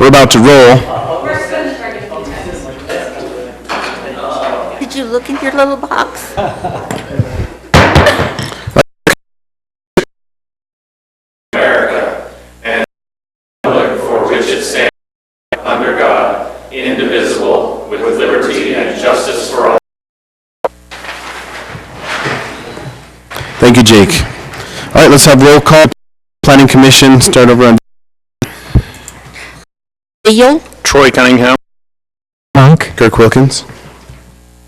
about to roll. Did you look in your little box? America and the republic for which it stands, under God, indivisible, with liberty and justice for all. Thank you, Jake. All right, let's have roll call. Planning Commission, start over on Deal? Troy Cunningham, Monk, Kirk Wilkins,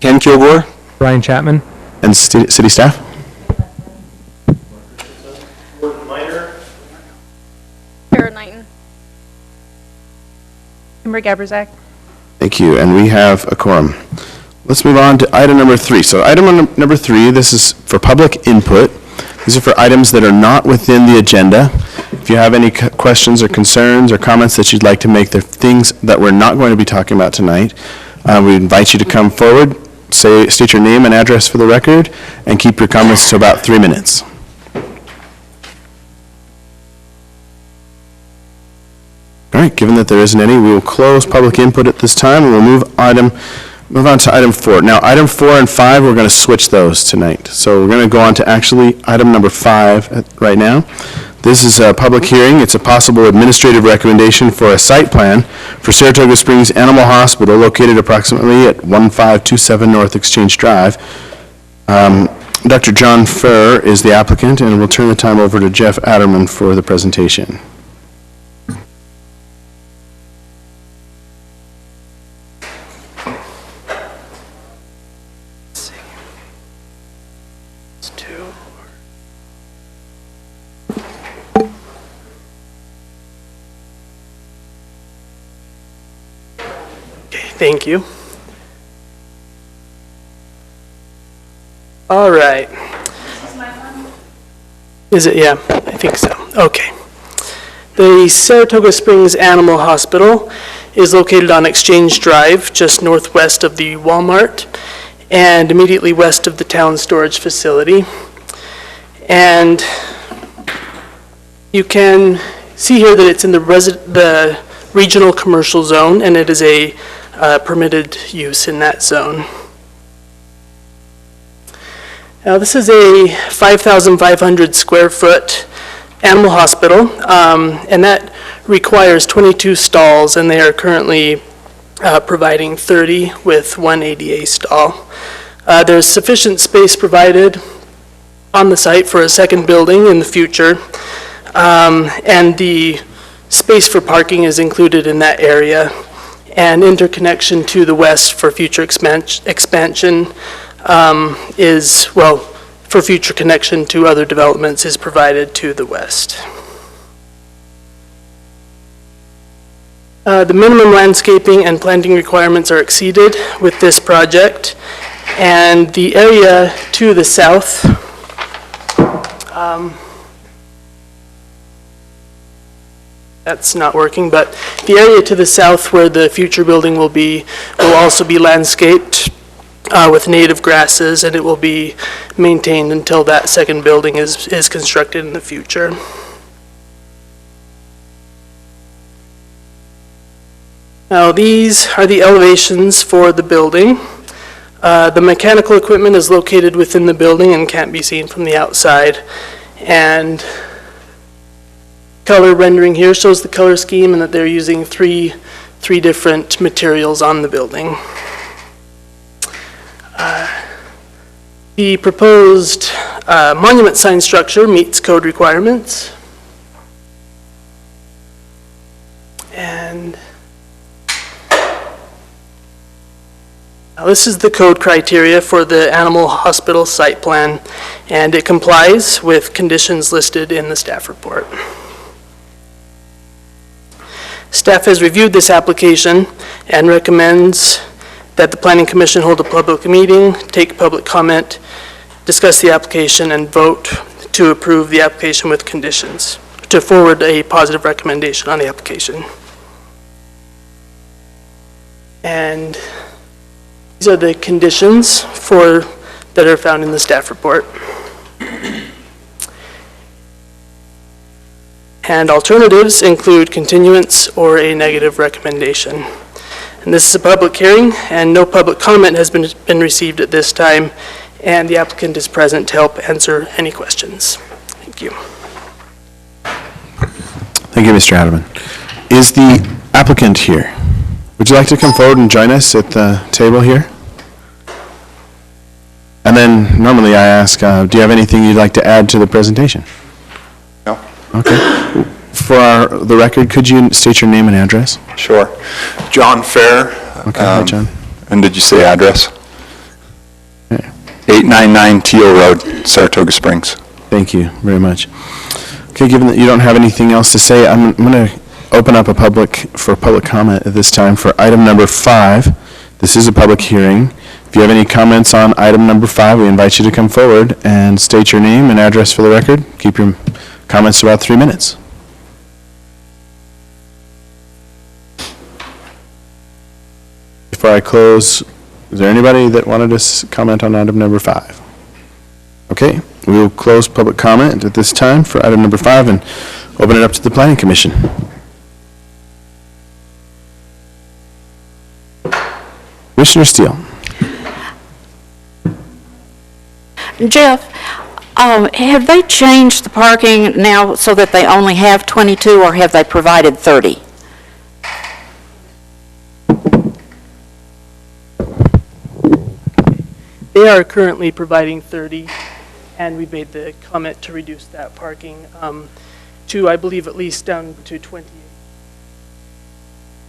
Ken Kilgore, Brian Chapman, and city staff. Sarah Knighton. Kimber Gabrizak. Thank you, and we have a quorum. Let's move on to item number 3. So item number 3, this is for public input. These are for items that are not within the agenda. If you have any questions or concerns or comments that you'd like to make, they're things that we're not going to be talking about tonight. We invite you to come forward, state your name and address for the record, and keep your comments to about 3 minutes. All right, given that there isn't any, we will close public input at this time, and we'll move on to item 4. Now, item 4 and 5, we're going to switch those tonight. So we're going to go on to actually item number 5 right now. This is a public hearing. It's a possible administrative recommendation for a site plan for Saratoga Springs Animal Hospital located approximately at 1527 North Exchange Drive. Dr. John Furr is the applicant, and we'll turn the time over to Jeff Adderman for the presentation. Thank you. All right. Is it? Yeah, I think so. Okay. The Saratoga Springs Animal Hospital is located on Exchange Drive, just northwest of the Walmart and immediately west of the town storage facility. And you can see here that it's in the regional commercial zone, and it is a permitted use in that zone. Now, this is a 5,500 square foot animal hospital, and that requires 22 stalls, and they are currently providing 30 with one ADA stall. There's sufficient space provided on the site for a second building in the future, and the space for parking is included in that area, and interconnection to the west for future expansion for future connection to other developments is provided to the west. The minimum landscaping and planting requirements are exceeded with this project, and the area to the south that's not working, but the area to the south where the future building will also be landscaped with native grasses, and it will be maintained until that second building is constructed in the future. Now, these are the elevations for the building. The mechanical equipment is located within the building and can't be seen from the outside. And color rendering here shows the color scheme and that they're using three different materials on the building. The proposed monument sign structure meets code requirements. And now this is the code criteria for the animal hospital site plan, and it complies with conditions listed in the staff report. Staff has reviewed this application and recommends that the Planning Commission hold a public meeting, take public comment, discuss the application, and vote to approve the application with conditions, to forward a positive recommendation on the application. And these are the conditions that are found in the staff report. and alternatives include continuance or a negative recommendation. And this is a public hearing, and no public comment has been received at this time, and the applicant is present to help answer any questions. Thank you. Thank you, Mr. Ademan. Is the applicant here? Would you like to come forward and join us at the table here? And then normally I ask, do you have anything you'd like to add to the presentation? No. Okay. For the record, could you state your name and address? Sure. John Fair. Okay, hi, John. And did you say address? Okay. 899 Teal Road, Saratoga Springs. Thank you very much. Okay, given that you don't have anything else to say, I'm going to open up for public comment at this time for item number 5. This is a public hearing. If you have any comments on item number 5, we invite you to come forward and state your name and address for the record. Keep your comments to about 3 minutes. Before I close, is there anybody that wanted to comment on item number 5? Okay, we will close public comment at this time for item number 5 and open it up to the Planning Commission. Commissioner Steele. Jeff, have they changed the parking now so that they only have 22, or have they provided 30? They are currently providing 30, and we made the comment to reduce that parking to, I believe, at least down to 28,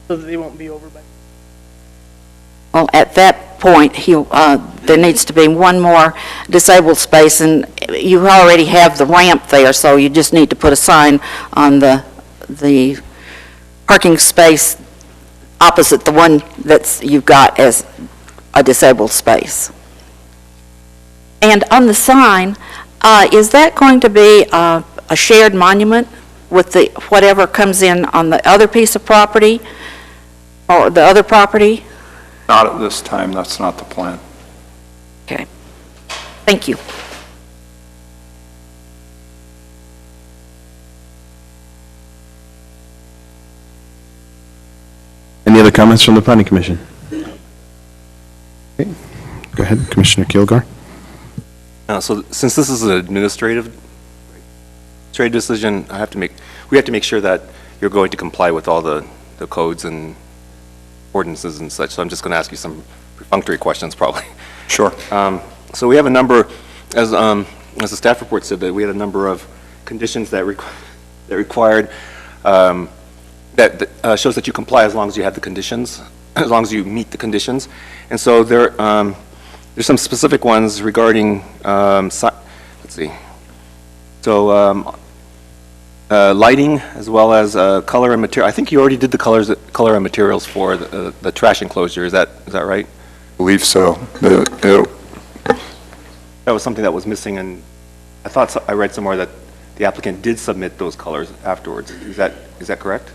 so that they won't be over by. Well, at that point, there needs to be one more disabled space, and you already have the ramp there, so you just need to put a sign on the parking space opposite the one you've got as a disabled space. And on the sign, is that going to be a shared monument with whatever comes in on the other piece of property, or the other property? Not at this time, that's not the plan. Okay. Thank you. Any other comments from the Planning Commission? Okay. Go ahead, Commissioner Kilgore. So since this is an administrative decision, we have to make sure that you're going to comply with all the codes and ordinances and such. So I'm just going to ask you some perfunctory questions, probably. Sure. So we have a number, as the staff report said, that we had a number of conditions that required that shows that you comply as long as you have the conditions, as long as you meet the conditions. And so there's some specific ones regarding, let's see, so lighting as well as color and material. I think you already did the color and materials for the trash enclosure. Is that right? I believe so. That was something that was missing, and I thought I read somewhere that the applicant did submit those colors afterwards. Is that correct?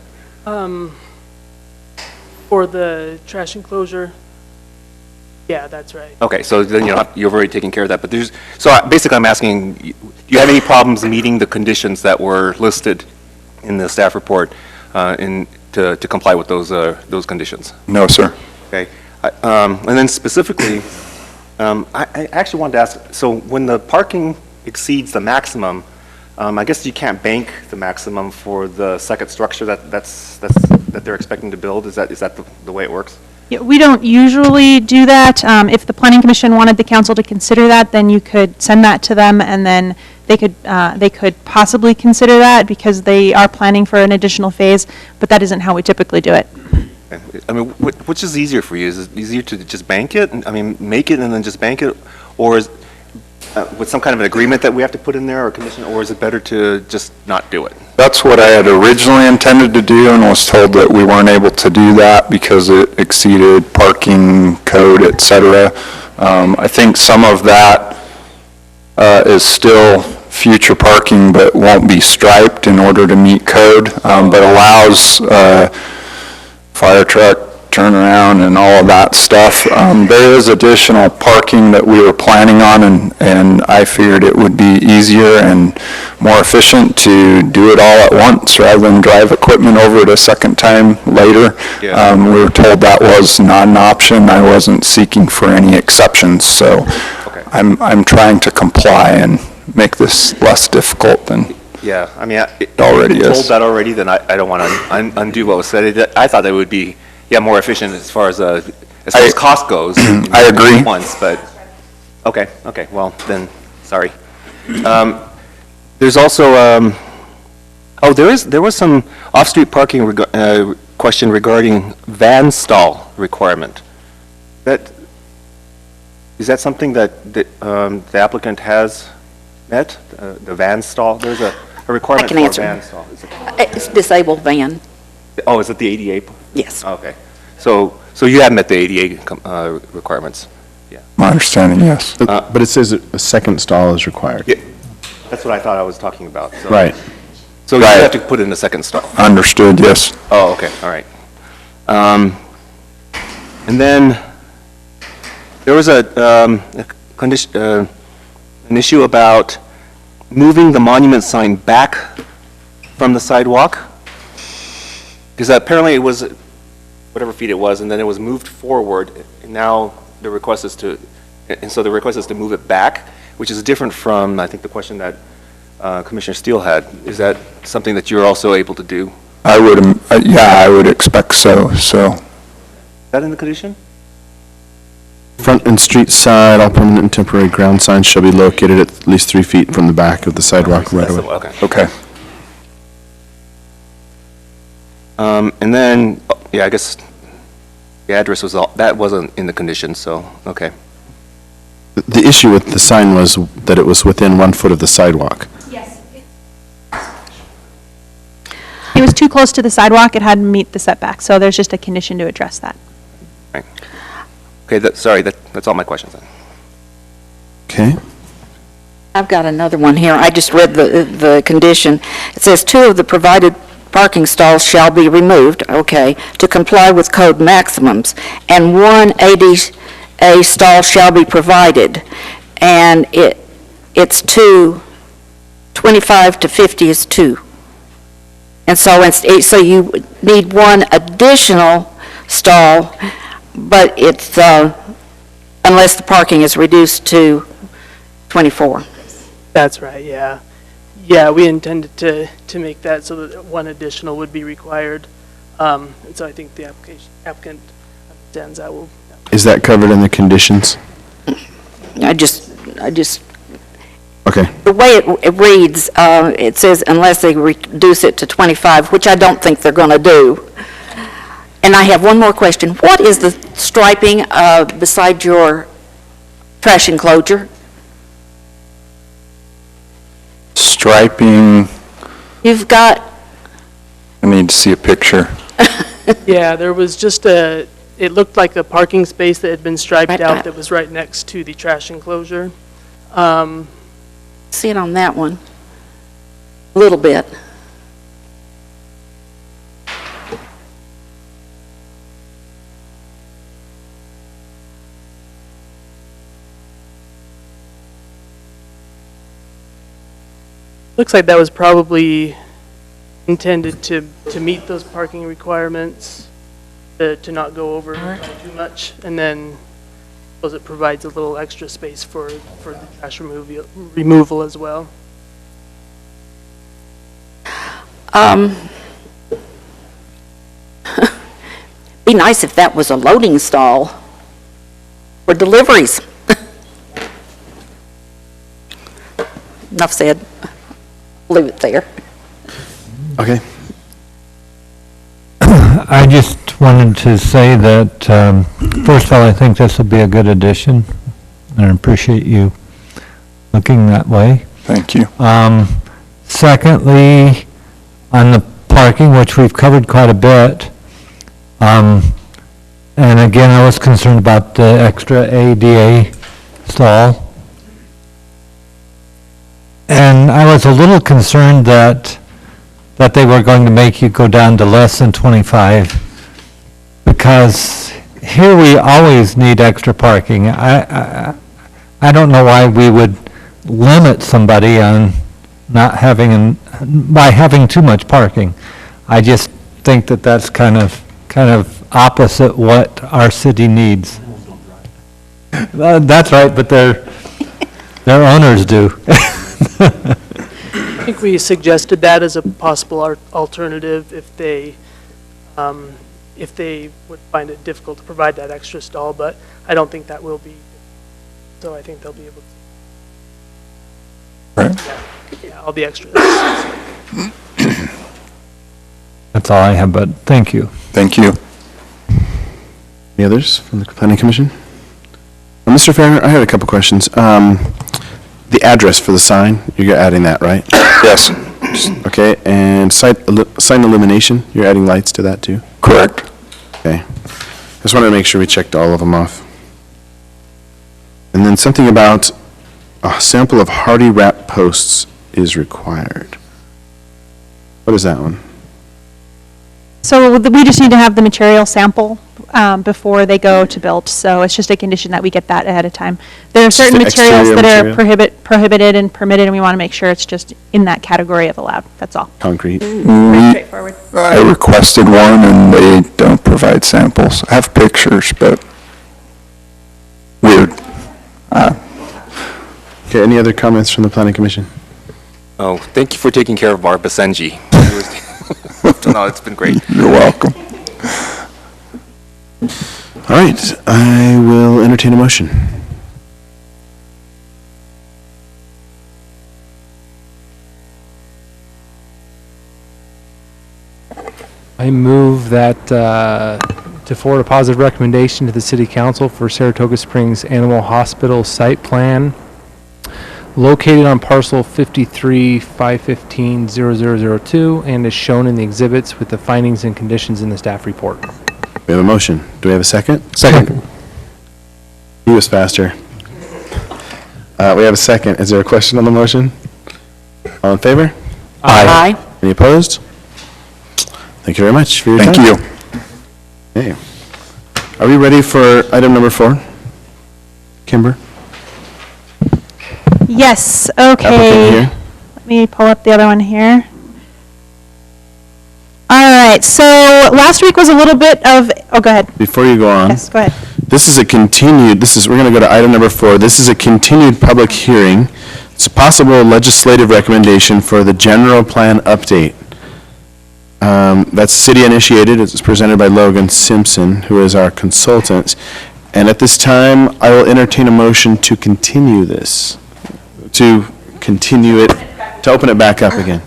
For the trash enclosure, yeah, that's right. Okay, so then you've already taken care of that. But basically I'm asking, do you have any problems meeting the conditions that were listed in the staff report to comply with those conditions? No, sir. Okay, and then specifically, I actually wanted to ask, so when the parking exceeds the maximum, I guess you can't bank the maximum for the second structure that they're expecting to build. Is that the way it works? Yeah, we don't usually do that. If the Planning Commission wanted the council to consider that, then you could send that to them, and then they could possibly consider that because they are planning for an additional phase, but that isn't how we typically do it. I mean, which is easier for you? Is it easier to just bank it? I mean, make it and then just bank it? Or is with some kind of an agreement that we have to put in there or a condition, or is it better to just not do it? That's what I had originally intended to do and was told that we weren't able to do that because it exceeded parking code, et cetera. I think some of that is still future parking but won't be striped in order to meet code, but allows fire truck, turnaround and all of that stuff. There is additional parking that we were planning on, and I figured it would be easier and more efficient to do it all at once rather than drive equipment over it a second time later. Yeah. We were told that was not an option. I wasn't seeking for any exceptions, so Okay. I'm trying to comply and make this less difficult than Yeah, I mean, it already told is. that already, then I don't want to undo what was said. I thought that would be, more efficient as far as cost goes. I agree. Once, but, okay, well, then, sorry. There's also, there was some off-street parking question regarding van stall requirement. Is that something that the applicant has met, the van stall? There's a requirement I can for a answer. van stall. Is it- It's disabled van, Oh, is it the ADA? yes. Okay. So you have met the ADA requirements? My understanding, yes. But it says a second stall is required. Yeah. That's what I thought I was talking about. So- Right. So you Right. have to put in a second stall? Understood, yes. Oh, okay, all right. And then there was an issue about moving the monument sign back from the sidewalk. Because apparently it was, whatever feet it was, and then it was moved forward. And now the request is to move it back, which is different from, I think, the question that Commissioner Steele had. Is that something that you're also able to do? I would, I would expect so, Is that in the condition? Front and street side, all permanent and temporary ground signs shall be located at least 3 feet from the back of the sidewalk right That's away. okay. Okay. And then, I guess the address that wasn't in the condition, so, okay. The issue with the sign was that it was within 1 foot of the sidewalk. Yes. It was too close to the sidewalk, it hadn't meet the setback, so there's just a condition to address that. Right. Okay, that's all my questions then. Okay? I've got another one here. I just read the condition. It says 2 of the provided parking stalls shall be removed, okay, to comply with code maximums, and 1 ADA stall shall be provided. And it's 2, 25 to 50 is 2. And so so you need 1 additional stall, but it's, unless the parking is reduced to 24. That's right, yeah. Yeah, we intended to make that so that 1 additional would be required. And so I think the applicant understands that will. Is that covered in the conditions? I just, Okay. the way it reads, it says unless they reduce it to 25, which I don't think they're going to do. And I have one more question. What is the striping beside your trash enclosure? Striping, You've got, I need to see a picture. Yeah, there was just it looked like a parking space that had been striped Right, out that was right next to the trash enclosure. see it on that one, a little bit. Looks like that was probably intended to meet those parking requirements, to not go over too much, and then suppose it provides a little extra space for the trash removal as well. Be nice if that was a loading stall for deliveries. Enough said. Leave it there. Okay. I just wanted to say that, first of all, I think this will be a good addition, and I appreciate you looking that way. Thank you. Secondly, on the parking, which we've covered quite a bit, and again, I was concerned about the extra ADA stall. And I was a little concerned that they were going to make you go down to less than 25, because because here we always need extra parking. I don't know why we would limit somebody on not having, by having too much parking. I just think that that's kind of opposite what our city needs. That's right, but their owners do. I think we suggested that as a possible alternative if they would find it difficult to provide that extra stall, but I don't think that will be. So I think they'll be able to. Right. Yeah, all the extras. That's all I have, but thank you. Thank you. Any others from the planning commission? Mr. Farrer, I had a couple questions. The address for the sign, you're adding that, right? Yes, Okay, and sign illumination, you're adding lights to that too? correct. Okay. Just wanted to make sure we checked all of them off. And then something about a sample of hardy wrap posts is required. What is that one? So we just need to have the material sample before they go to build, so it's just a condition that we get that ahead of time. There are certain the materials exterior that are material? prohibited and permitted, and we want to make sure it's just in that category of allowed, that's all. Concrete? Pretty straightforward. I requested one and they don't provide samples. I have pictures, but weird. Okay, any other comments from the planning commission? Oh, thank you for taking care of Barb Basenji. No, it's been great. You're welcome. All right, I will entertain a motion. I move that to forward a positive recommendation to the City Council for Saratoga Springs Animal Hospital site plan located on parcel 53-515-0002 and is shown in the exhibits with the findings and conditions in the staff report. We have a motion. Do we have a second? Second. He was faster. We have a second. Is there a question on the motion? All in favor? Aye. Any opposed? Thank you very much for your time. Thank you. Okay. Are we ready for item number 4? Kimber? Yes, Applicant okay. here. Let me pull up the other one here. All right, so last week was a little bit of, oh, go ahead. Before you go on. Yes, go ahead. This is a continued, we're going to go to item number 4. This is a continued public hearing. It's a possible legislative recommendation for the general plan update. That's city initiated. It's presented by Logan Simpson, who is our consultant. And at this time, I will entertain a motion to continue this, to open it back up again.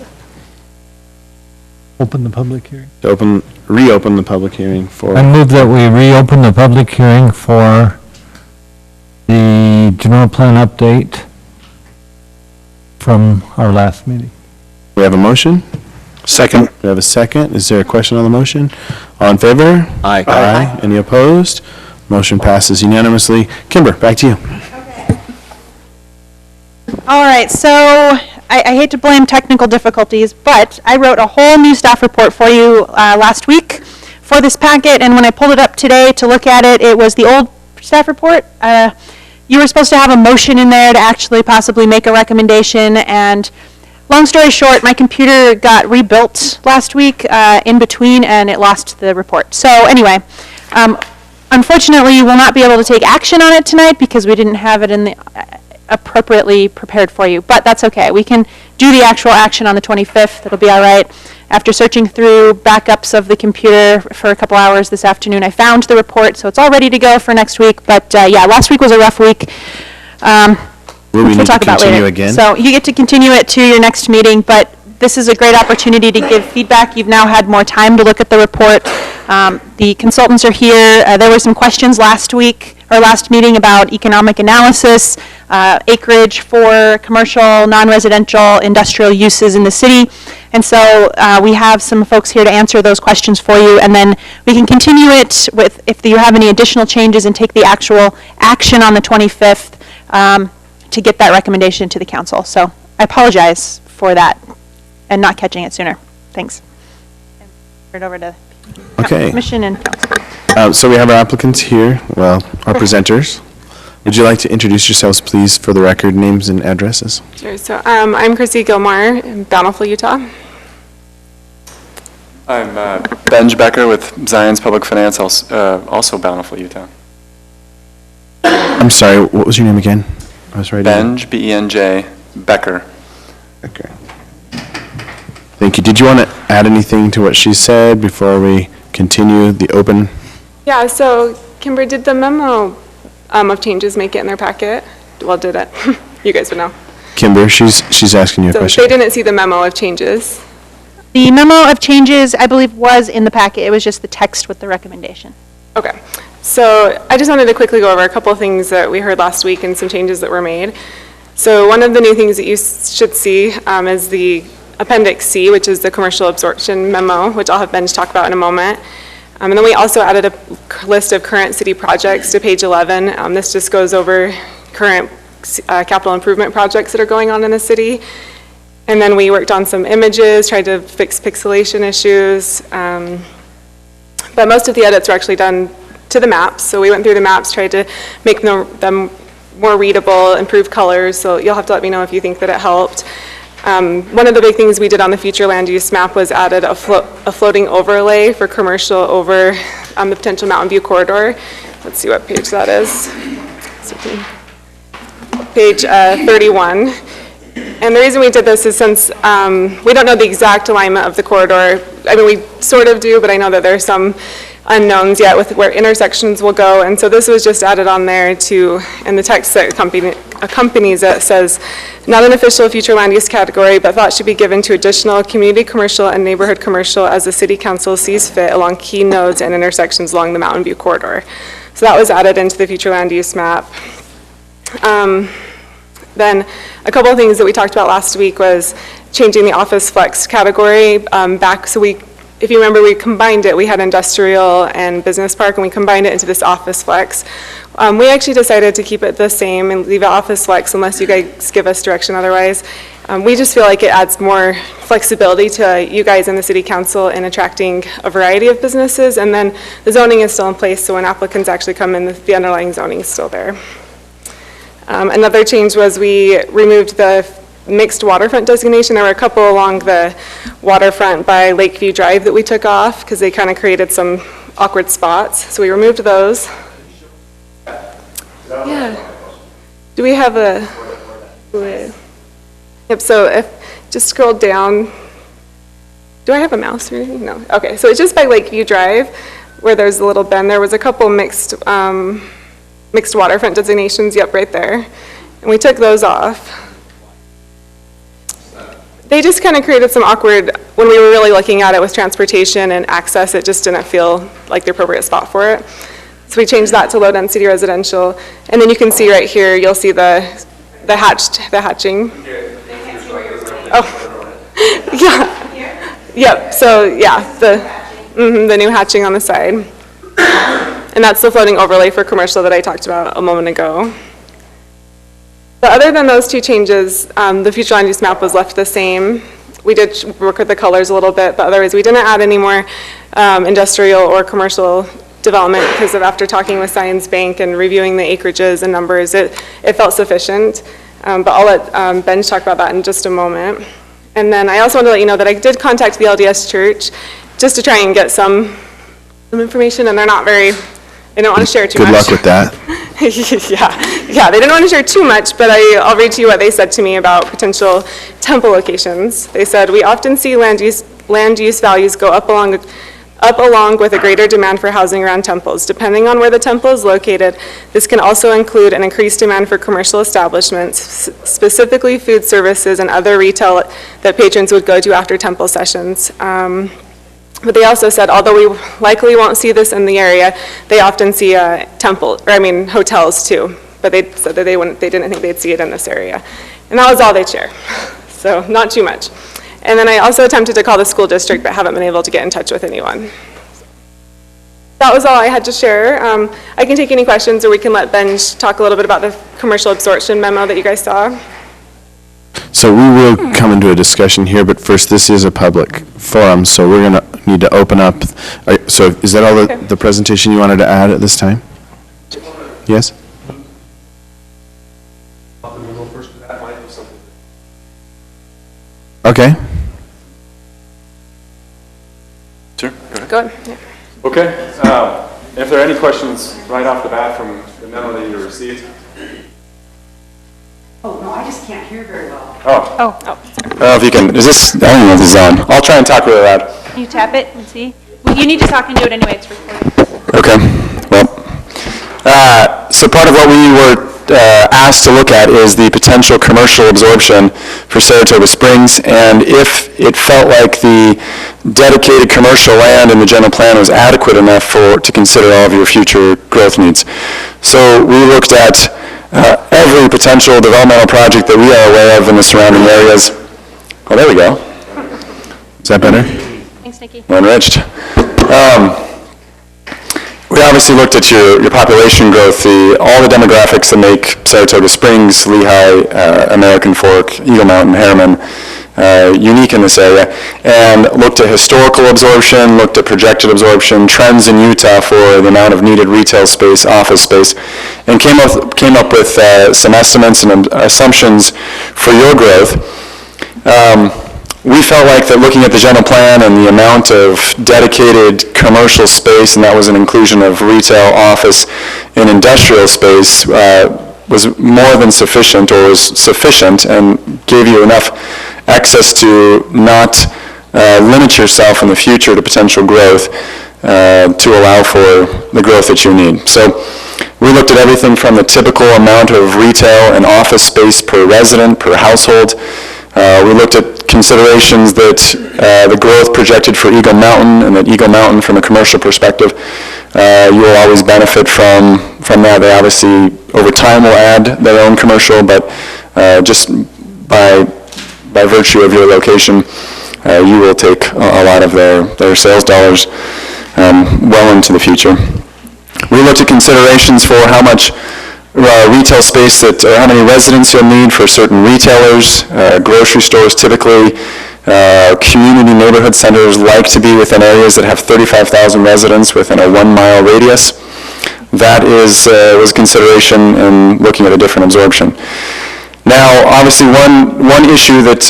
Open the public hearing. To reopen the public hearing for, I move that we reopen the public hearing for the general plan update from our last meeting. we have a motion? Second. We have a second. Is there a question on the motion? All in favor? Aye. Aye. Any opposed? Motion passes unanimously. Kimber, back to you. All right, so I hate to blame technical difficulties, but I wrote a whole new staff report for you last week for this packet, and when I pulled it up today to look at it, it was the old staff report. You were supposed to have a motion in there to actually possibly make a recommendation, and long story short, my computer got rebuilt last week in between, and it lost the report. So anyway, unfortunately, you will not be able to take action on it tonight because we didn't have it in the appropriately prepared for you, but that's okay. We can do the actual action on the 25th. It'll be all right. After searching through backups of the computer for a couple hours this afternoon, I found the report, so it's all ready to go for next week. But yeah, last week was a rough week. Will we We'll need to talk about continue later. again? So you get to continue it to your next meeting, but this is a great opportunity to give feedback. You've now had more time to look at the report. The consultants are here. There were some questions last week, or last meeting, about economic analysis, acreage for commercial, non-residential, industrial uses in the city. And so we have some folks here to answer those questions for you, and then we can continue it with, if you have any additional changes, and take the actual action on the 25th to get that recommendation to the council. So I apologize for that and not catching it sooner. Thanks. And turn it over to Okay. Commission and council. So we have our applicants here, well, our presenters. Would you like to introduce yourselves, please, for the record, names and addresses? Sure. So I'm Chrissy Gilmore in Bountiful, Utah. I'm Benj Becker with Zion's Public Finance, also Bountiful, Utah. I'm sorry, what was your name again? I was writing. Benj, B-E-N-J, Becker. Okay. Thank you. Did you want to add anything to what she said before we continue the open? Yeah, so Kimber, did the memo of changes make it in their packet? Well, did it? You guys would know. Kimber, she's asking you a So question. they didn't see the memo of changes. The memo of changes, I believe, was in the packet. It was just the text with the recommendation. Okay. So I just wanted to quickly go over a couple of things that we heard last week and some changes that were made. So one of the new things that you should see is the Appendix C, which is the commercial absorption memo, which I'll have Ben talk about in a moment. And then we also added a list of current city projects to page 11. This just goes over current capital improvement projects that are going on in the city. And then we worked on some images, tried to fix pixelation issues. But most of the edits were actually done to the maps. So we went through the maps, tried to make them more readable, improve colors. So you'll have to let me know if you think that it helped. One of the big things we did on the future land use map was added a floating overlay for commercial over the potential Mountain View corridor. Let's see what page that is. Page 31. And the reason we did this is since we don't know the exact alignment of the corridor. I mean, we sort of do, but I know that there's some unknowns yet with where intersections will go. And so this was just added on there to, in the text that accompanies it, says, not an official future land use category, but thought should be given to additional community commercial and neighborhood commercial as the city council sees fit along key nodes and intersections along the Mountain View corridor. So that was added into the future land use map. Then a couple of things that we talked about last week was changing the office flex category back. So if you remember, we combined it. We had industrial and business park, and we combined it into this office flex. We actually decided to keep it the same and leave it office flex unless you guys give us direction otherwise. We just feel like it adds more flexibility to you guys in the city council in attracting a variety of businesses. And then the zoning is still in place, so when applicants actually come in, the underlying zoning is still there. Another change was we removed the mixed waterfront designation. There were a couple along the waterfront by Lakeview Drive that we took off because they kind of created some awkward spots. So we removed those. Yeah. Do we have a... Yep, so if just scroll down. Do I have a mouse or anything? No. Okay, so it's just by Lakeview Drive where there's a little bend. There was a couple mixed waterfront designations, yep, right there. And we took those off. They just kind of created some awkward, when we were really looking at it with transportation and access, it just didn't feel like the appropriate spot for it. So we changed that to low density residential. And then you can see right here, you'll see the hatching. Oh, yeah. Yep, so yeah, the new hatching on the side. And that's the floating overlay for commercial that I talked about a moment ago. But other than those two changes, the future land use map was left the same. We did work with the colors a little bit, but otherwise we didn't add any more industrial or commercial development because of after talking with Science Bank and reviewing the acreages and numbers, it felt sufficient. But I'll let Ben talk about that in just a moment. And then I also want to let you know that I did contact the LDS Church just to try and get some information, and they're not very, they don't want to share too much. Good luck with that. Yeah, they didn't want to share too much, but I'll read to you what they said to me about potential temple locations. They said, we often see land use values go up along with a greater demand for housing around temples. Depending on where the temple is located, this can also include an increased demand for commercial establishments, specifically food services and other retail that patrons would go to after temple sessions. But they also said, although we likely won't see this in the area, they often see hotels too. But they said that they didn't think they'd see it in this area. And that was all they'd share. So not too much. And then I also attempted to call the school district, but haven't been able to get in touch with anyone. That was all I had to share. I can take any questions, or we can let Ben talk a little bit about the commercial absorption memo that you guys saw. So we will come into a discussion here, but first, this is a public forum, so we're going to need to open up. So is that all the presentation you wanted to add at this time? Yes? Okay. Sure. Go ahead. Yeah. Okay. If there are any questions right off the bat from the memo that you received. Oh, no, I just can't hear very well. Oh. Oh. I don't know if you can, is this, I don't know if this is on. I'll try and talk really loud. Can you tap it and see? Well, you need to talk into it anyway, it's recorded. Okay, well, so part of what we were asked to look at is the potential commercial absorption for Saratoga Springs, and if it felt like the dedicated commercial land in the general plan was adequate enough to consider all of your future growth needs. So we looked at every potential developmental project that we are aware of in the surrounding areas. Oh, there we go. Is that better? Thanks, Nikki. Enriched. We obviously looked at your population growth, all the demographics that make Saratoga Springs, Lehigh, American Fork, Eagle Mountain, Harriman unique in this area, and looked at historical absorption, looked at projected absorption, trends in Utah for the amount of needed retail space, office space, and came up with some estimates and assumptions for your growth. We felt like that looking at the general plan and the amount of dedicated commercial space, and that was an inclusion of retail, office, and industrial space, was more than sufficient, or was sufficient, and gave you enough access to not limit yourself in the future to potential growth to allow for the growth that you need. So we looked at everything from the typical amount of retail and office space per resident, per household. We looked at considerations that the growth projected for Eagle Mountain, and that Eagle Mountain, from a commercial perspective, you will always benefit from that. They obviously, over time, will add their own commercial, but just by virtue of your location, you will take a lot of their sales dollars well into the future. We looked at considerations for how much retail space or how many residents you'll need for certain retailers. Grocery stores typically, community neighborhood centers like to be within areas that have 35,000 residents within a 1-mile radius. That was a consideration in looking at a different absorption. Now, obviously, one issue that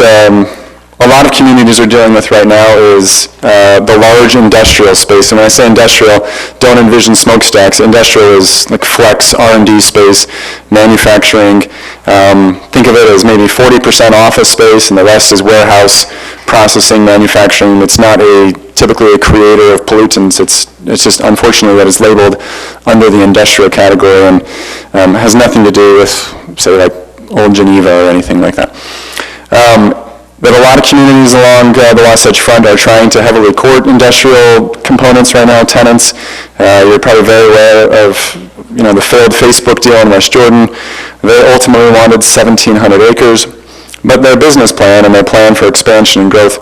a lot of communities are dealing with right now is the large industrial space. And when I say industrial, don't envision smokestacks. Industrial is like flex, R&D space, manufacturing. Think of it as maybe 40% office space, and the rest is warehouse, processing, manufacturing. It's not typically a creator of pollutants. It's just, unfortunately, that it's labeled under the industrial category, and has nothing to do with, say, like Old Geneva or anything like that. But a lot of communities along the Wasatch Front are trying to heavily court industrial components right now, tenants. You're probably very aware of the failed Facebook deal in West Jordan. They ultimately wanted 1,700 acres, but their business plan and their plan for expansion and growth,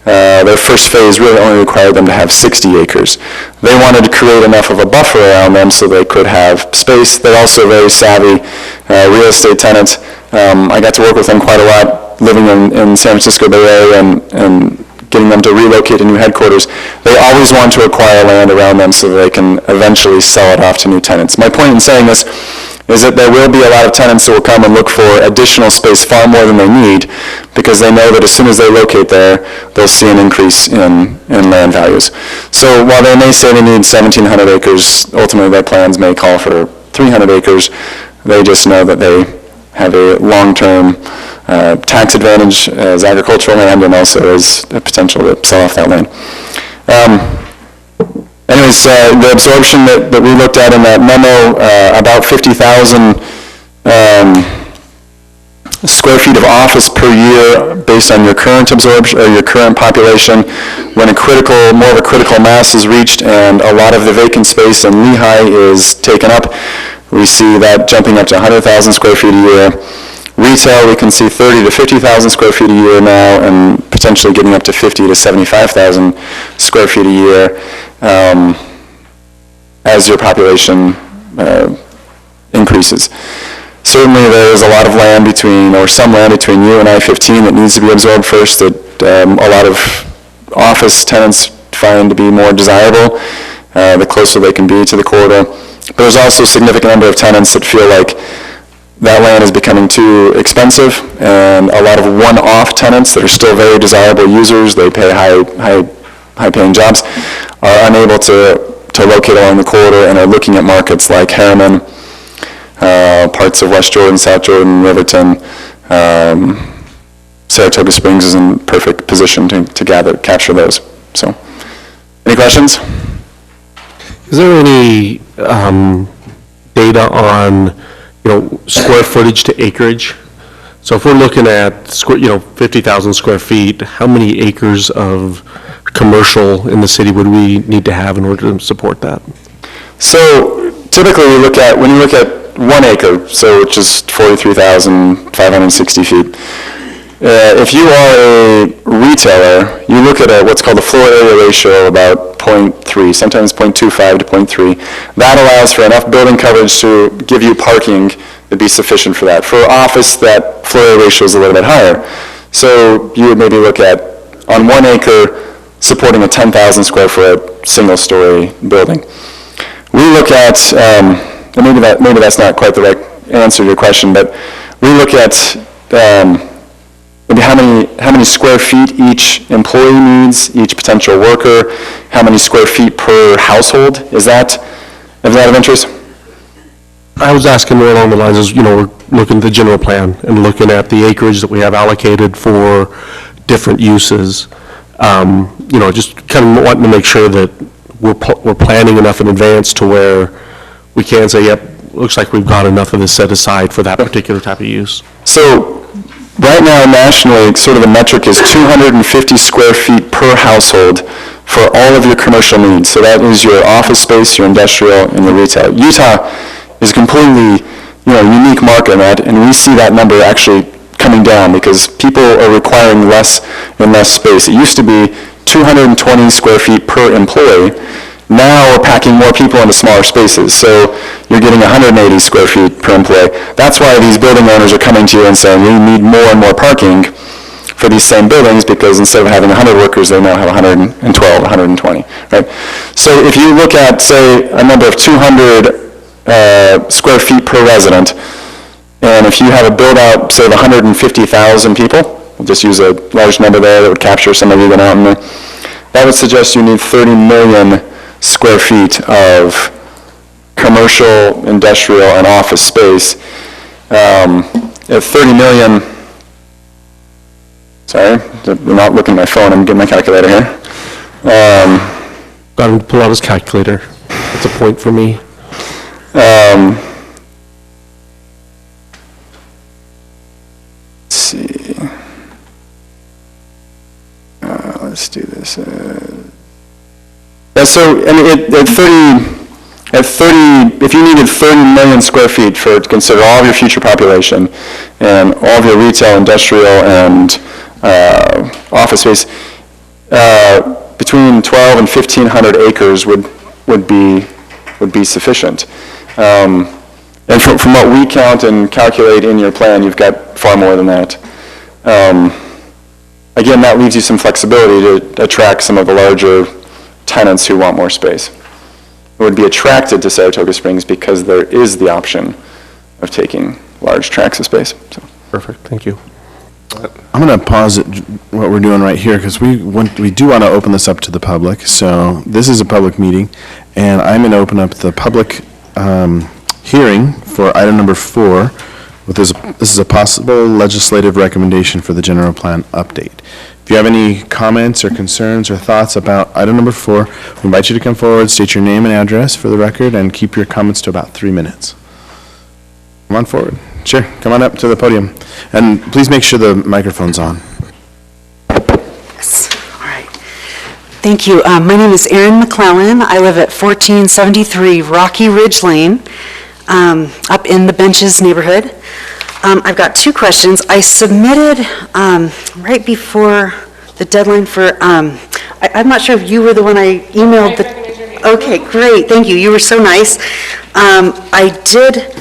their first phase really only required them to have 60 acres. They wanted to create enough of a buffer around them so they could have space. They're also very savvy real estate tenants. I got to work with them quite a lot living in San Francisco Bay Area and getting them to relocate to new headquarters. They always want to acquire land around them so that they can eventually sell it off to new tenants. My point in saying this is that there will be a lot of tenants that will come and look for additional space far more than they need, because they know that as soon as they locate there, they'll see an increase in land values. So while they may say they need 1,700 acres, ultimately their plans may call for 300 acres. They just know that they have a long-term tax advantage as agricultural land, and also as a potential to sell off that land. Anyways, the absorption that we looked at in that memo, about 50,000 square feet of office per year based on your current absorption or your current population. When more of a critical mass is reached and a lot of the vacant space in Lehigh is taken up, we see that jumping up to 100,000 square feet a year. Retail, we can see 30 to 50,000 square feet a year now, and potentially getting up to 50 to 75,000 square feet a year as your population increases. Certainly, there is a lot of land between, or some land between you and I-15 that needs to be absorbed first, that a lot of office tenants find to be more desirable, the closer they can be to the corridor. But there's also a significant number of tenants that feel like that land is becoming too expensive, and a lot of one-off tenants that are still very desirable users, they pay high-paying jobs, are unable to locate along the corridor and are looking at markets like Harriman, parts of West Jordan, South Jordan, Riverton. Saratoga Springs is in perfect position to capture those. So, any questions? Is there any data on, square footage to acreage? So if we're looking at 50,000 square feet, how many acres of commercial in the city would we need to have in order to support that? So typically when you look at 1 acre, which is 43,560 feet, if you are a retailer, you look at what's called a floor area ratio, about 0.3, sometimes 0.25 to 0.3. That allows for enough building coverage to give you parking that'd be sufficient for that. For office, that floor area ratio is a little bit higher. So you would maybe look at, on 1 acre, supporting a 10,000 square foot single-story building. We look at, and maybe that's not quite the right answer to your question, but we look at maybe how many square feet each employee needs, each potential worker, how many square feet per household. Is that of interest? I was asking more along the lines of, we're looking at the general plan and looking at the acreage that we have allocated for different uses. Just kind of wanting to make sure that we're planning enough in advance to where we can say, yep, looks like we've got enough of this set aside for that particular type of use. So right now, nationally, sort of the metric is 250 square feet per household for all of your commercial needs. So that is your office space, your industrial, and your retail. Utah is a completely, unique market in that, and we see that number actually coming down because people are requiring less and less space. It used to be 220 square feet per employee. Now we're packing more people into smaller spaces, so you're getting 180 square feet per employee. That's why these building owners are coming to you and saying, we need more and more parking for these same buildings, because instead of having 100 workers, they now have 112, 120, right? So if you look at, say, a number of 200 square feet per resident, and if you have a build-out, say, of 150,000 people, we'll just use a large number there that would capture some of you that out in there, that would suggest you need 30 million square feet of commercial, industrial, and office space. At 30 million, sorry, I'm not looking at my phone, I'm getting my calculator here. Got him to pull out his calculator. That's a point for me. Let's see. Let's do this. So, I mean, at 30, if you needed 30 million square feet to consider all of your future population and all of your retail, industrial, and office space, between 12 and 1,500 acres would be sufficient. And from what we count and calculate in your plan, you've got far more than that. Again, that leaves you some flexibility to attract some of the larger tenants who want more space, who would be attracted to Saratoga Springs because there is the option of taking large tracts of space. So. Perfect, thank you. I'm going to pause what we're doing right here because we do want to open this up to the public. So this is a public meeting, and I'm going to open up the public hearing for item number 4. This is a possible legislative recommendation for the general plan update. If you have any comments or concerns or thoughts about item number 4, we invite you to come forward, state your name and address for the record, and keep your comments to about 3 minutes. Come on forward. Sure, come on up to the podium. And please make sure the microphone's on. Yes, all right. Thank you. My name is Erin McClellan. I live at 1473 Rocky Ridge Lane, up in the Benches neighborhood. I've got 2 questions. I submitted right before the deadline for, I'm not sure if you were the one I emailed. Okay, great, thank you. You were so nice. I did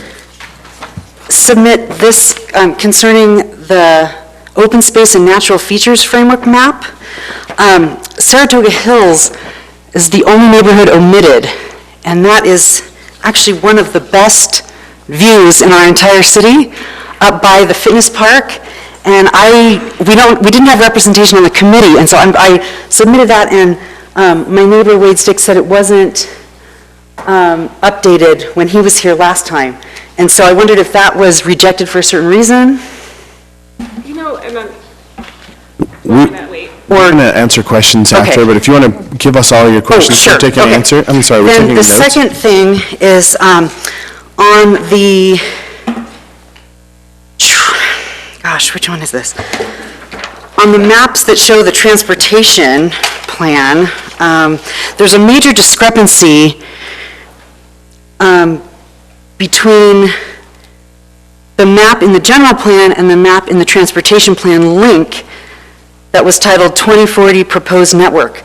submit this concerning the Open Space and Natural Features Framework map. Saratoga Hills is the only neighborhood omitted, and that is actually one of the best views in our entire city, up by the fitness park. And we didn't have representation on the committee, and so I submitted that, and my neighbor Wade Stick said it wasn't updated when he was here last time. And so I wondered if that was rejected for a certain reason? You know, and then, We're going to answer questions Okay. after, but if you want to give us all your questions, sure. we're taking an Okay. answer. I'm sorry, we're Then taking the notes. second thing is on the, gosh, which one is this? On the maps that show the transportation plan, there's a major discrepancy between the map in the general plan and the map in the transportation plan link that was titled 2040 Proposed Network.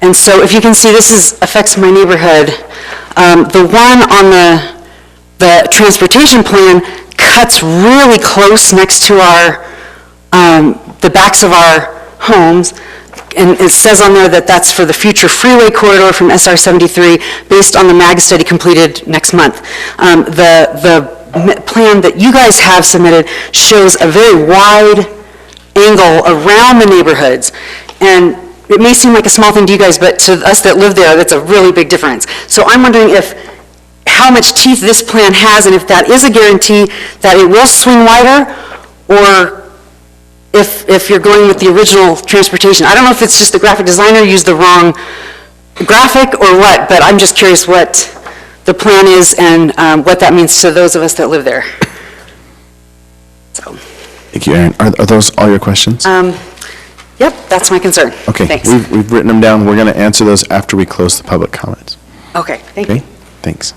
And so if you can see, this affects my neighborhood. The one on the transportation plan cuts really close next to the backs of our homes, and it says on there that that's for the future freeway corridor from SR 73 based on the MAG study completed next month. The plan that you guys have submitted shows a very wide angle around the neighborhoods, and it may seem like a small thing to you guys, but to us that live there, that's a really big difference. So I'm wondering how much teeth this plan has, and if that is a guarantee that it will swing wider, or if you're going with the original transportation. I don't know if it's just the graphic designer used the wrong graphic or what, but I'm just curious what the plan is and what that means to those of us that live there. So. Thank you, Erin. Are those all your questions? Yep, that's my concern. Okay, Thanks. we've written them down. We're going to answer those after we close the public comments. Okay, thank you. Okay, thanks.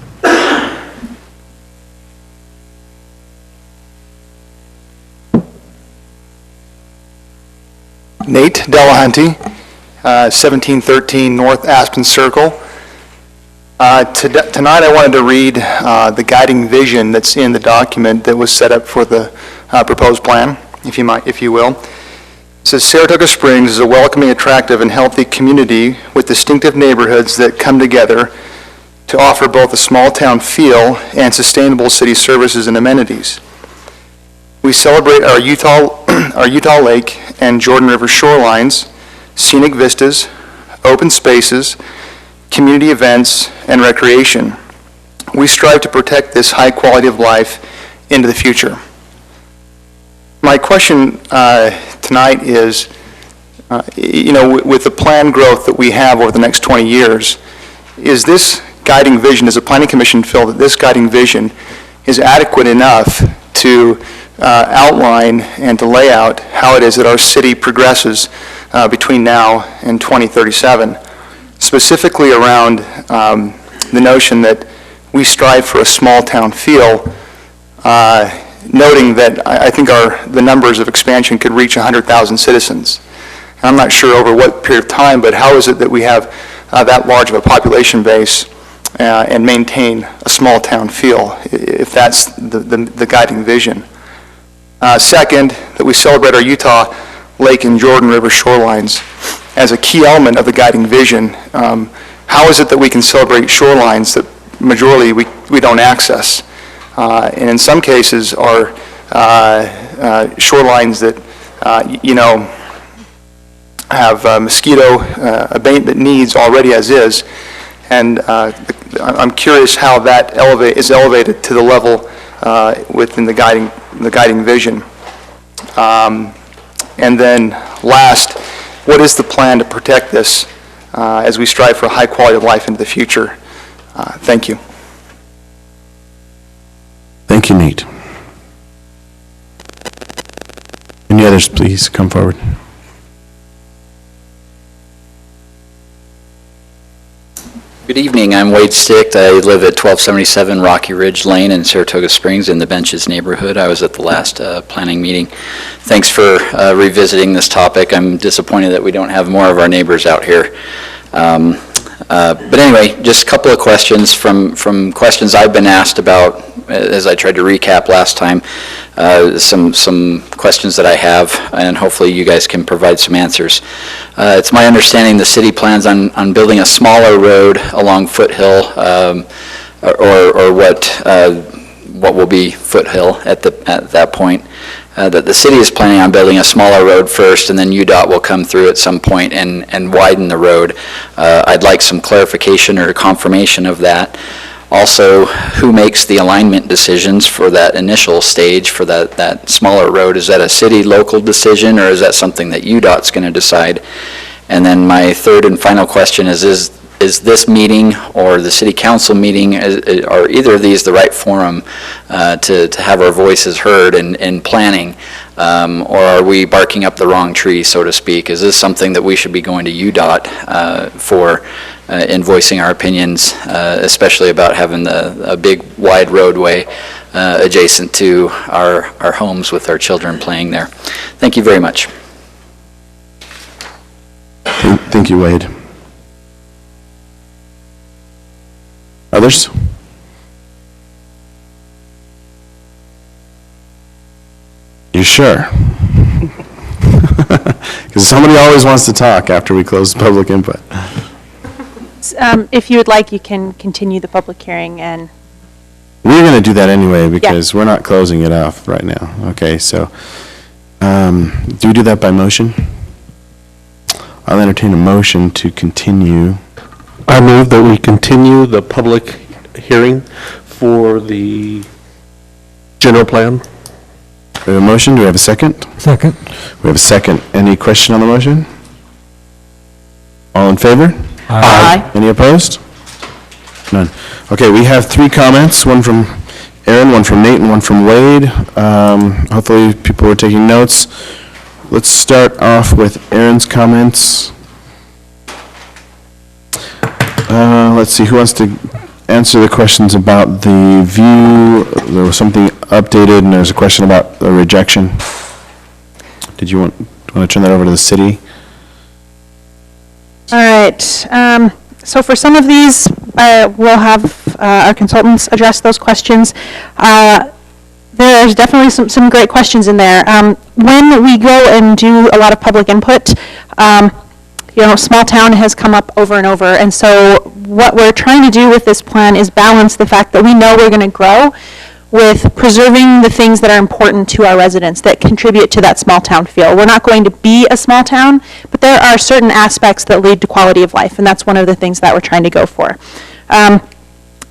Nate Delahunty, 1713 North Aspen Circle. Tonight I wanted to read the guiding vision that's in the document that was set up for the proposed plan, if you will. It says, Saratoga Springs is a welcoming, attractive, and healthy community with distinctive neighborhoods that come together to offer both a small-town feel and sustainable city services and amenities. We celebrate our Utah Lake and Jordan River shorelines, scenic vistas, open spaces, community events, and recreation. We strive to protect this high quality of life into the future. My question tonight is, with the planned growth that we have over the next 20 years, is this guiding vision, does the Planning Commission feel that this guiding vision is adequate enough to outline and to lay out how it is that our city progresses between now and 2037, specifically around the notion that we strive for a small town feel, noting that I think the numbers of expansion could reach 100,000 citizens. I'm not sure over what period of time, but how is it that we have that large of a population base and maintain a small town feel, if that's the guiding vision? Second, that we celebrate our Utah Lake and Jordan River shorelines as a key element of the guiding vision. How is it that we can celebrate shorelines that majorly we don't access? And in some cases are shorelines that, have mosquito abatement needs already as is. And I'm curious how that is elevated to the level within the guiding vision. And then last, what is the plan to protect this as we strive for a high quality of life into the future? Thank you. Thank you, Nate. Any others, please come forward. Good evening, I'm Wade Stick. I live at 1277 Rocky Ridge Lane in Saratoga Springs in the Benches neighborhood. I was at the last planning meeting. Thanks for revisiting this topic. I'm disappointed that we don't have more of our neighbors out here. But anyway, just a couple of questions from questions I've been asked about, as I tried to recap last time, some questions that I have, and hopefully you guys can provide some answers. It's my understanding the city plans on building a smaller road along Foothill, or what will be Foothill at that point. That the city is planning on building a smaller road first, and then UDOT will come through at some point and widen the road. I'd like some clarification or confirmation of that. Also, who makes the alignment decisions for that initial stage for that smaller road? Is that a city local decision, or is that something that UDOT's going to decide? And then my third and final question is this meeting or the city council meeting, are either of these the right forum to have our voices heard in planning, or are we barking up the wrong tree, so to speak? Is this something that we should be going to UDOT for in voicing our opinions, especially about having a big wide roadway adjacent to our homes with our children playing there? Thank you very much. Thank you, Wade. Others? You sure? Because somebody always wants to talk after we close public input. If you would like, you can continue the public hearing and... We're going to do that anyway because we're not closing it off right now. Okay, so do we do that by motion? I'll entertain a motion to continue. I move that we continue the public hearing for the general plan. We have a motion. Do we have a second? Second. We have a second. Any question on the motion? All in favor? Aye. Any opposed? None. Okay, we have 3 comments, one from Aaron, one from Nate, and one from Wade. Hopefully people are taking notes. Let's start off with Aaron's comments. Let's see, who wants to answer the questions about the view? There was something updated, and there's a question about the rejection. Did you want to turn that over to the city? All right. So for some of these, we'll have our consultants address those questions. There's definitely some great questions in there. When we go and do a lot of public input, small town has come up over and over, and so what we're trying to do with this plan is balance the fact that we know we're going to grow with preserving the things that are important to our residents that contribute to that small town feel. We're not going to be a small town, but there are certain aspects that lead to quality of life, and that's one of the things that we're trying to go for.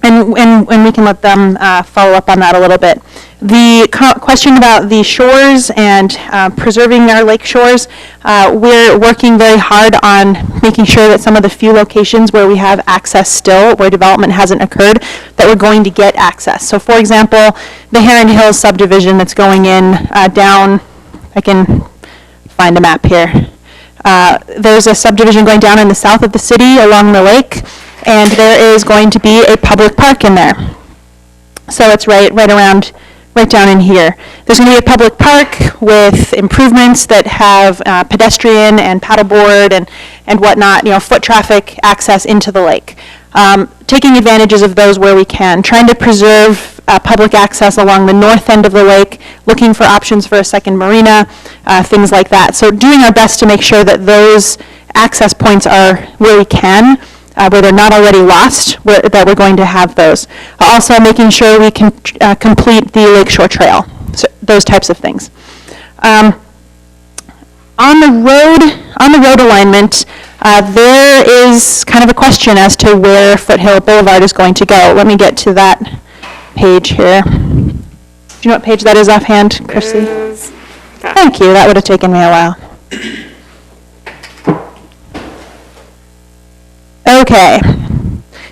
And we can let them follow up on that a little bit. The question about the shores and preserving our lake shores, we're working very hard on making sure that some of the few locations where we have access still, where development hasn't occurred, that we're going to get access. So for example, the Heron Hills subdivision that's going in down, I can find a map here. There's a subdivision going down in the south of the city along the lake, and there is going to be a public park in there. So it's right down in here. There's going to be a public park with improvements that have pedestrian and paddleboard and whatnot, foot traffic access into the lake. Taking advantages of those where we can, trying to preserve public access along the north end of the lake, looking for options for a second marina, things like that. So doing our best to make sure that those access points are where we can, where they're not already lost, that we're going to have those. Also making sure we can complete the Lakeshore Trail, so those types of things. On the road alignment, there is kind of a question as to where Foothill Boulevard is going to go. Let me get to that page here. Do you know what page that is offhand, Chrissy? Thank you, that would have taken me a while. Okay,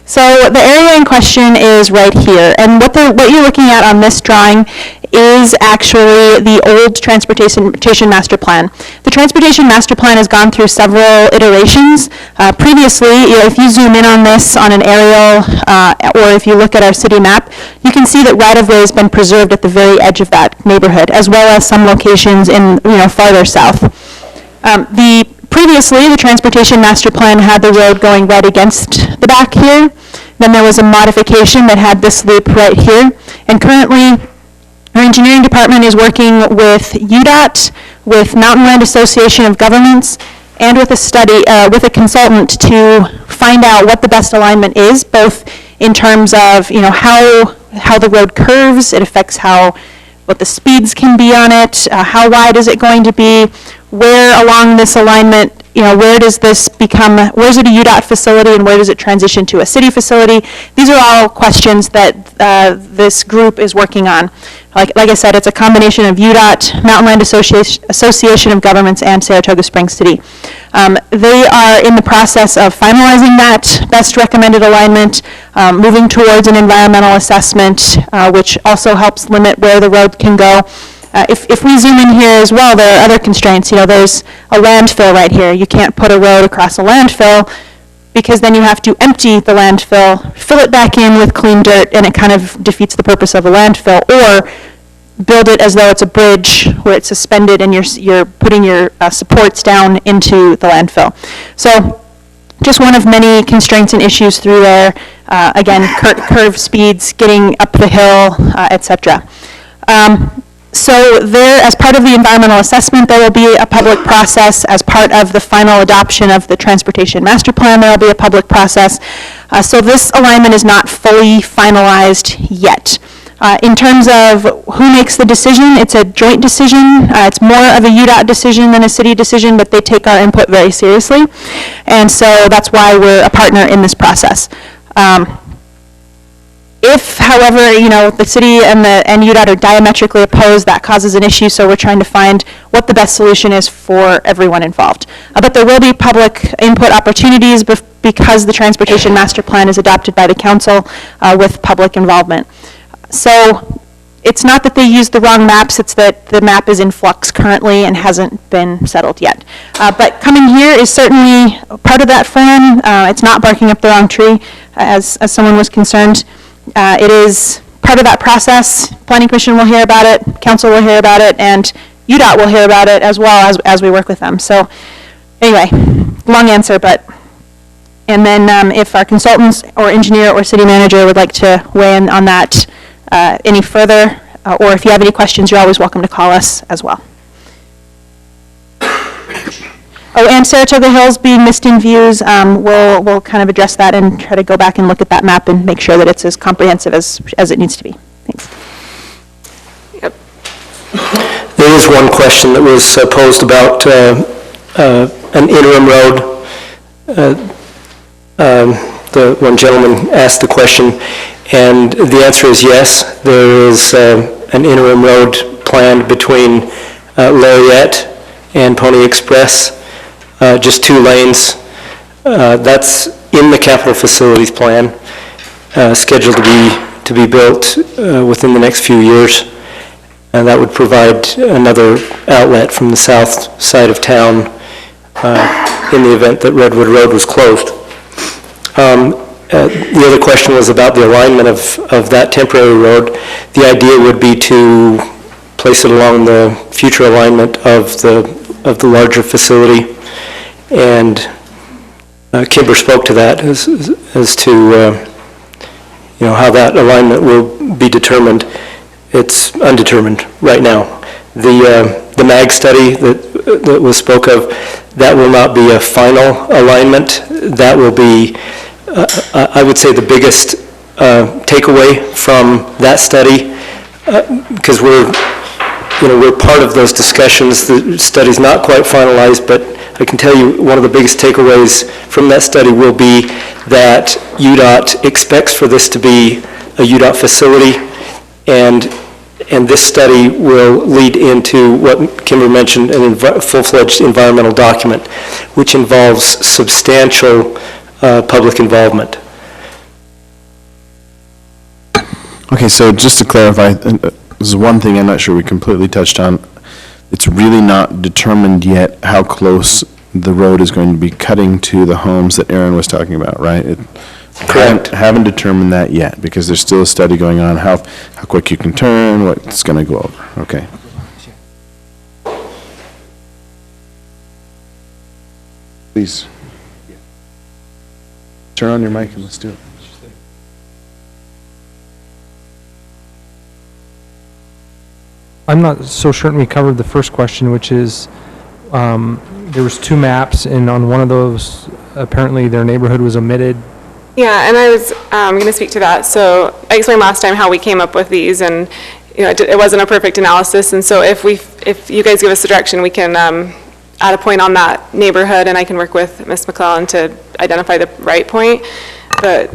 so the area in question is right here, and what you're looking at on this drawing is actually the old Transportation Master Plan. The Transportation Master Plan has gone through several iterations. Previously, if you zoom in on this on an aerial, or if you look at our city map, you can see that right-of-way has been preserved at the very edge of that neighborhood, as well as some locations in farther south. The Previously, the Transportation Master Plan had the road going right against the back here. Then there was a modification that had this loop right here. And currently, our engineering department is working with UDOT, with Mountain Land Association of Governments, and with a consultant to find out what the best alignment is, both in terms of, how the road curves, it affects what the speeds can be on it, how wide is it going to be, where along this alignment, where does this become, where's it a UDOT facility and where does it transition to a city facility? These are all questions that this group is working on. Like I said, it's a combination of UDOT, Mountain Land Association of Governments, and Saratoga Springs City. They are in the process of finalizing that best recommended alignment, moving towards an environmental assessment, which also helps limit where the road can go. If we zoom in here as well, there are other constraints. There's a landfill right here. You can't put a road across a landfill because then you have to empty the landfill, fill it back in with clean dirt, and it kind of defeats the purpose of a landfill. Or build it as though it's a bridge where it's suspended and you're putting your supports down into the landfill. So just one of many constraints and issues through there. Again, curve speeds, getting up the hill, etc. So there, as part of the environmental assessment, there will be a public process. As part of the final adoption of the Transportation Master Plan, there will be a public process. So this alignment is not fully finalized yet. In terms of who makes the decision, it's a joint decision. It's more of a UDOT decision than a city decision, but they take our input very seriously. And so that's why we're a partner in this process. If, however, the city and UDOT are diametrically opposed, that causes an issue, so we're trying to find what the best solution is for everyone involved. But there will be public input opportunities because the Transportation Master Plan is adopted by the council with public involvement. So it's not that they used the wrong maps, it's that the map is in flux currently and hasn't been settled yet. But coming here is certainly part of that forum. It's not barking up the wrong tree, as someone was concerned. It is part of that process. Planning Commission will hear about it, Council will hear about it, and UDOT will hear about it as well as we work with them. So anyway, long answer, but, and then if our consultants or engineer or city manager would like to weigh in on that any further, or if you have any questions, you're always welcome to call us as well. Oh, and Saratoga Hills being missed in views, we'll kind of address that and try to go back and look at that map and make sure that it's as comprehensive as it needs to be. Thanks. Yep. There is one question that was posed about an interim road. The one gentleman asked the question, and the answer is yes. There is an interim road planned between Lariat and Pony Express. Just 2 lanes. That's in the capital facilities plan, scheduled to be built within the next few years. And that would provide another outlet from the south side of town in the event that Redwood Road was closed. The other question was about the alignment of that temporary road. The idea would be to place it along the future alignment of the larger facility. And Kimber spoke to that as to how that alignment will be determined. It's undetermined right now. The MAG study that was spoke of, that will not be a final alignment. That will be, I would say, the biggest takeaway from that study, because we're part of those discussions. The study's not quite finalized, but I can tell you one of the biggest takeaways from that study will be that UDOT expects for this to be a UDOT facility, and this study will lead into what Kimber mentioned, a full-fledged environmental document, which involves substantial public involvement. Okay, so just to clarify, this is one thing I'm not sure we completely touched on. It's really not determined yet how close the road is going to be cutting to the homes that Aaron was talking about, right? Correct. Haven't determined that yet, because there's still a study going on, how quick you can turn, what it's going to go over. Okay. Please. Turn on your mic and let's do it. I'm not so certain we covered the first question, which is, there was 2 maps, and on one of those, apparently their neighborhood was omitted. Yeah, and I was going to speak to that. So I explained last time how we came up with these, and it wasn't a perfect analysis. And so if you guys give us the direction, we can add a point on that neighborhood, and I can work with Ms. McClellan to identify the right point. But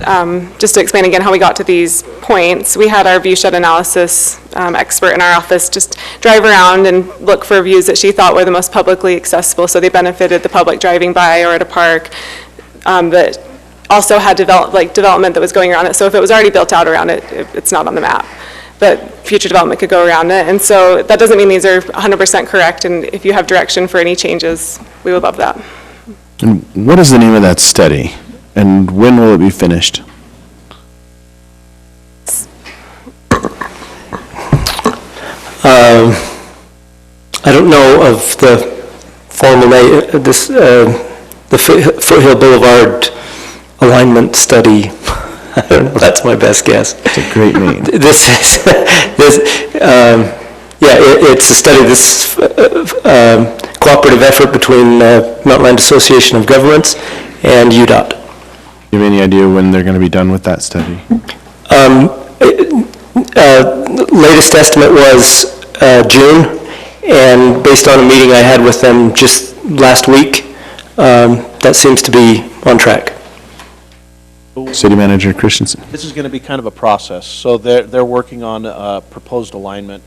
just to explain again how we got to these points, we had our view shed analysis expert in our office just drive around and look for views that she thought were the most publicly accessible, so they benefited the public driving by or at a park, that also had development that was going around it. So if it was already built out around it, it's not on the map. But future development could go around it. And so that doesn't mean these are 100% correct, and if you have direction for any changes, we would love that. And what is the name of that study? And when will it be finished? I don't know of the formal name, the Foothill Boulevard alignment study. I don't know, that's my best guess. It's a great name. It's a study, this cooperative effort between Mountain Land Association of Governments and UDOT. Do you have any idea when they're going to be done with that study? Latest estimate was June, and based on a meeting I had with them just last week, that seems to be on track. City Manager Christensen. This is going to be kind of a process. So they're working on proposed alignment.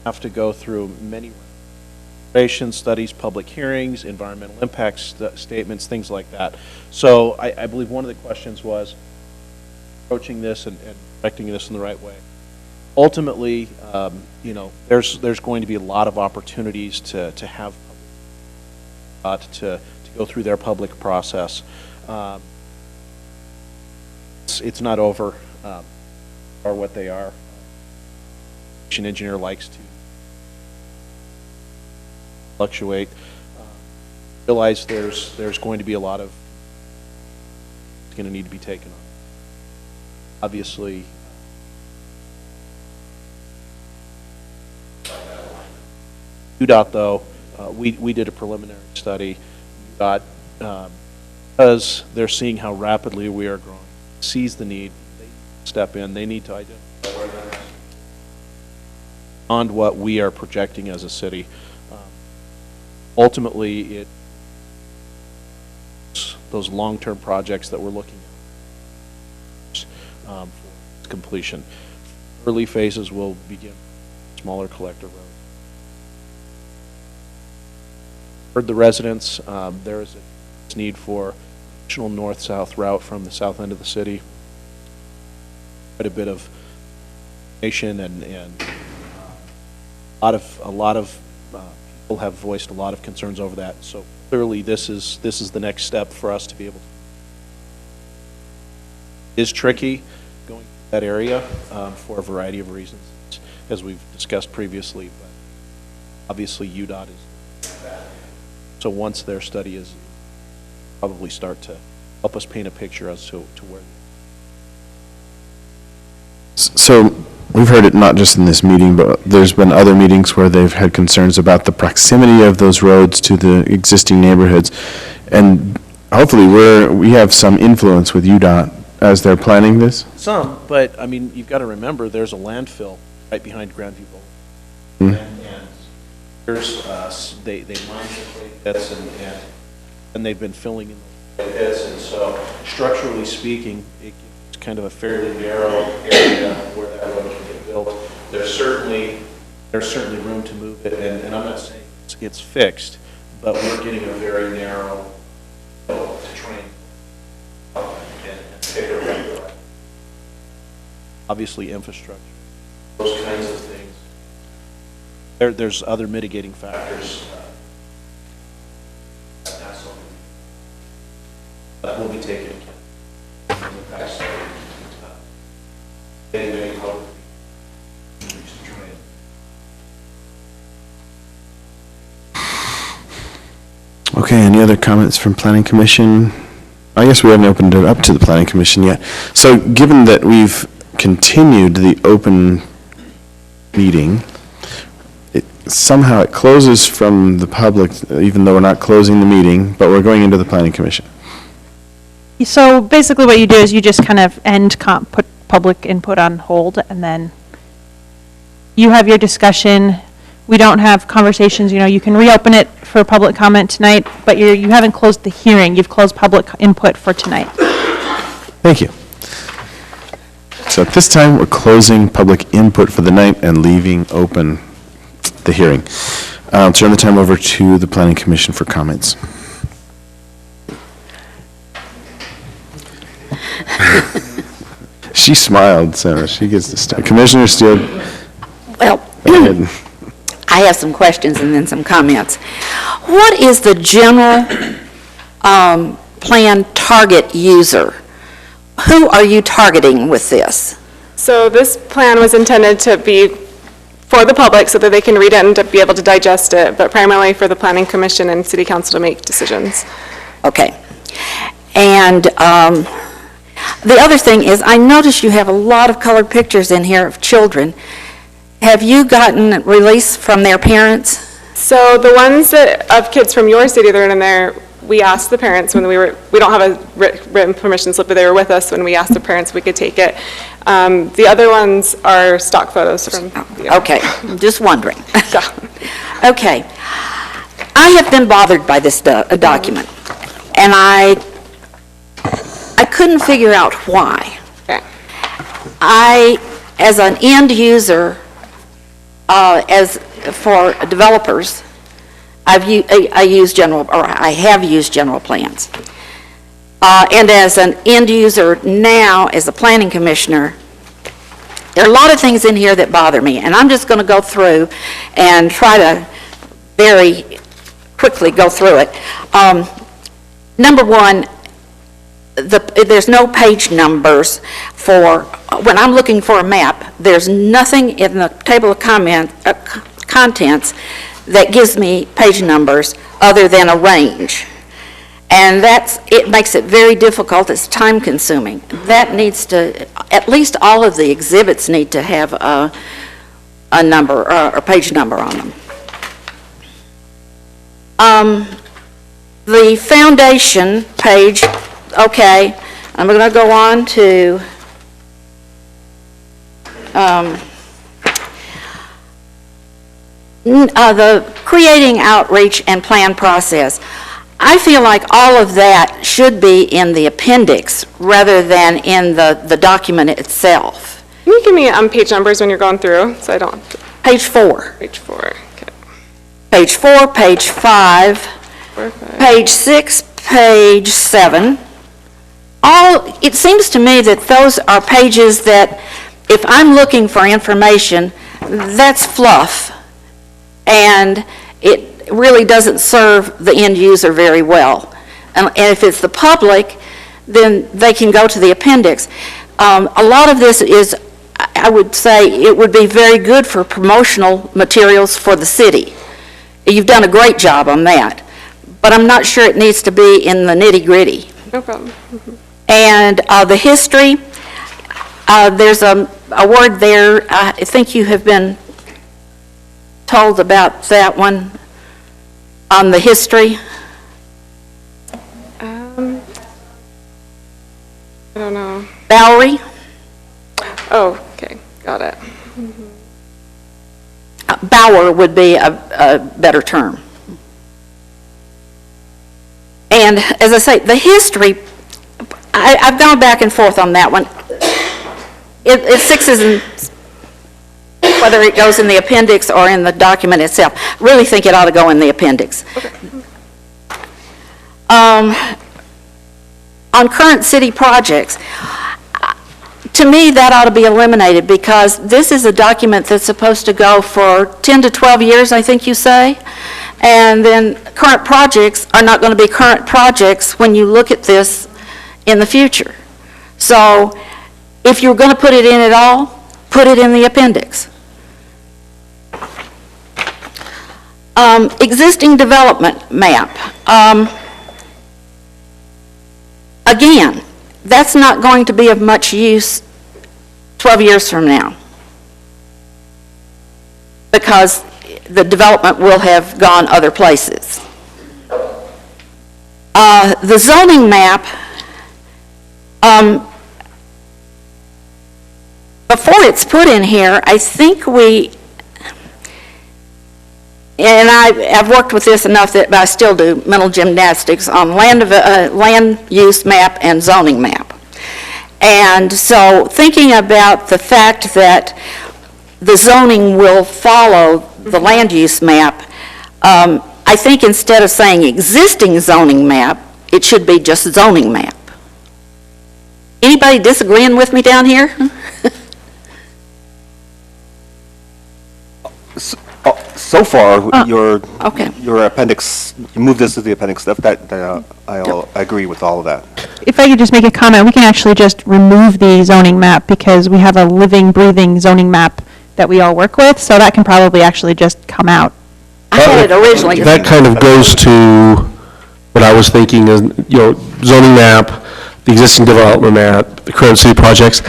Have to go through many studies, public hearings, environmental impact statements, things like that. So I believe one of the questions was approaching this and directing this in the right way. Ultimately, there's going to be a lot of opportunities to have to go through their public process. It's not over, or what they are. An engineer likes to fluctuate. Realize there's going to be a lot of it's going to need to be taken on. Obviously, UDOT though, we did a preliminary study. UDOT, because they're seeing how rapidly we are growing, sees the need, they step in. They need to identify where they're at beyond what we are projecting as a city. Ultimately, those long-term projects that we're looking at for completion. Early phases will begin smaller collector roads. For the residents, there is a need for additional north-south route from the south end of the city. Quite a bit of information and a lot of people have voiced a lot of concerns over that. So clearly, this is the next step for us to be able to. It is tricky going to that area for a variety of reasons, as we've discussed previously. But obviously, UDOT is that. So once their study is, probably start to help us paint a picture as to where. So we've heard it not just in this meeting, but there's been other meetings where they've had concerns about the proximity of those roads to the existing neighborhoods. And hopefully we have some influence with UDOT as they're planning this. Some, but I mean, you've got to remember there's a landfill right behind Grandview Boulevard. And there's, they mine the clay pits and they've been filling in the clay pits. And so structurally speaking, it's kind of a fairly narrow area where that road can get built. There's certainly room to move it, and I'm not saying it's fixed, but we're getting a very narrow to train and pick a right. Obviously, infrastructure, those kinds of things. There's other mitigating factors that will be taken into account. Okay, any other comments from Planning Commission? I guess we haven't opened it up to the Planning Commission yet. So given that we've continued the open meeting, somehow it closes from the public, even though we're not closing the meeting, but we're going into the Planning Commission. So basically what you do is you just kind of put public input on hold, and then you have your discussion. We don't have conversations, you can reopen it for public comment tonight, but you haven't closed the hearing. You've closed public input for tonight. Thank you. So at this time, we're closing public input for the night and leaving open the hearing. I'll turn the time over to the Planning Commission for comments. She smiled, so she gets to start. Commissioner Steele. Well, go ahead. I have some questions and then some comments. What is the general plan target user? Who are you targeting with this? So this plan was intended to be for the public so that they can read it and to be able to digest it, but primarily for the Planning Commission and City Council to make decisions. Okay. And the other thing is, I notice you have a lot of colored pictures in here of children. Have you gotten release from their parents? So the ones of kids from your city that are in there, we asked the parents when we don't have a written permission slip, but they were with us when we asked the parents if we could take it. The other ones are stock photos from. Okay, just wondering. Okay. I have been bothered by this document, and I couldn't figure out why. Okay. As an end user, for developers, I have used general plans. And as an end user now, as a planning commissioner, there are a lot of things in here that bother me, and I'm just going to go through and try to very quickly go through it. Number one, there's no page numbers for, when I'm looking for a map, there's nothing in the table of contents that gives me page numbers other than a range. And it makes it very difficult, it's time consuming. That needs to, at least all of the exhibits need to have a number, or a page number on them. The foundation page, okay, I'm going to go on to the creating outreach and plan process. I feel like all of that should be in the appendix rather than in the document itself. Can you give me page numbers when you're going through, so I don't? Page 4. Page 4, okay. Page 4, page 5, 4, 5. page 6, page 7. It seems to me that those are pages that, if I'm looking for information, that's fluff, and it really doesn't serve the end user very well. And if it's the public, then they can go to the appendix. A lot of this is, I would say, it would be very good for promotional materials for the city. You've done a great job on that, but I'm not sure it needs to be in the nitty-gritty. No problem. Mm-hmm. And the history, there's a word there, I think you have been told about that one, on the history. I don't know. Bowery. Oh, okay, got it. Bower would be a better term. And as I say, the history, I've gone back and forth on that one. It sixes and whether it goes in the appendix or in the document itself. I really think it ought to go in the appendix. Okay. On current city projects, to me, that ought to be eliminated because this is a document that's supposed to go for 10 to 12 years, I think you say. And then current projects are not going to be current projects when you look at this in the future. So if you're going to put it in at all, put it in the appendix. Existing development map. Again, that's not going to be of much use 12 years from now, because the development will have gone other places. The zoning map, before it's put in here, I think and I've worked with this enough that I still do mental gymnastics on land use map and zoning map. And so thinking about the fact that the zoning will follow the land use map, I think instead of saying existing zoning map, it should be just zoning map. Anybody disagreeing with me down here? So far, your okay. your appendix, you moved this to the appendix stuff, I agree with all of that. If I could just make a comment, we can actually just remove the zoning map because we have a living, breathing zoning map that we all work with, so that can probably actually just come out. I had it originally. That kind of goes to what I was thinking is, zoning map, the existing development map, the current city projects.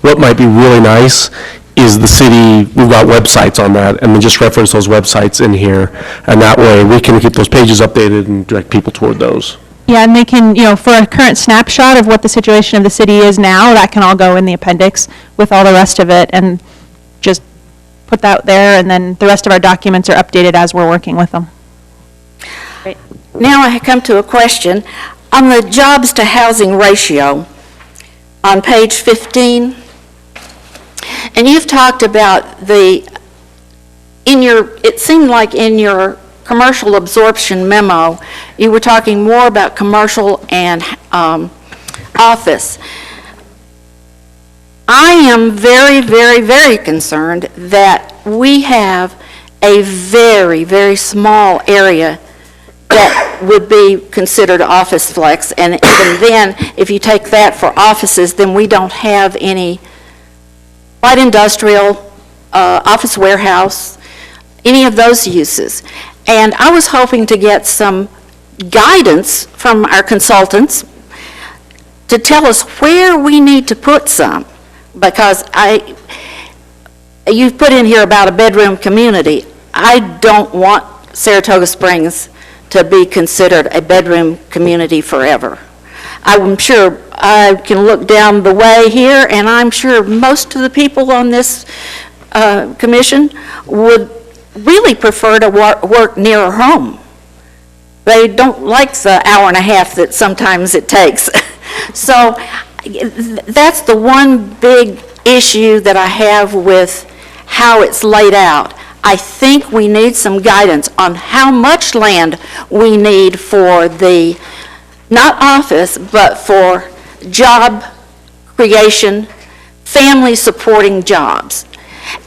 What might be really nice is the city, we've got websites on that, and then just reference those websites in here, and that way we can keep those pages updated and direct people toward those. Yeah, and they can, for a current snapshot of what the situation of the city is now, that can all go in the appendix with all the rest of it, and just put that there, and then the rest of our documents are updated as we're working with them. Great. Now I come to a question. On the jobs to housing ratio, on page 15, and you've talked about it seemed like in your commercial absorption memo, you were talking more about commercial and office. I am very, very, very concerned that we have a very, very small area that would be considered office flex, and even then, if you take that for offices, then we don't have any light industrial, office warehouse, any of those uses. And I was hoping to get some guidance from our consultants to tell us where we need to put some, because you've put in here about a bedroom community. I don't want Saratoga Springs to be considered a bedroom community forever. I'm sure I can look down the way here, and I'm sure most of the people on this commission would really prefer to work nearer home. They don't like the hour and a half that sometimes it takes. So that's the one big issue that I have with how it's laid out. I think we need some guidance on how much land we need for the, not office, but for job creation, family supporting jobs.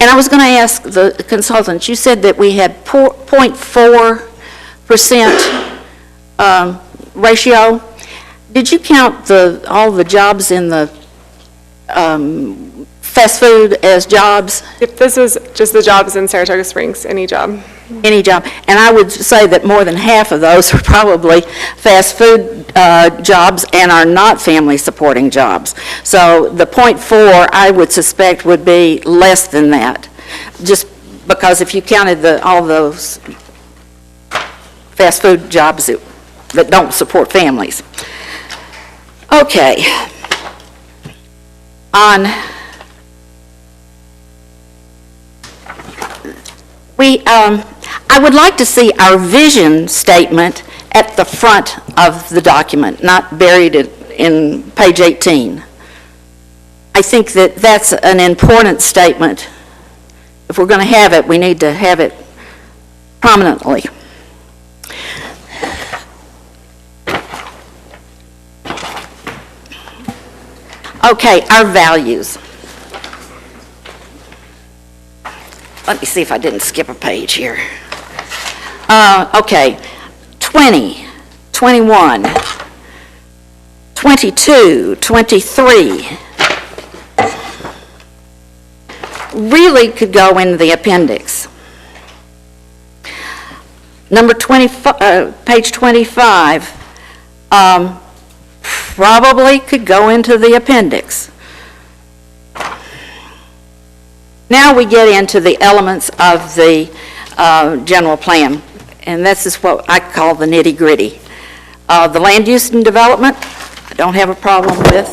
And I was going to ask the consultants, you said that we had 0.4% ratio. Did you count all the jobs in the fast food as jobs? If this is just the jobs in Saratoga Springs, any job. Any job. And I would say that more than half of those are probably fast food jobs and are not family supporting jobs. So the 0.4, I would suspect, would be less than that, just because if you counted all those fast food jobs that don't support families. Okay. I would like to see our vision statement at the front of the document, not buried in page 18. I think that that's an important statement. If we're going to have it, we need to have it prominently. Okay, our values. Let me see if I didn't skip a page here. Okay, 20, 21, 22, 23. Really could go in the appendix. Number 25, page 25, probably could go into the appendix. Now we get into the elements of the general plan, and this is what I call the nitty-gritty. The land use and development, I don't have a problem with,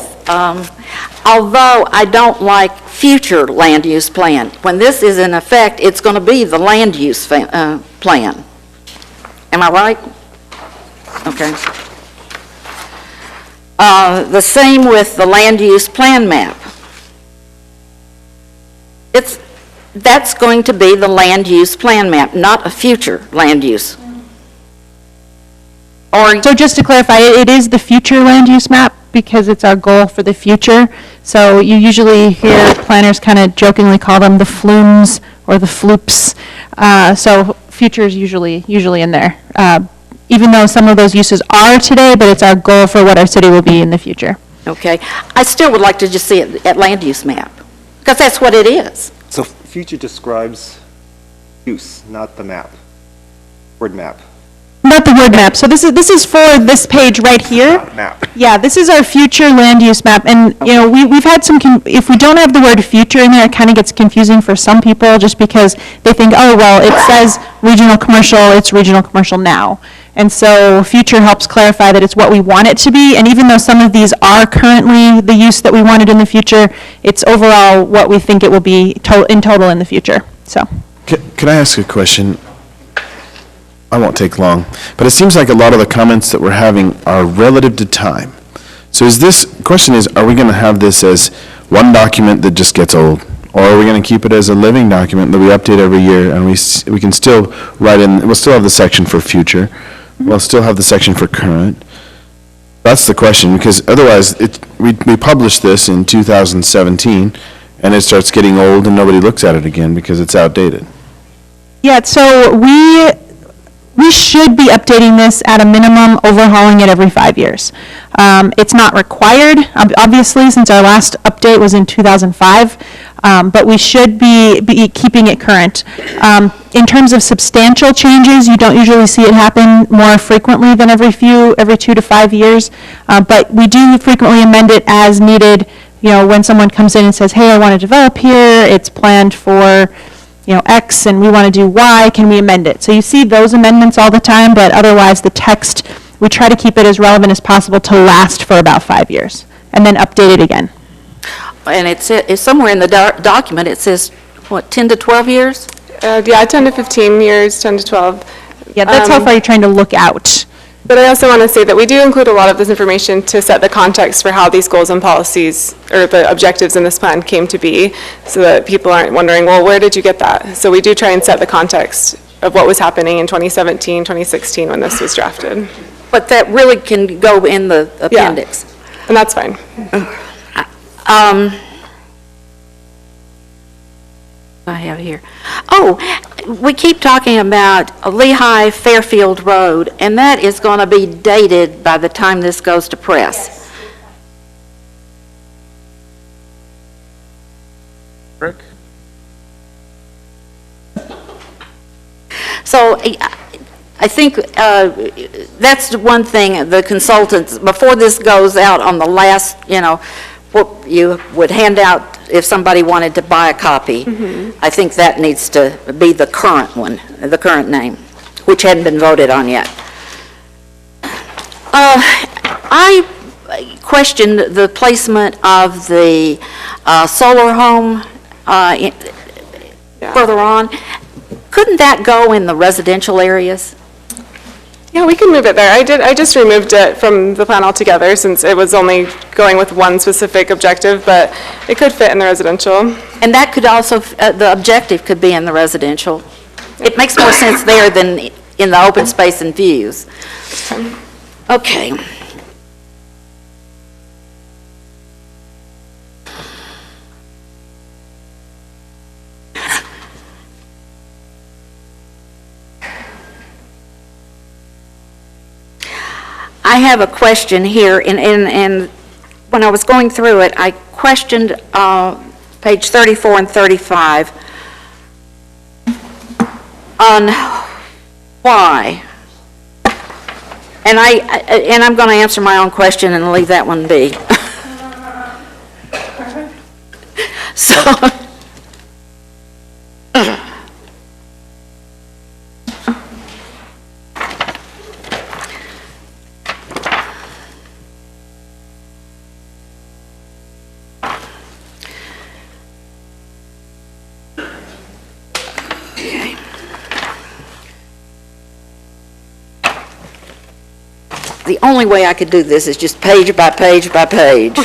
although I don't like future land use plan. When this is in effect, it's going to be the land use plan. Am I right? Okay. The same with the land use plan map. That's going to be the land use plan map, not a future land use. So just to clarify, it is the future land use map because it's our goal for the future. So you usually hear planners kind of jokingly call them the flumes or the floops. So future is usually in there, even though some of those uses are today, but it's our goal for what our city will be in the future. Okay. I still would like to just see it at land use map, because that's what it is. So future describes use, not the map, word map. Not the word map. So this is for this page right here. Map. Yeah, this is our future land use map. And, you know, we've had some, if we don't have the word future in there, it kind of gets confusing for some people just because they think, oh, well, it says regional commercial, it's regional commercial now. And so future helps clarify that it's what we want it to be. And even though some of these are currently the use that we wanted in the future, it's overall what we think it will be in total in the future. So. Can I ask a question? I won't take long, but it seems like a lot of the comments that we're having are relative to time. So question is, are we going to have this as one document that just gets old? Or are we going to keep it as a living document that we update every year, and we can still write in, we'll still have the section for future, we'll still have the section for current? That's the question, because otherwise, we published this in 2017, and it starts getting old and nobody looks at it again because it's outdated. Yeah, so we should be updating this at a minimum, overhauling it every 5 years. It's not required, obviously, since our last update was in 2005, but we should be keeping it current. In terms of substantial changes, you don't usually see it happen more frequently than every 2 to 5 years, but we do frequently amend it as needed. You know, when someone comes in and says, hey, I want to develop here, it's planned for X and we want to do Y, can we amend it? So you see those amendments all the time, but otherwise the text, we try to keep it as relevant as possible to last for about 5 years and then update it again. And it's somewhere in the document, it says, what, 10 to 12 years? Yeah, 10 to 15 years, 10 to 12. Yeah, that's how far you're trying to look out. But I also want to say that we do include a lot of this information to set the context for how these goals and policies, or the objectives in this plan came to be, so that people aren't wondering, well, where did you get that? So we do try and set the context of what was happening in 2017, 2016 when this was drafted. But that really can go in the appendix. Yeah, and that's fine. I have here. Oh, we keep talking about Lehigh Fairfield Road, and that is going to be dated by the time this goes to press. Rick? So I think that's one thing the consultants, before this goes out on the last, what you would hand out if somebody wanted to buy a copy. Mm-hmm. I think that needs to be the current one, the current name, which hadn't been voted on yet. I questioned the placement of the solar home further on. Couldn't that go in the residential areas? Yeah, we can move it there. I just removed it from the plan altogether since it was only going with one specific objective, but it could fit in the residential. And that could also, the objective could be in the residential. It makes more sense there than in the open space and views. Okay. I have a question here, and when I was going through it, I questioned page 34 and 35 on why? And I'm going to answer my own question and leave that one be. So, the only way I could do this is just page by page by page.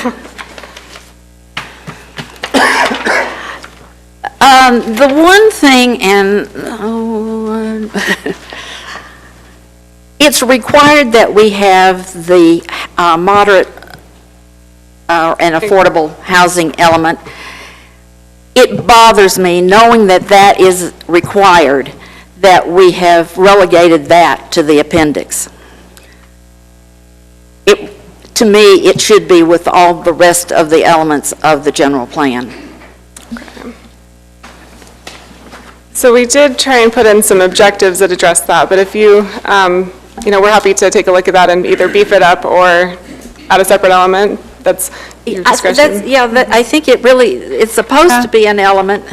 The one thing, and it's required that we have the moderate and affordable housing element. It bothers me, knowing that that is required, that we have relegated that to the appendix. To me, it should be with all the rest of the elements of the general plan. So we did try and put in some objectives that address that, but if you, we're happy to take a look at that and either beef it up or add a separate element. That's your discretion. I think it's supposed to be an element.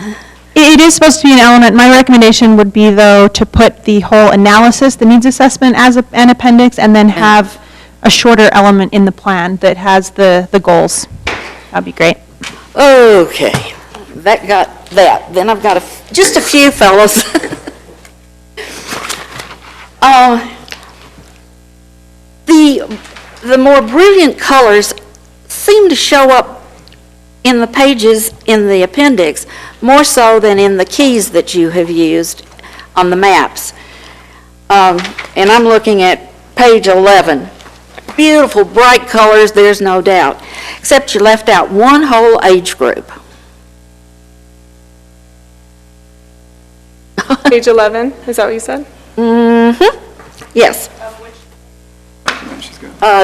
It is supposed to be an element. My recommendation would be, though, to put the whole analysis, the needs assessment as an appendix, and then have a shorter element in the plan that has the goals. That'd be great. Okay, that got that. Then I've got just a few fellows. The more brilliant colors seem to show up in the pages in the appendix, more so than in the keys that you have used on the maps. And I'm looking at page 11. Beautiful, bright colors, there's no doubt, except you left out one whole age group. Page 11, is that what you said? Mm-hmm, yes.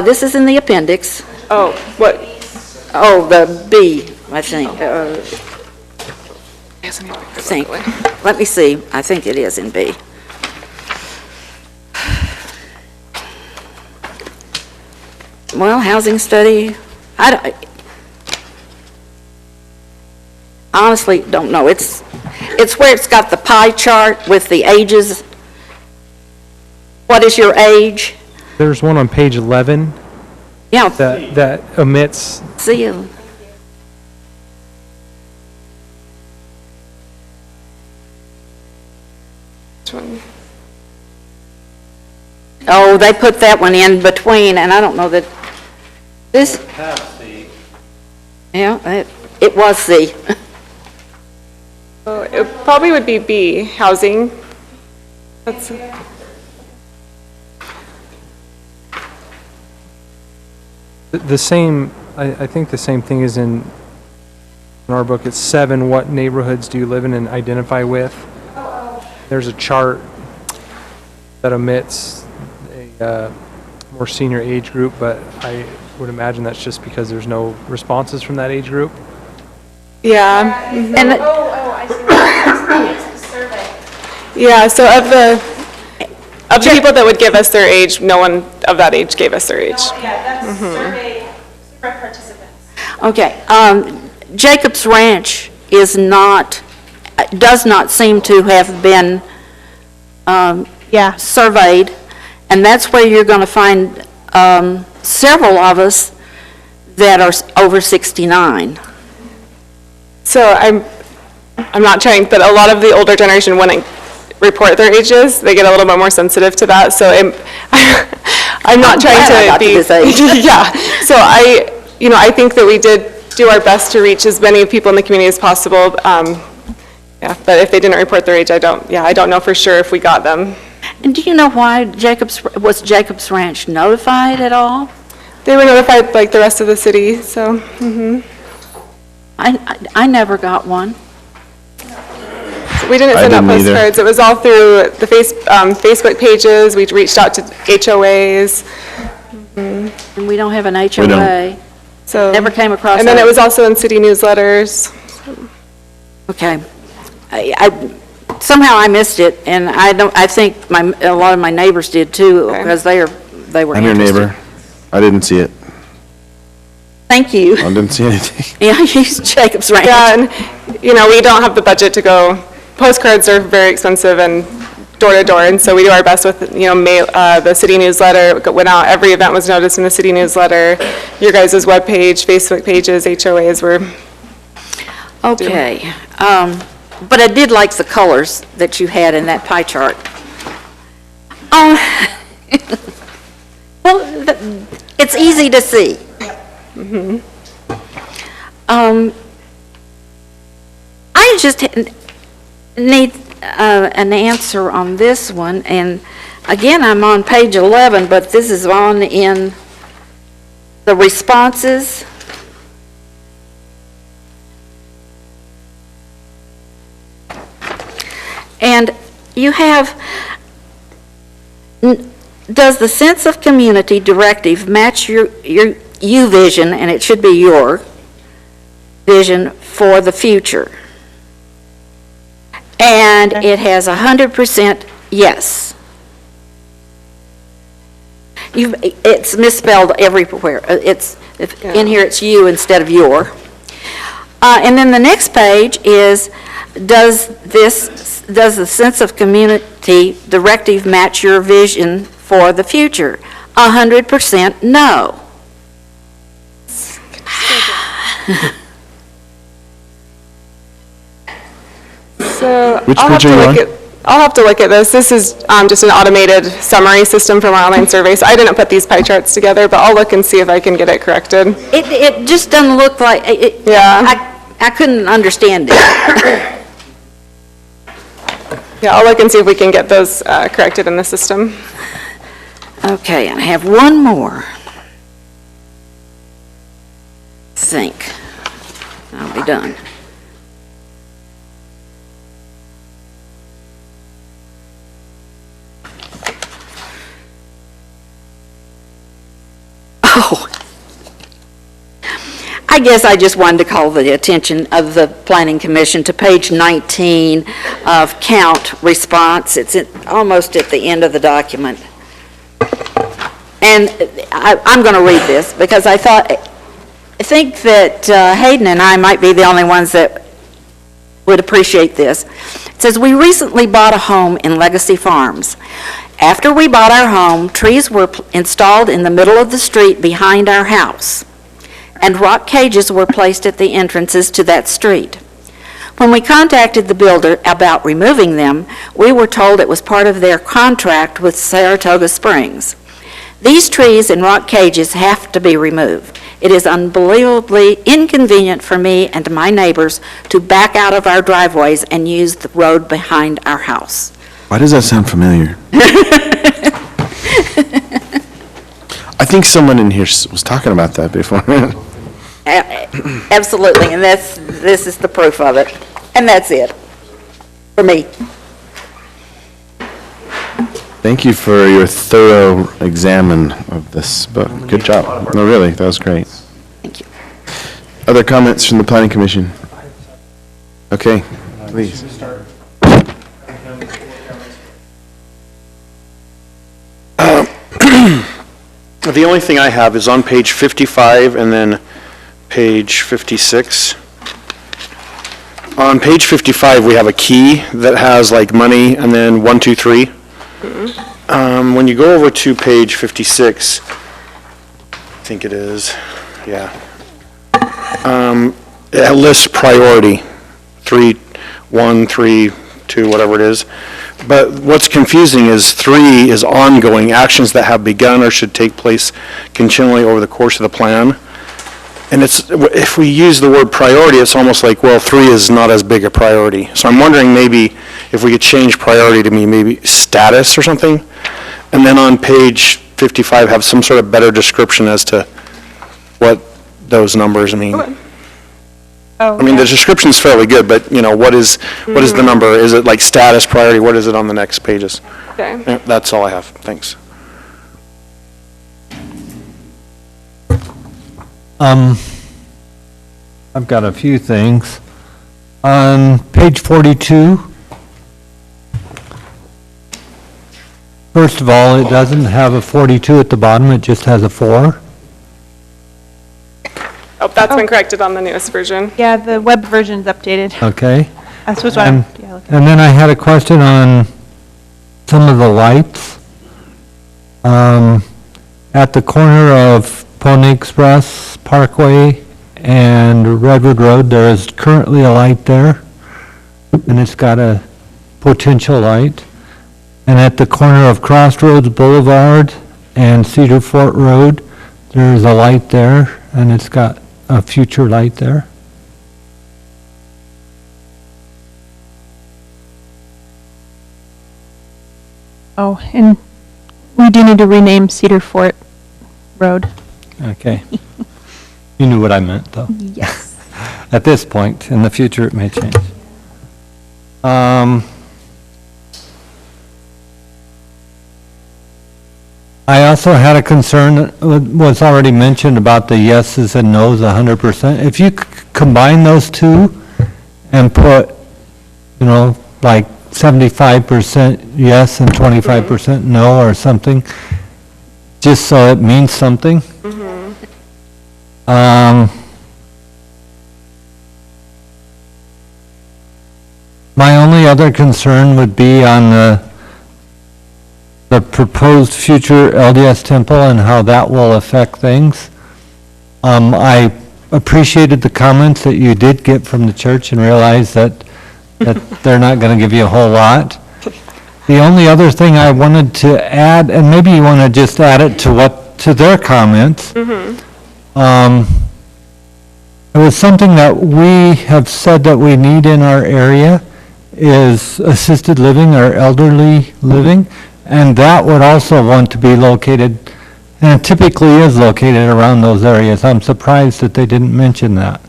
This is in the appendix. Oh, what? Oh, the B, I think. Let me see, I think it is in B. Well, housing study, honestly don't know. It's where it's got the pie chart with the ages. What is your age? There's one on page 11. Yeah. That omits. See you. Which one? Oh, they put that one in between, and I don't know that this. Yeah, it was C. Oh, it probably would be B, housing. That's. The same, I think the same thing is in our book. It's 7, what neighborhoods do you live in and identify with? There's a chart that omits a more senior age group, but I would imagine that's just because there's no responses from that age group. Yeah. Mm-hmm. And I see what it's the survey. Yeah, so of the people that would give us their age, no one of that age gave us their age. Oh, yeah, that's survey participants. Okay, Jacob's Ranch does not seem to have been surveyed, and that's where you're going to find several of us that are over 69. So I'm not trying, but a lot of the older generation wouldn't report their ages. They get a little bit more sensitive to that. So I'm not trying to be. Yeah. So I think that we did do our best to reach as many people in the community as possible. Yeah, but if they didn't report their age, I don't know for sure if we got them. And do you know why was Jacob's Ranch notified at all? They were notified like the rest of the city, so. Mm-hmm. I never got one. We didn't send out postcards. It was all through the Facebook pages. We reached out to HOAs. Mm-hmm. And we don't have an HOA. So never came across. And then it was also in city newsletters. Okay. somehow I missed it, and I think a lot of my neighbors did too, because they were I'm your interested. neighbor. I didn't see it. Thank you. I didn't see anything. Yeah, I used Jacob's Ranch. Yeah, and, you know, we don't have the budget to go, postcards are very expensive and door to door, and so we do our best with, you know, mail, the city newsletter went out, every event was noticed in the city newsletter, your guys' webpage, Facebook pages, HOAs were. Okay, but I did like the colors that you had in that pie chart. Well, it's easy to see. I just need an answer on this one, and again, I'm on page 11, but this is on in the responses. And you have, does the sense of community directive match your vision, and it should be your vision for the future? And it has 100% yes. It's misspelled everywhere. In here it's you instead of your. And then the next page is, does the sense of community directive match your vision for the future? 100% no. So Which page are you on? I'll have to look at this. This is just an automated summary system from our online survey, so I didn't put these pie charts together, but I'll look and see if I can get it corrected. It just doesn't look like, I couldn't understand it. Yeah, I'll look and see if we can get those corrected in the system. Okay, I have one more. Think. I'll be done. Oh, I guess I just wanted to call the attention of the Planning Commission to page 19 of count response. It's almost at the end of the document. And I'm going to read this because I think that Hayden and I might be the only ones that would appreciate this. It says, we recently bought a home in Legacy Farms. After we bought our home, trees were installed in the middle of the street behind our house, and rock cages were placed at the entrances to that street. When we contacted the builder about removing them, we were told it was part of their contract with Saratoga Springs. These trees and rock cages have to be removed. It is unbelievably inconvenient for me and my neighbors to back out of our driveways and use the road behind our house. Why does that sound familiar? I think someone in here was talking about that before. Absolutely, and this is the proof of it. And that's it for me. Thank you for your thorough examine of this book. Good job. No, really, that was great. Thank you. Other comments from the Planning Commission? Okay, please. The only thing I have is on page 55 and then page 56. On page 55, we have a key that has like money and then 1, 2, 3. When you go over to page 56, I think it is, yeah. It lists priority, 3, 1, 3, 2, whatever it is. But what's confusing is 3 is ongoing, actions that have begun or should take place continually over the course of the plan. And if we use the word priority, it's almost like, well, 3 is not as big a priority. So I'm wondering maybe if we could change priority to maybe status or something. And then on page 55, have some sort of better description as to what those numbers mean. Okay. I mean, the description's fairly good, but, you know, what is the number? Is it like status, priority? What is it on the next pages? Okay. Yeah, that's all I have. Thanks. I've got a few things. On page 42, First of all, it doesn't have a 42 at the bottom, it just has a 4. Oh, that's been corrected on the newest version. Yeah, the web version's updated. Okay. That's what's what I'm, And yeah, and then I had a question on some of the lights. At the corner of Pony Express Parkway and Redwood Road, there is currently a light there, and it's got a potential light. And at the corner of Crossroads Boulevard and Cedar Fort Road, there is a light there, and it's got a future light there. oh, and we do need to rename Cedar Fort Road. Okay. You knew what I meant, though. Yes. At this point, in the future, it may change. I also had a concern that was already mentioned about the yeses and nos 100%. If you combine those two and put, you know, like 75% yes and 25% no or something, just so it means something. My only other concern would be on the proposed future LDS temple and how that will affect things. I appreciated the comments that you did get from the church and realized that they're not going to give you a whole lot. The only other thing I wanted to add, and maybe you want to just add it to their comments. It was something that we have said that we need in our area is assisted living or elderly living, and that would also want to be located, and it typically is located around those areas. I'm surprised that they didn't mention that.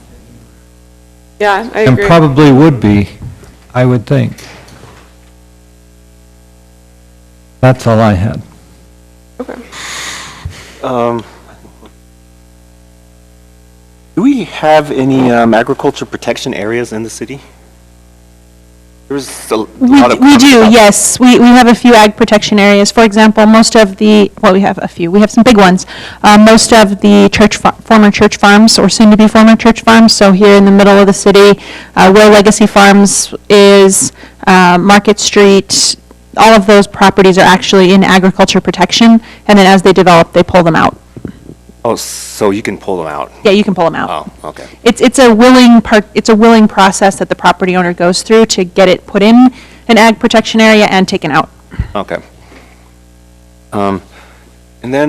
Yeah, I And agree. probably would be, I would think. That's all I had. Do we have any agriculture protection areas in the city? There's a lot of... We do, yes. We have a few ag protection areas. For example, most of the, well, we have a few. We have some big ones. Most of the former church farms, or soon-to-be former church farms, so here in the middle of the city, where Legacy Farms is, Market Street, all of those properties are actually in agriculture protection, and then as they develop, they pull them out. Oh, so you can pull them out? Yeah, you can pull them out. Oh, okay. It's a willing process that the property owner goes through to get it put in an ag protection area and taken out. Okay. And then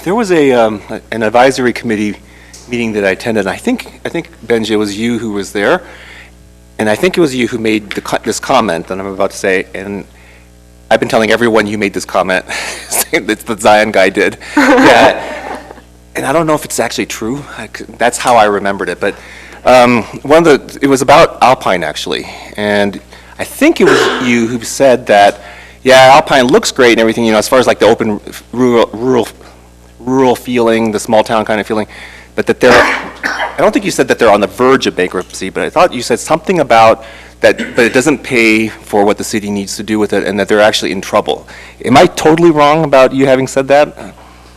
there was an advisory committee meeting that I attended. And I think Benji, it was you who was there, and I think it was you who made this comment that I'm about to say. And I've been telling everyone you made this comment. It's the Zion guy did. Yeah. And I don't know if it's actually true. That's how I remembered it. But it was about Alpine, actually. And I think it was you who said that, yeah, Alpine looks great and everything, you know, as far as like the open rural feeling, the small town kind of feeling, but that I don't think you said that they're on the verge of bankruptcy, but I thought you said something about that, but it doesn't pay for what the city needs to do with it and that they're actually in trouble. Am I totally wrong about you having said that?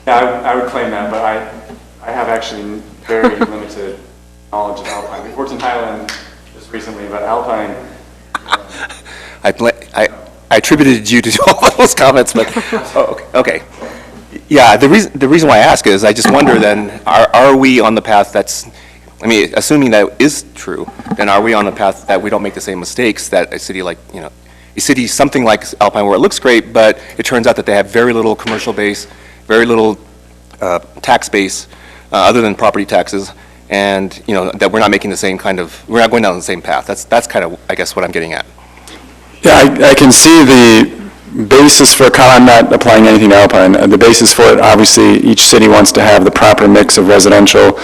Yeah, I would claim that, but I have actually very limited knowledge of Alpine. We've worked in Highland just recently, but Alpine... I attributed you to all of those comments, but, okay. Yeah, the reason why I ask is I just wonder then, are we on the path assuming that is true, then are we on the path that we don't make the same mistakes that a city like, you know, a city something like Alpine where it looks great, but it turns out that they have very little commercial base, very little tax base other than property taxes, and you know that we're not making the same we're not going down the same path. That's kind of, I guess, what I'm getting at. Yeah, I can see the basis for, I'm not applying anything to Alpine. The basis for it, obviously, each city wants to have the proper mix of residential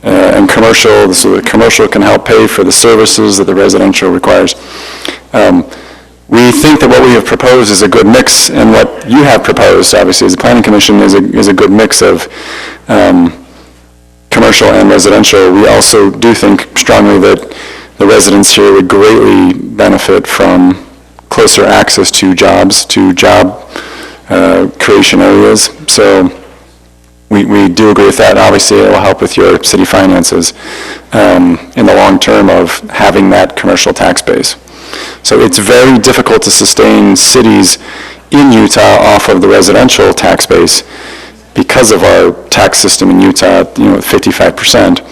and commercial, so the commercial can help pay for the services that the residential requires. We think that what we have proposed is a good mix, and what you have proposed, obviously, as a planning commission, is a good mix of commercial and residential. We also do think strongly that the residents here would greatly benefit from closer access to jobs, to job creation areas. So we do agree with that, and obviously it will help with your city finances in the long term of having that commercial tax base. So it's very difficult to sustain cities in Utah off of the residential tax base because of our tax system in Utah, 55%.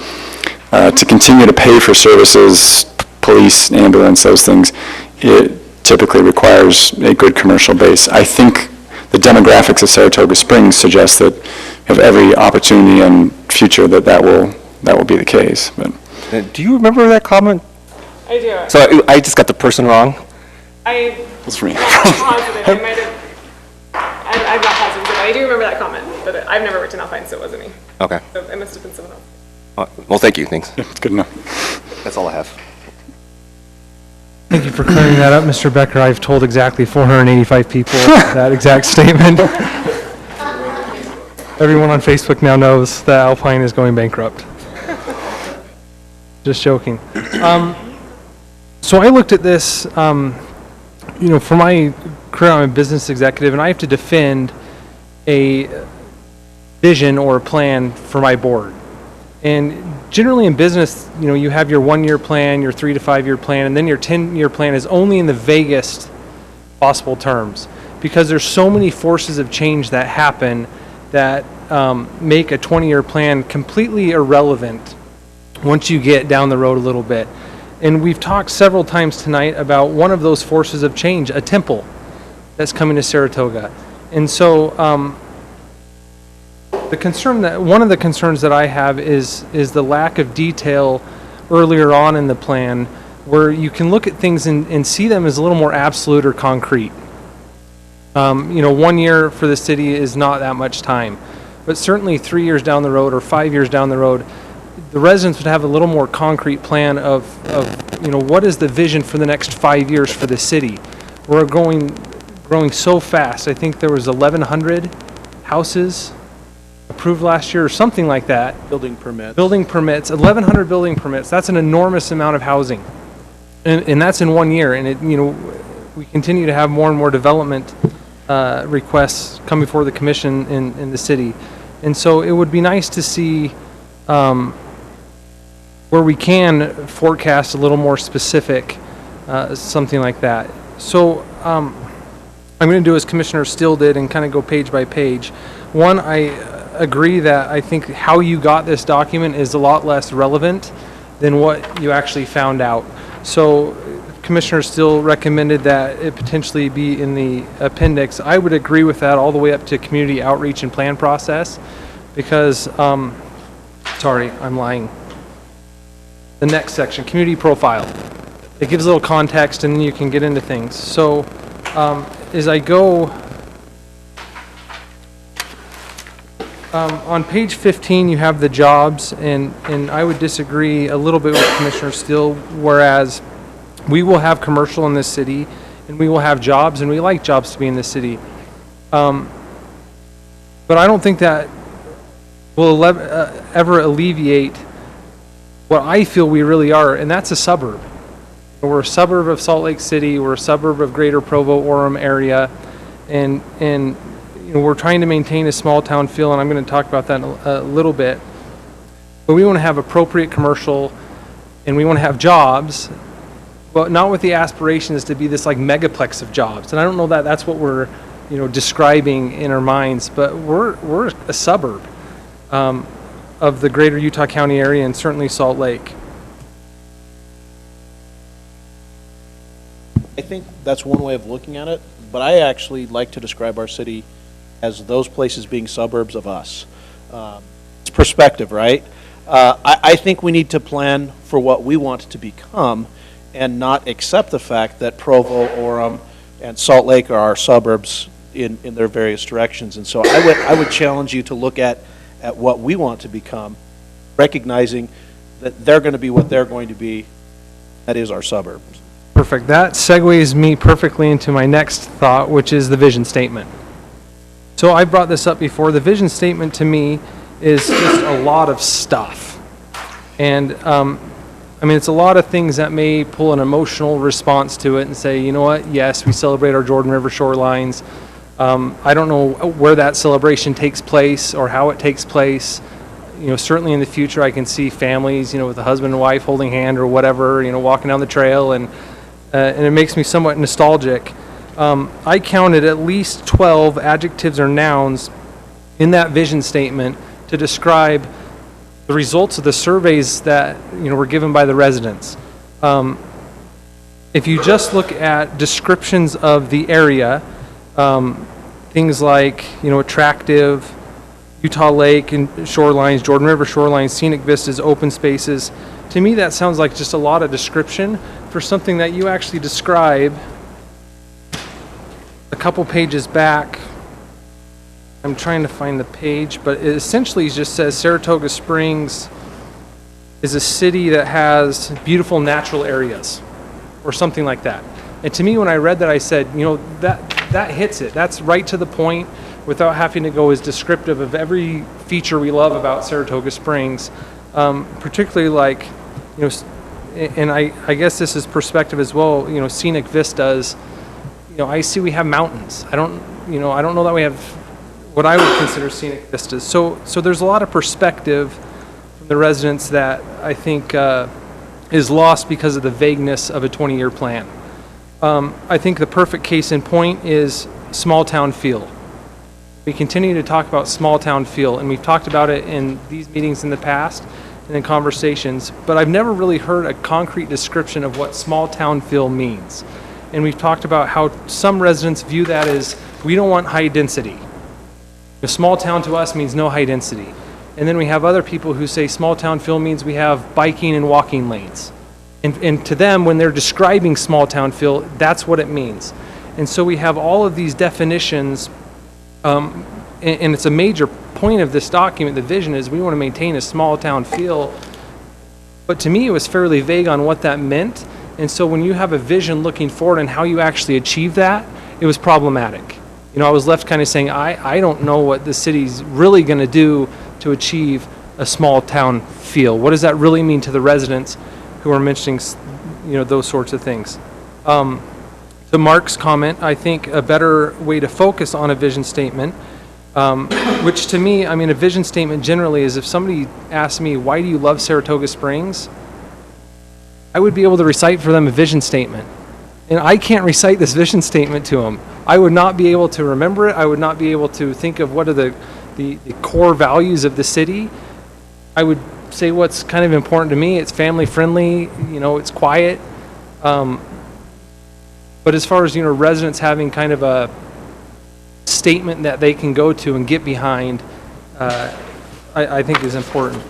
To continue to pay for services, police, ambulance, those things, it typically requires a good commercial base. I think the demographics of Saratoga Springs suggest that we have every opportunity and future that will be the case. But Do you remember that comment? I do. So I just got the person wrong? That's for me. I'm not positive. I might have, I'm not positive, but I do remember that comment, but I've never worked in Alpine, so it wasn't me. Okay. So it must have been someone else. Well, thank you, thanks. It's good enough. That's all I have. Thank you for clearing that up, Mr. Becker. I've told exactly 485 people that exact statement. Everyone on Facebook now knows that Alpine is going bankrupt. Just joking. So I looked at this, for my career, I'm a business executive, and I have to defend a vision or a plan for my board. And generally in business, you have your 1-year plan, your 3 to 5 year plan, and then your 10-year plan is only in the vaguest possible terms, because there's so many forces of change that happen that make a 20-year plan completely irrelevant once you get down the road a little bit. And we've talked several times tonight about one of those forces of change, a temple that's coming to Saratoga. And so one of the concerns that I have is the lack of detail earlier on in the plan, where you can look at things and see them as a little more absolute or concrete. 1 year for the city is not that much time, but certainly 3 years down the road or 5 years down the road, the residents would have a little more concrete plan of what is the vision for the next 5 years for the city. We're growing so fast. I think there was 1,100 houses approved last year or something like that. Building permits. Building permits, 1,100 building permits. That's an enormous amount of housing. And that's in 1 year. And we continue to have more and more development requests come before the commission in the city. And so it would be nice to see where we can forecast a little more specific, something like that. So I'm going to do as Commissioner Still did and kind of go page by page. One, I agree that I think how you got this document is a lot less relevant than what you actually found out. So Commissioner Still recommended that it potentially be in the appendix. I would agree with that all the way up to community outreach and plan process, because, sorry, I'm lying. The next section, community profile. It gives a little context and then you can get into things. So as I go, on page 15 you have the jobs, and I would disagree a little bit with Commissioner Still, whereas we will have commercial in this city and we will have jobs, and we like jobs to be in this city. But I don't think that will ever alleviate what I feel we really are, and that's a suburb. We're a suburb of Salt Lake City, we're a suburb of Greater Provo-Orem area, and we're trying to maintain a small town feel, and I'm going to talk about that in a little bit. But we want to have appropriate commercial, and we want to have jobs, but not with the aspirations to be this like megaplex of jobs. And I don't know that that's what we're describing in our minds, but we're a suburb of the greater Utah County area, and certainly Salt Lake. I think that's one way of looking at it, but I actually like to describe our city as those places being suburbs of us. It's perspective, right? I think we need to plan for what we want to become and not accept the fact that Provo, Orem, and Salt Lake are our suburbs in their various directions. And so I would challenge you to look at what we want to become, recognizing that they're going to be what they're going to be. That is our suburbs. Perfect. That segues me perfectly into my next thought, which is the vision statement. So I brought this up before. The vision statement to me is just a lot of stuff. And it's a lot of things that may pull an emotional response to it and say, you know what, yes, we celebrate our Jordan River shorelines. I don't know where that celebration takes place or how it takes place. Certainly in the future, I can see families, with a husband and wife holding hand or whatever, walking down the trail, and it makes me somewhat nostalgic. I counted at least 12 adjectives or nouns in that vision statement to describe the results of the surveys that, were given by the residents. If you just look at descriptions of the area, things like, attractive, Utah Lake and shorelines, Jordan River shorelines, scenic vistas, open spaces. To me, that sounds like just a lot of description for something that you actually describe a couple pages back. I'm trying to find the page, but it essentially just says Saratoga Springs is a city that has beautiful natural areas, or something like that. And to me, when I read that, I said, that hits it. That's right to the point, without having to go as descriptive of every feature we love about Saratoga Springs, particularly like, and I guess this is perspective as well, scenic vistas. I see we have mountains. I don't know that we have what I would consider scenic vistas. So there's a lot of perspective from the residents that I think is lost because of the vagueness of a 20-year plan. I think the perfect case in point is small town feel. We continue to talk about small town feel, and we've talked about it in these meetings in the past and in conversations, but I've never really heard a concrete description of what small town feel means. And we've talked about how some residents view that as, we don't want high density. A small town to us means no high density. And then we have other people who say small town feel means we have biking and walking lanes. And to them, when they're describing small town feel, that's what it means. And so we have all of these definitions, and it's a major point of this document. The vision is we want to maintain a small town feel. But to me, it was fairly vague on what that meant. And so when you have a vision looking forward and how you actually achieve that, it was problematic. I was left kind of saying, I don't know what the city's really going to do to achieve a small town feel. What does that really mean to the residents who are mentioning, those sorts of things? To Mark's comment, I think a better way to focus on a vision statement, which to me, a vision statement generally is if somebody asks me, why do you love Saratoga Springs? I would be able to recite for them a vision statement. And I can't recite this vision statement to them. I would not be able to remember it. I would not be able to think of what are the core values of the city. I would say what's kind of important to me. It's family friendly, it's quiet. But as far as, residents having kind of a statement that they can go to and get behind, I think is important.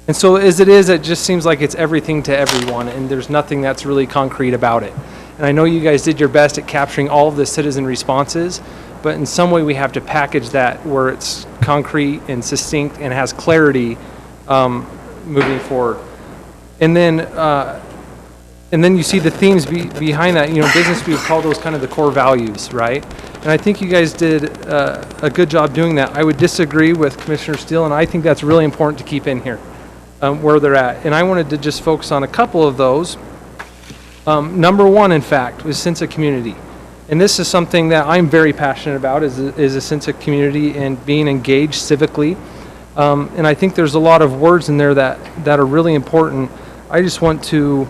And so as it is, it just seems like it's everything to everyone, and there's nothing that's really concrete about it. And I know you guys did your best at capturing all of the citizen responses, but in some way we have to package that where it's concrete and succinct and has clarity moving forward. And then you see the themes behind that. Business, we would call those kind of the core values, right? And I think you guys did a good job doing that. I would disagree with Commissioner Steele, and I think that's really important to keep in here. Where they're at. And I wanted to just focus on a couple of those. Number one, in fact, was sense of community. And this is something that I'm very passionate about, is a sense of community and being engaged civically. And I think there's a lot of words in there that are really important. I just want to,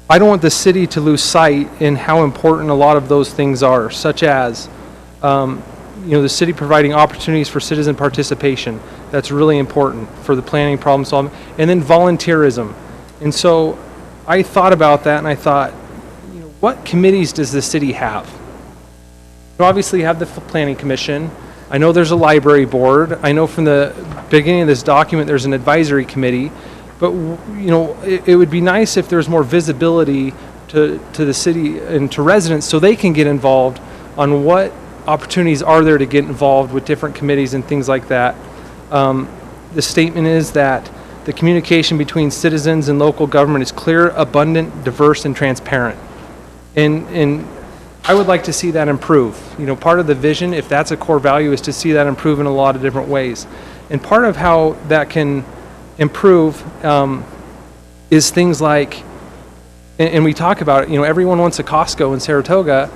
I don't want the city to lose sight in how important a lot of those things are, such as, the city providing opportunities for citizen participation. That's really important for the planning, problem solving, and then volunteerism. And so I thought about that and I thought, what committees does the city have? You obviously have the Planning Commission. I know there's a library board. I know from the beginning of this document there's an advisory committee. But it would be nice if there's more visibility to the city and to residents so they can get involved on what opportunities are there to get involved with different committees and things like that. The statement is that the communication between citizens and local government is clear, abundant, diverse, and transparent. And I would like to see that improve. Part of the vision, if that's a core value, is to see that improve in a lot of different ways. And part of how that can improve is things like And we talk about it, everyone wants a Costco in Saratoga,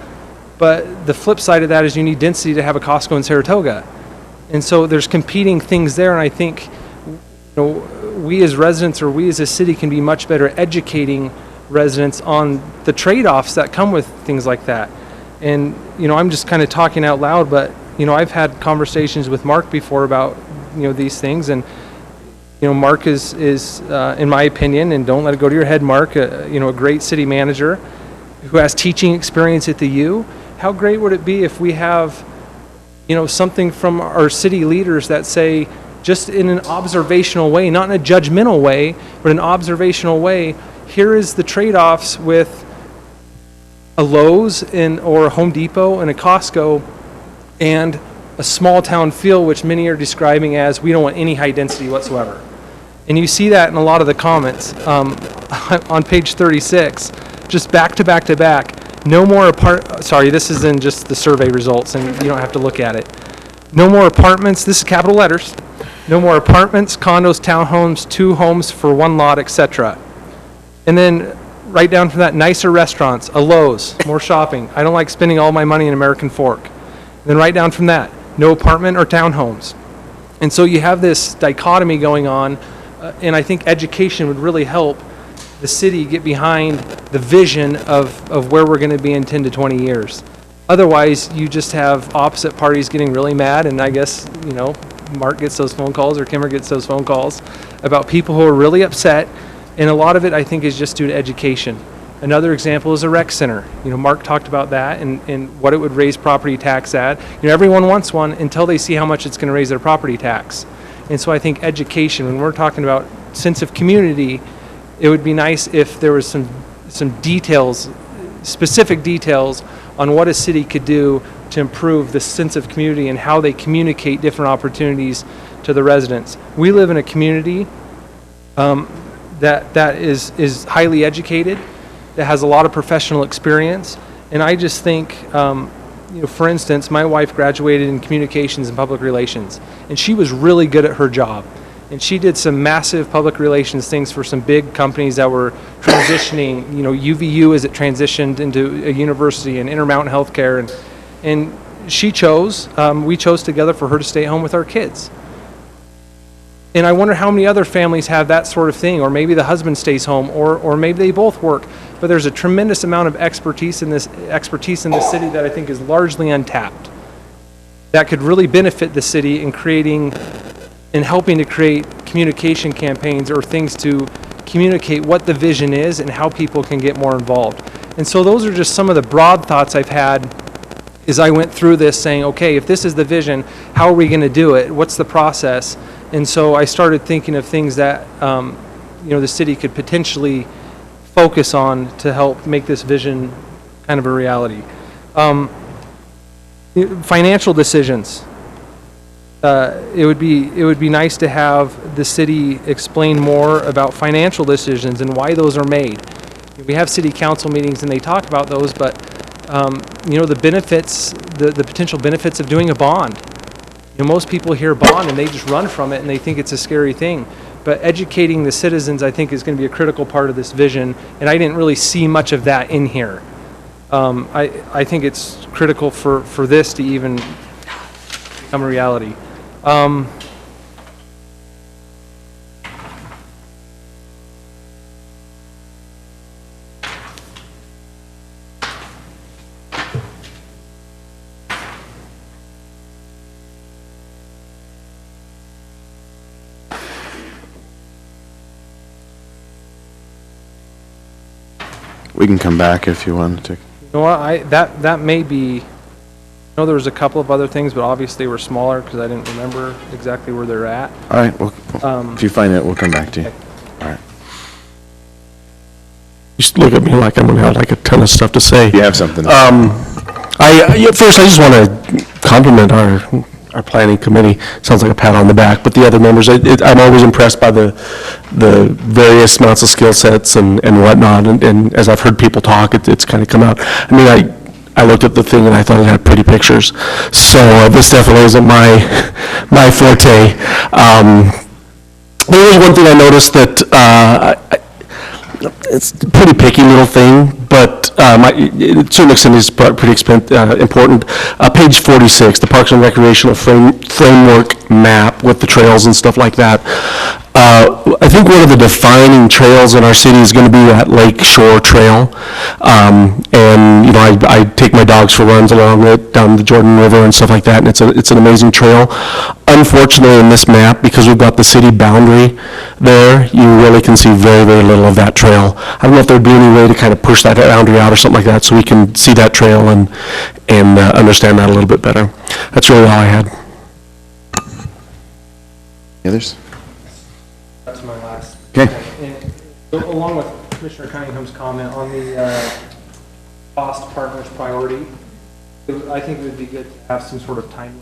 but the flip side of that is you need density to have a Costco in Saratoga. And so there's competing things there, and I think we as residents or we as a city can be much better educating residents on the trade-offs that come with things like that. And, I'm just kind of talking out loud, but, I've had conversations with Mark before about, these things, and, Mark is in my opinion, and don't let it go to your head, Mark, a great city manager who has teaching experience at the U. How great would it be if we have, something from our city leaders that say, just in an observational way, not in a judgmental way, but an observational way, here is the trade-offs with a Lowe's or a Home Depot and a Costco and a small town feel, which many are describing as we don't want any high density whatsoever. And you see that in a lot of the comments. On page 36, just back to back to back, no more sorry, this is in just the survey results and you don't have to look at it. No more apartments, this is capital letters, no more apartments, condos, townhomes, 2 homes for 1 lot, etc. And then right down from that, nicer restaurants, a Lowe's, more shopping. I don't like spending all my money in American Fork. And then right down from that, no apartment or townhomes. And so you have this dichotomy going on, and I think education would really help the city get behind the vision of where we're going to be in 10 to 20 years. Otherwise, you just have opposite parties getting really mad, and I guess, Mark gets those phone calls or Kimmer gets those phone calls about people who are really upset, and a lot of it, I think, is just due to education. Another example is a rec center. Mark talked about that and what it would raise property tax at. Everyone wants one until they see how much it's going to raise their property tax. And so I think education, when we're talking about sense of community, it would be nice if there was some details, specific details on what a city could do to improve the sense of community and how they communicate different opportunities to the residents. We live in a community that is highly educated, that has a lot of professional experience, and I just think, for instance, my wife graduated in communications and public relations, and she was really good at her job. And she did some massive public relations things for some big companies that were transitioning, UVU as it transitioned into a university and Intermountain Healthcare. And she chose, we chose together for her to stay home with our kids. And I wonder how many other families have that sort of thing, or maybe the husband stays home, or maybe they both work. But there's a tremendous amount of expertise in this city that I think is largely untapped, that could really benefit the city in helping to create communication campaigns or things to communicate what the vision is and how people can get more involved. And so those are just some of the broad thoughts I've had as I went through this, saying, okay, if this is the vision, how are we going to do it? What's the process? And so I started thinking of things that the city could potentially focus on to help make this vision kind of a reality. Financial decisions. It would be nice to have the city explain more about financial decisions and why those are made. We have city council meetings and they talk about those, but the benefits, the potential benefits of doing a bond. Most people hear bond and they just run from it and they think it's a scary thing. But educating the citizens, I think, is going to be a critical part of this vision, and I didn't really see much of that in here. I think it's critical for this to even become a reality. We can come back if you want to. You know what, that may be, I know there was a couple of other things, but obviously they were smaller because I didn't remember exactly where they're at. All right, well, if you find it, we'll come back to you. Okay. All right. You just look at me like I'm going to have like a ton of stuff to say. You have something. First, I just want to compliment our planning committee. Sounds like a pat on the back, but the other members, I'm always impressed by the various amounts of skill sets and whatnot, and as I've heard people talk, it's kind of come out. I mean, I looked at the thing and I thought it had pretty pictures, so this definitely isn't my forte. There was one thing I noticed that it's a pretty picky little thing, but to a certain extent is pretty important. Page 46, the Parks and Recreational Framework map with the trails and stuff like that. I think one of the defining trails in our city is going to be that Lake Shore Trail. And, you know, I take my dogs for runs along it, down the Jordan River and stuff like that, and it's an amazing trail. Unfortunately, in this map, because we've got the city boundary there, you really can see very, very little of that trail. I don't know if there'd be any way to kind of push that boundary out or something like that so we can see that trail and understand that a little bit better. That's really all I had. Others? That's my last. Okay. And along with Commissioner Cunningham's comment on the cost partners priority, I think it would be good to have some sort of timeline.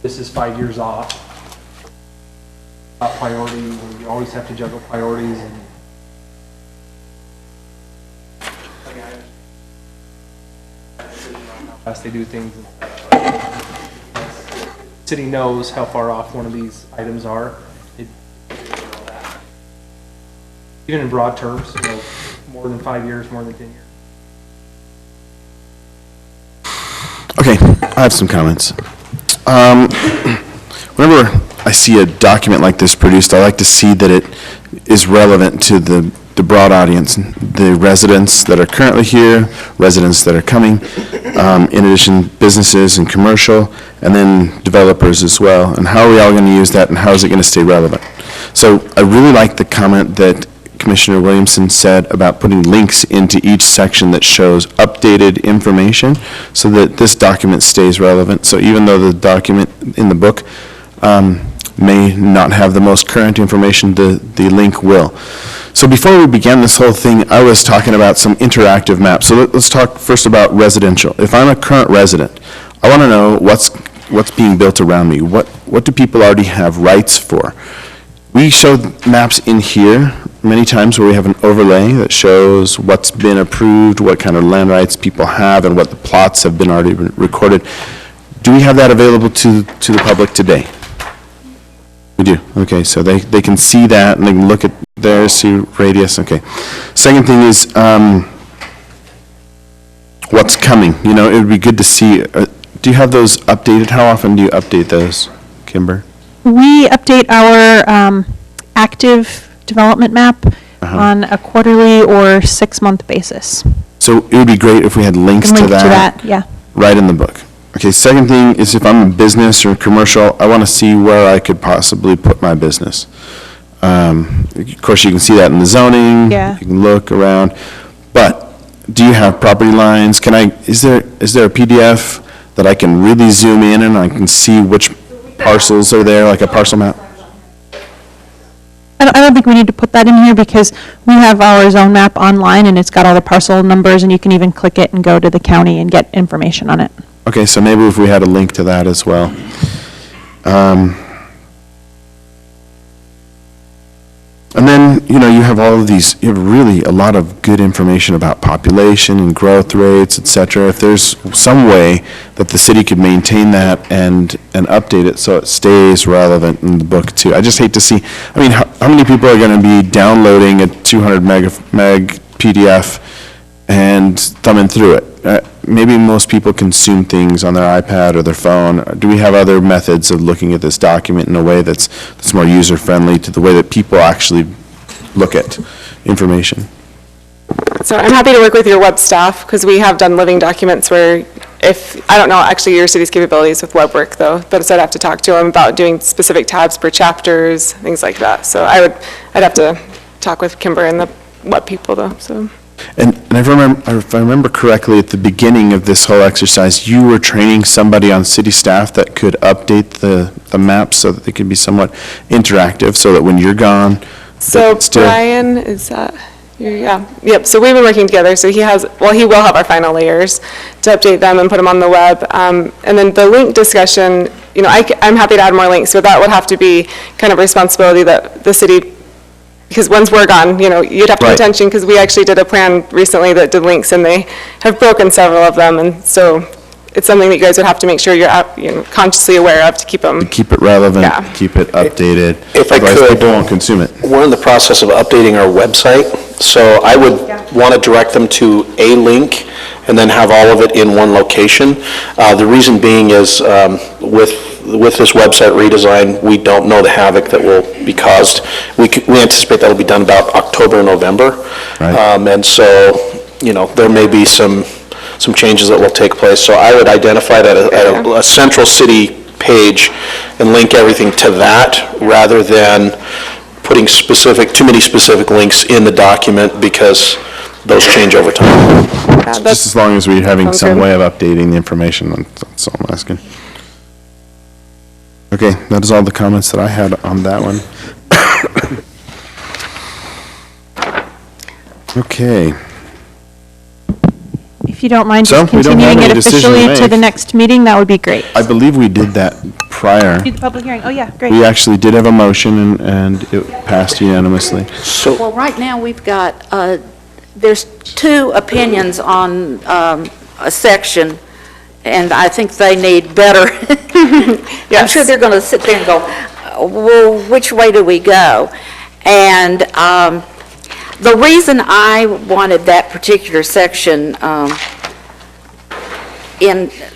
This is 5 years off. Top priority, you always have to juggle priorities and how fast they do things. City knows how far off one of these items are. Even in broad terms, you know, more than 5 years, more than 10 years. Okay, I have some comments. Whenever I see a document like this produced, I like to see that it is relevant to the broad audience, the residents that are currently here, residents that are coming, in addition businesses and commercial, and then developers as well. And how are we all going to use that, and how is it going to stay relevant? So I really like the comment that Commissioner Williamson said about putting links into each section that shows updated information so that this document stays relevant. So even though the document in the book may not have the most current information, the link will. So before we began this whole thing, I was talking about some interactive maps. So let's talk first about residential. If I'm a current resident, I want to know what's being built around me. What do people already have rights for? We show maps in here many times where we have an overlay that shows what's been approved, what kind of land rights people have, and what the plots have been already recorded. Do we have that available to the public today? We do. Okay, so they can see that and they can look at there, see radius. Okay. Second thing is what's coming. You know, it would be good to see. Do you have those updated? How often do you update those, Kimber? We update our active development map on a quarterly or 6-month basis. So it would be great if we had links to that. Yeah. Right in the book. Okay, second thing is if I'm a business or commercial, I want to see where I could possibly put my business. Of course, you can see that in the zoning. Yeah. You can look around. But do you have property lines? Is there a PDF that I can really zoom in and I can see which parcels are there, like a parcel map? I don't think we need to put that in here because we have our zone map online and it's got all the parcel numbers and you can even click it and go to the county and get information on it. Okay, so maybe if we had a link to that as well. And then, you know, you have all of these, you have really a lot of good information about population and growth rates, et cetera. If there's some way that the city could maintain that and update it so it stays relevant in the book too. I just hate to see, I mean, how many people are going to be downloading a 200 meg PDF and thumbing through it? Maybe most people consume things on their iPad or their phone. Do we have other methods of looking at this document in a way that's more user-friendly to the way that people actually look at information? So I'm happy to work with your web staff because we have done living documents where I don't know actually your city's capabilities with web work though, but so I'd have to talk to them about doing specific tabs per chapters, things like that. So I'd have to talk with Kimber and the web people though, so. And if I remember correctly, at the beginning of this whole exercise, you were training somebody on city staff that could update the maps so that they could be somewhat interactive, so that when you're gone, so Brian, is that, yeah, yep, so we've been working together, so he will have our final layers to update them and put them on the web. And then the link discussion, you know, I'm happy to add more links, but that would have to be kind of responsibility that the city, because once we're gone, you know, you'd have to pay attention because we actually did a plan recently that did links and they have broken several of them. And so it's something that you guys would have to make sure you're consciously aware of to keep them. Keep it relevant, Yeah. keep it updated. If I Otherwise, could, people won't consume it. We're in the process of updating our website, so I would want to direct them to a link and then have all of it in one location. The reason being is with this website redesign, we don't know the havoc that will be caused. We anticipate that'll be done about October, November. And so, there may be some changes that will take place. So I would identify that at a central city page and link everything to that rather than putting too many specific links in the document because those change over time. Just as long as we're having Sounds some good. way of updating the information, that's all I'm asking. Okay, that is all the comments that I had on that one. Okay. If you don't mind So, just we don't have continuing any it decision to officially to make. the next meeting, that would be great. I believe we did that prior. Do the public hearing, oh yeah, great. We actually did have a motion and it passed unanimously. Well, right now, we've got, there's two opinions on a section, and I think they need better. I'm sure they're going to sit there and go, well, which way do we go? And the reason I wanted that particular section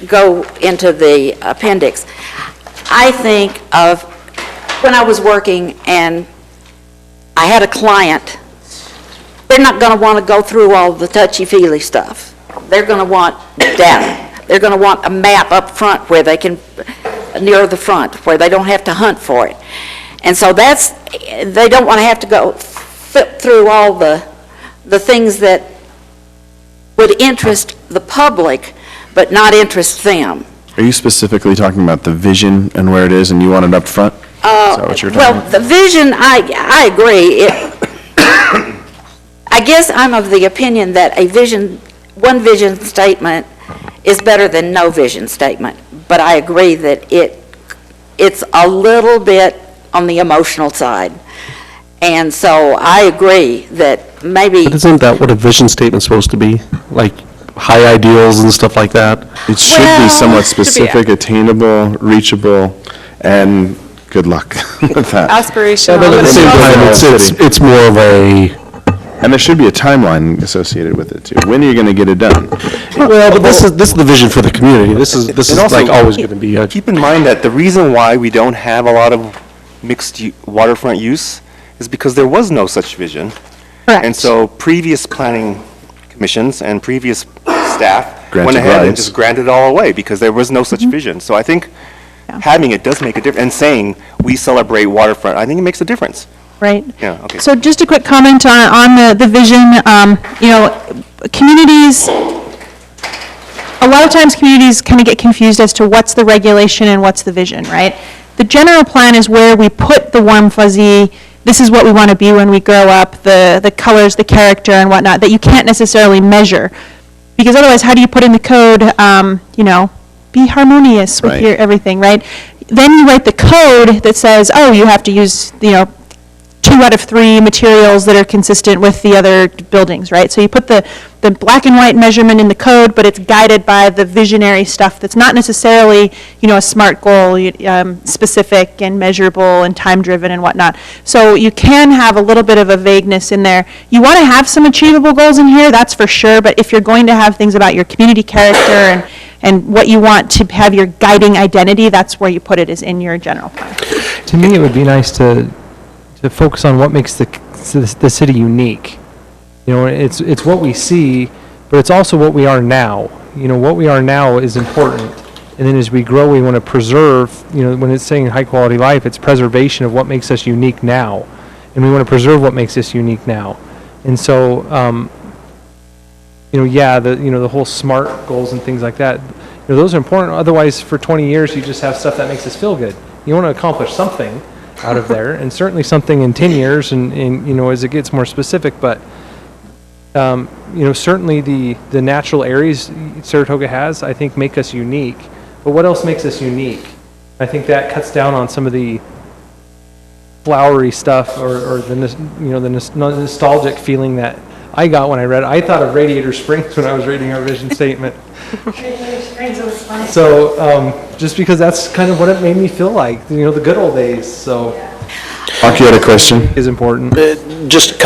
go into the appendix, I think of when I was working and I had a client, they're not going to want to go through all the touchy-feely stuff. They're going to want data. They're going to want a map up front where they can, near the front, where they don't have to hunt for it. And so they don't want to have to go flip through all the things that would interest the public, but not interest them. Are you specifically talking about the vision and where it is and you want it up front? Is that what you're talking about? Well, the vision, I agree. I guess I'm of the opinion that one vision statement is better than no vision statement, but I agree that it's a little bit on the emotional side. And so I agree that maybe... But isn't that what a vision statement's supposed to be? Like high ideals and stuff like that? It should be somewhat specific, attainable, reachable, and good luck with that. Aspirational. But at the same time, it's more of a... And there should be a timeline associated with it, too. When are you going to get it done? Well, but this is the vision for the community. This is like always going to be Keep in mind that the reason why we don't have a lot of mixed waterfront use is because there was no such vision. Correct. And so previous planning commissions and previous staff went Granted ahead and rights. just granted it all away because there was no such vision. So I think having it does make a difference. And saying we celebrate waterfront, I think it makes a difference. Right. Yeah, okay. So just a quick comment on the vision, communities, a lot of times communities kind of get confused as to what's the regulation and what's the vision, right? The general plan is where we put the warm fuzzy, this is what we want to be when we grow up, the colors, the character and whatnot, that you can't necessarily measure. Because otherwise, how do you put in the code, be harmonious with your everything, right? Then you write the code that says, oh, you have to use, 2 out of 3 materials that are consistent with the other buildings, right? So you put the black and white measurement in the code, but it's guided by the visionary stuff that's not necessarily, a SMART goal, specific and measurable and time-driven and whatnot. So you can have a little bit of a vagueness in there. You want to have some achievable goals in here, that's for sure, but if you're going to have things about your community character and what you want to have your guiding identity, that's where you put it, is in your general plan. To me, it would be nice to focus on what makes the city unique. It's what we see, but it's also what we are now. What we are now is important. And then as we grow, we want to preserve, when it's saying high quality life, it's preservation of what makes us unique now. And we want to preserve what makes us unique now. And so, the whole SMART goals and things like that, those are important. Otherwise, for 20 years, you just have stuff that makes us feel good. You want to accomplish something out of there, and certainly something in 10 years and as it gets more specific, but certainly the natural areas Saratoga has, I think, make us unique. But what else makes us unique? I think that cuts down on some of the flowery stuff or the nostalgic feeling that I got when I read it. I thought of Radiator Springs when I was reading our vision statement. So, just because that's kind of what it made me feel like, you know, the good old days, so. Mark, you had a question? Is important. Just a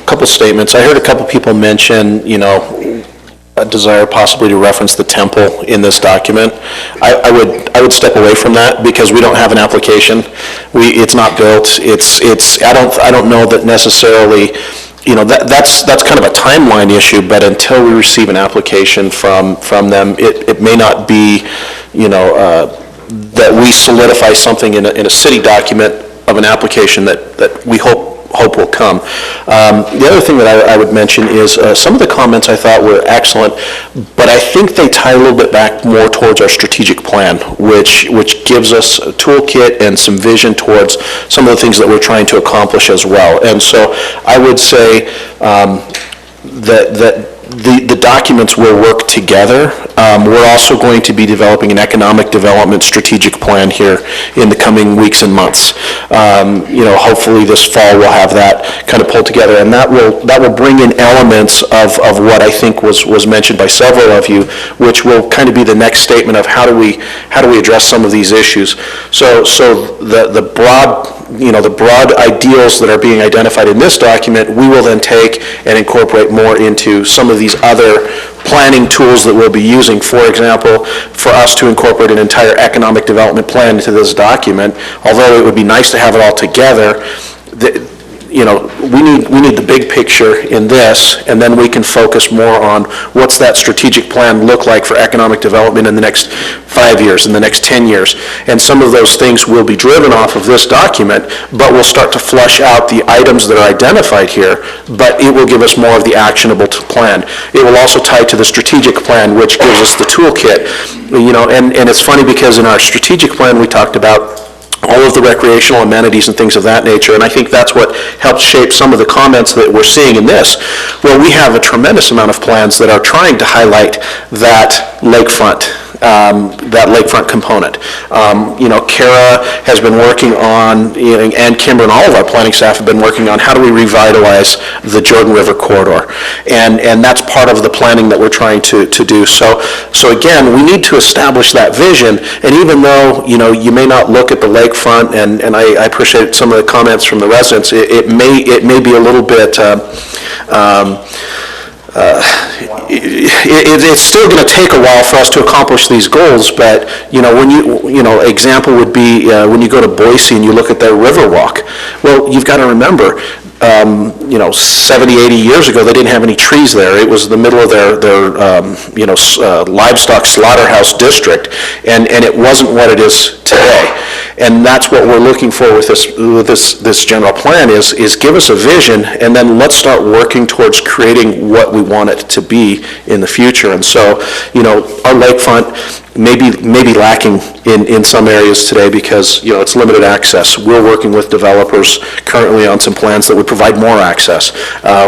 couple statements. I heard a couple people mention, you know, a desire possibly to reference the temple in this document. I would step away from that because we don't have an application. It's not built. I don't know that necessarily, you know, that's kind of a timeline issue, but until we receive an application from them, it may not be, you know, that we solidify something in a city document of an application that we hope will come. The other thing that I would mention is some of the comments I thought were excellent, but I think they tie a little bit back more towards our strategic plan, which gives us a toolkit and some vision towards some of the things that we're trying to accomplish as well. And so I would say that the documents will work together. We're also going to be developing an economic development strategic plan here in the coming weeks and months. You know, hopefully this fall we'll have that kind of pulled together, and that will bring in elements of what I think was mentioned by several of you, which will kind of be the next statement of how do we address some of these issues. So the broad ideals that are being identified in this document, we will then take and incorporate more into some of these other planning tools that we'll be using. For example, for us to incorporate an entire economic development plan into this document, although it would be nice to have it all together, you know, we need the big picture in this, and then we can focus more on what's that strategic plan look like for economic development in the next 5 years, in the next 10 years. And some of those things will be driven off of this document, but we'll start to flush out the items that are identified here, but it will give us more of the actionable plan. It will also tie to the strategic plan, which gives us the toolkit. You know, and it's funny because in our strategic plan we talked about all of the recreational amenities and things of that nature, and I think that's what helped shape some of the comments that we're seeing in this. Well, we have a tremendous amount of plans that are trying to highlight that lakefront component. You know, Kara has been working on, and Kimber and all of our planning staff have been working on how do we revitalize the Jordan River corridor, and that's part of the planning that we're trying to do. So again, we need to establish that vision, and even though, you know, you may not look at the lakefront, and I appreciate some of the comments from the residents, it may be a little bit it's still going to take a while for us to accomplish these goals, but you know, example would be when you go to Boise and you look at their Riverwalk. Well, you've got to remember, you know, 70, 80 years ago, they didn't have any trees there. It was the middle of their livestock slaughterhouse district, and it wasn't what it is today. And that's what we're looking for with this general plan is give us a vision, and then let's start working towards creating what we want it to be in the future. And so, you know, our lakefront may be lacking in some areas today because, you know, it's limited access. We're working with developers currently on some plans that would provide more access.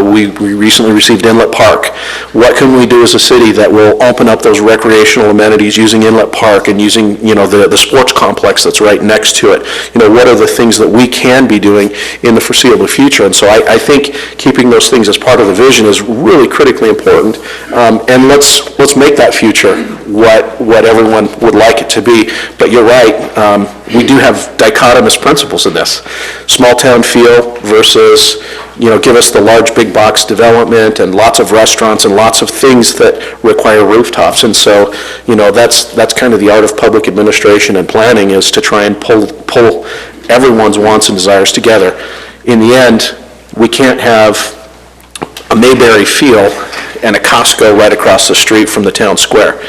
We recently received Inlet Park. What can we do as a city that will open up those recreational amenities using Inlet Park and using, you know, the sports complex that's right next to it? You know, what are the things that we can be doing in the foreseeable future? And so I think keeping those things as part of the vision is really critically important. And let's make that future what everyone would like it to be. But you're right, we do have dichotomous principles in this. Small town feel versus, you know, give us the large big box development and lots of restaurants and lots of things that require rooftops. And so, you know, that's kind of the art of public administration and planning, is to try and pull everyone's wants and desires together. In the end, we can't have a Mayberry feel and a Costco right across the street from the town square.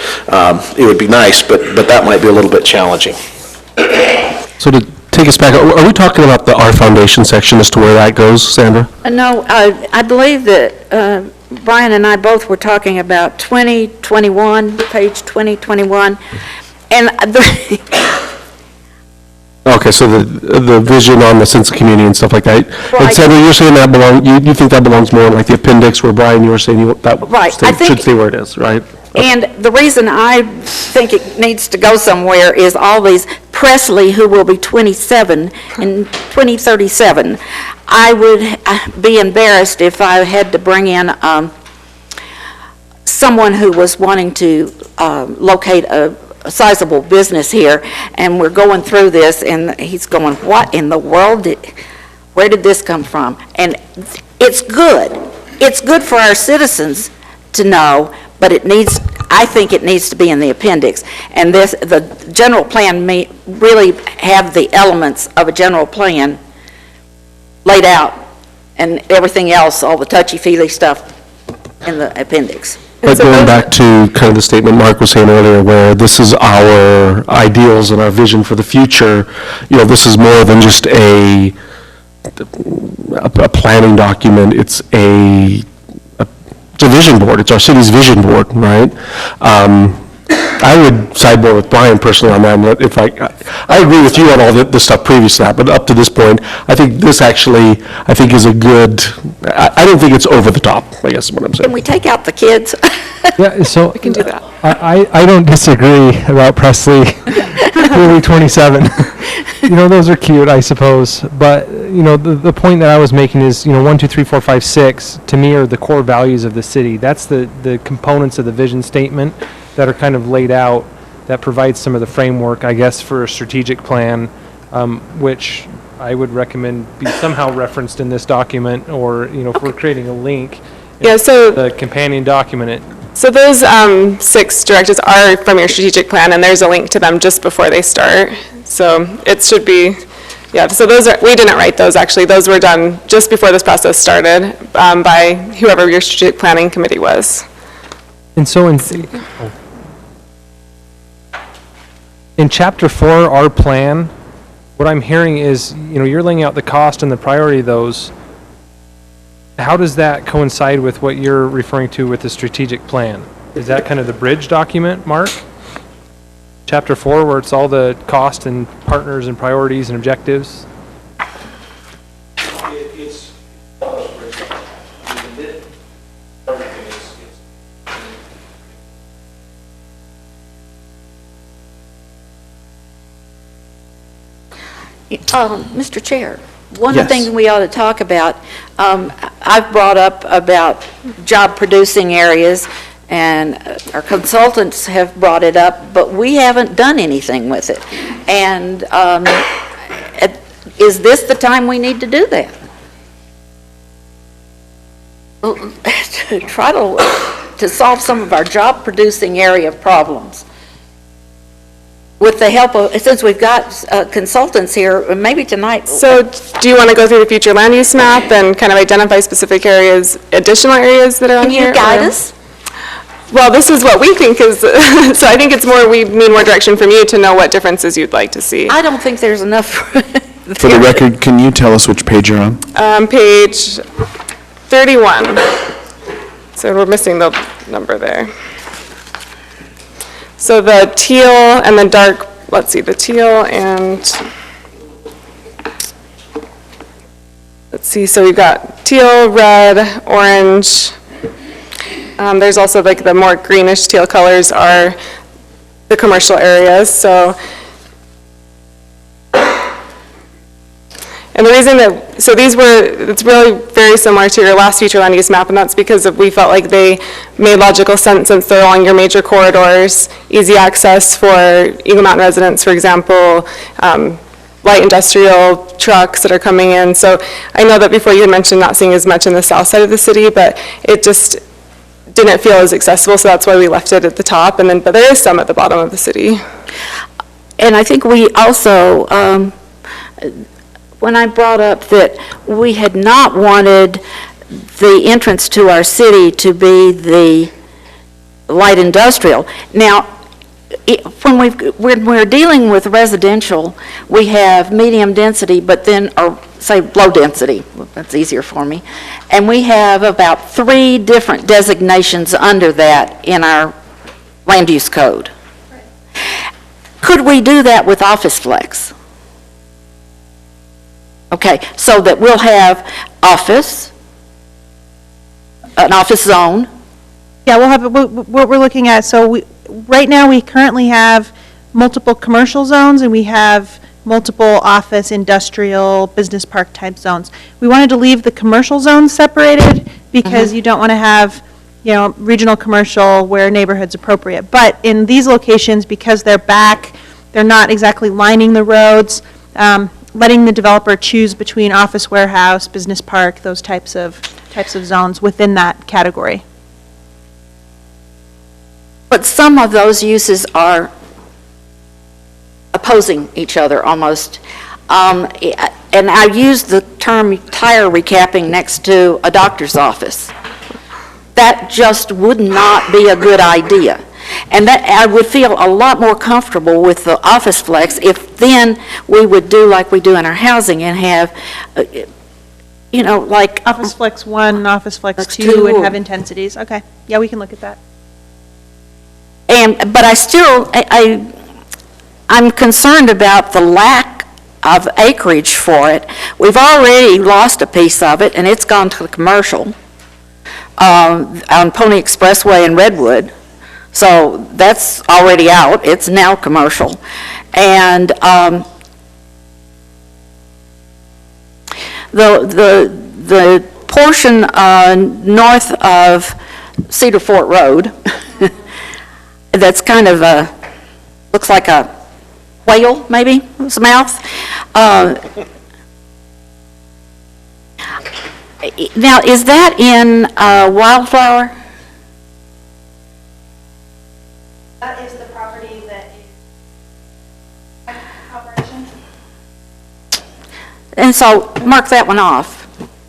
It would be nice, but that might be a little bit challenging. So to take us back, are we talking about the R Foundation section as to where that goes, Sandra? No, I believe that Brian and I both were talking about 2021, page 2021, and Okay, so the vision on the sense of community and stuff like that. Right. And Sandra, you're saying you think that belongs more in like the appendix, where Brian, you were saying that Right, I think- should stay where it is, right? And the reason I think it needs to go somewhere is all these Presley, who will be 27 in 2037. I would be embarrassed if I had to bring in someone who was wanting to locate a sizable business here, and we're going through this, and he's going, what in the world? Where did this come from? And it's good. It's good for our citizens to know, but I think it needs to be in the appendix. And the general plan may really have the elements of a general plan laid out, and everything else, all the touchy-feely stuff in the appendix. But going back to kind of the statement Mark was saying earlier, where this is our ideals and our vision for the future, this is more than just a planning document. It's a vision board. It's our city's vision board, right? I would side more with Brian personally on that. I agree with you on all the stuff previous to that, but up to this point, I think this actually, is a good, I don't think it's over the top, I guess is what I'm saying. Can we take out the kids? Yeah, so. We can do that. I don't disagree about Presley, really 27. Those are cute, I suppose. But, the point that I was making is, 1, 2, 3, 4, 5, 6, to me are the core values of the city. That's the components of the vision statement that are kind of laid out, that provides some of the framework, I guess, for a strategic plan, which I would recommend be somehow referenced in this document, or, if we're creating a link. Yeah, so the companion document. So those 6 directives are from your strategic plan, and there's a link to them just before they start. So it should be, so we didn't write those actually. Those were done just before this process started by whoever your strategic planning committee was. And so in Chapter 4, our plan, what I'm hearing is, you're laying out the cost and the priority of those. How does that coincide with what you're referring to with the strategic plan? Is that kind of the bridge document, Mark? Chapter 4, where it's all the cost and partners and priorities and objectives? It's everything is. Mr. Chair, one of the Yes. things we ought to talk about, I've brought up about job-producing areas, and our consultants have brought it up, but we haven't done anything with it. And is this the time we need to do that? To try to solve some of our job-producing area problems. With the help of, since we've got consultants here, maybe tonight. So do you want to go through the future land use map and kind of identify specific areas, additional areas that are on here? Can you guide us? Well, this is what we think is, so I think it's more, we need more direction from you to know what differences you'd like to see. I don't think there's enough. For the record, can you tell us which page you're on? Page 31. So we're missing the number there. So the teal and the dark, let's see, the teal and, let's see, so we've got teal, red, orange. There's also like the more greenish teal colors are the commercial areas. So, and the reason that, so these were, it's really very similar to your last future land use map, and that's because we felt like they made logical sense since they're along your major corridors, easy access for Eagle Mountain residents, for example, light industrial trucks that are coming in. So I know that before you had mentioned not seeing as much in the south side of the city, but it just didn't feel as accessible, so that's why we left it at the top, and then, but there is some at the bottom of the city. And I think we also, when I brought up that we had not wanted the entrance to our city to be the light industrial. Now, when we're dealing with residential, we have medium density, but then, or say low density, that's easier for me, and we have about 3 different designations under that in our land use code. Could we do that with office flex? Okay, so that we'll have office, an office zone, Yeah, we'll have, what we're looking at, so right now, we currently have multiple commercial zones, and we have multiple office, industrial, business park type zones. We wanted to leave the commercial zones separated, because you don't want to have, regional commercial where neighborhood's appropriate. But in these locations, because they're back, they're not exactly lining the roads, letting the developer choose between office, warehouse, business park, those types of zones within that category. But some of those uses are opposing each other almost. And I use the term tire recapping next to a doctor's office. That just would not be a good idea. And that I would feel a lot more comfortable with the office flex if then we would do like we do in our housing and have, like. Office flex 1, office flex 2, and have intensities. Okay, yeah, we can look at that. But I'm concerned about the lack of acreage for it. We've already lost a piece of it, and it's gone to the commercial on Pony Expressway in Redwood. So that's already out. It's now commercial. And the portion north of Cedar Fort Road that's kind of looks like a whale, maybe, its mouth. Now, is that in Wildflower? That is the property that is operation. And so, mark that one off.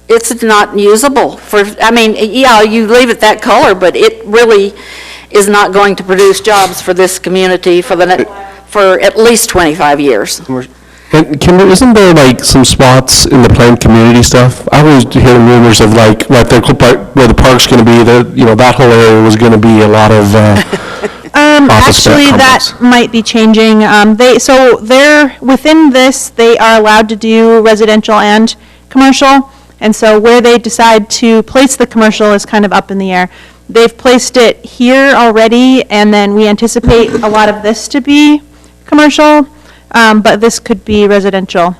It's not usable for, yeah, you leave it that color, but it really is not going to produce jobs for this community for at least 25 years. And Kimber, isn't there like some spots in the planned community stuff? I always hear rumors of like where the park's going to be, that whole area was going to be a lot of Actually, that might be changing. They're within this, they are allowed to do residential and commercial, and so where they decide to place the commercial is kind of up in the air. They've placed it here already, and then we anticipate a lot of this to be commercial, but this could be residential.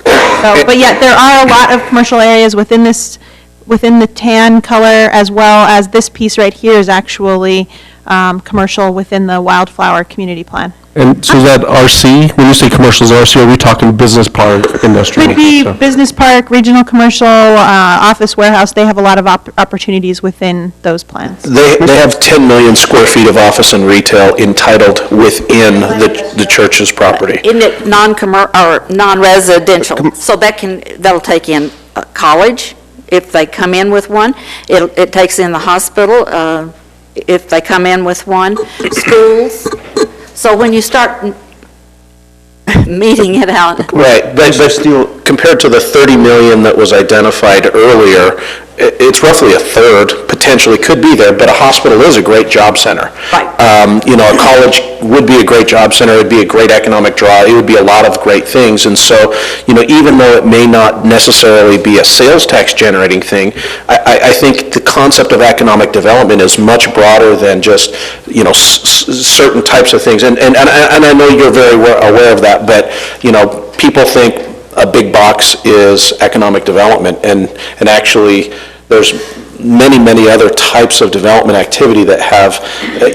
But yet, there are a lot of commercial areas within the tan color, as well as this piece right here is actually commercial within the Wildflower Community Plan. And so is that RC? When you say commercials RC, are we talking business park, industrial? Could be business park, regional commercial, office, warehouse. They have a lot of opportunities within those plans. They have 10 million square feet of office and retail entitled within the church's property. Isn't it non-residential? So that'll take in college if they come in with one. It takes in the hospital if they come in with one, schools. So when you start meeting it out. Right, but still, compared to the 30 million that was identified earlier, it's roughly a third, potentially could be there, but a hospital is a great job center. Right. A college would be a great job center, it'd be a great economic draw, it would be a lot of great things, and so, even though it may not necessarily be a sales tax generating thing, I think the concept of economic development is much broader than just, certain types of things, and I know you're very aware of that, but, people think a big box is economic development, and actually, there's many other types of development activity that have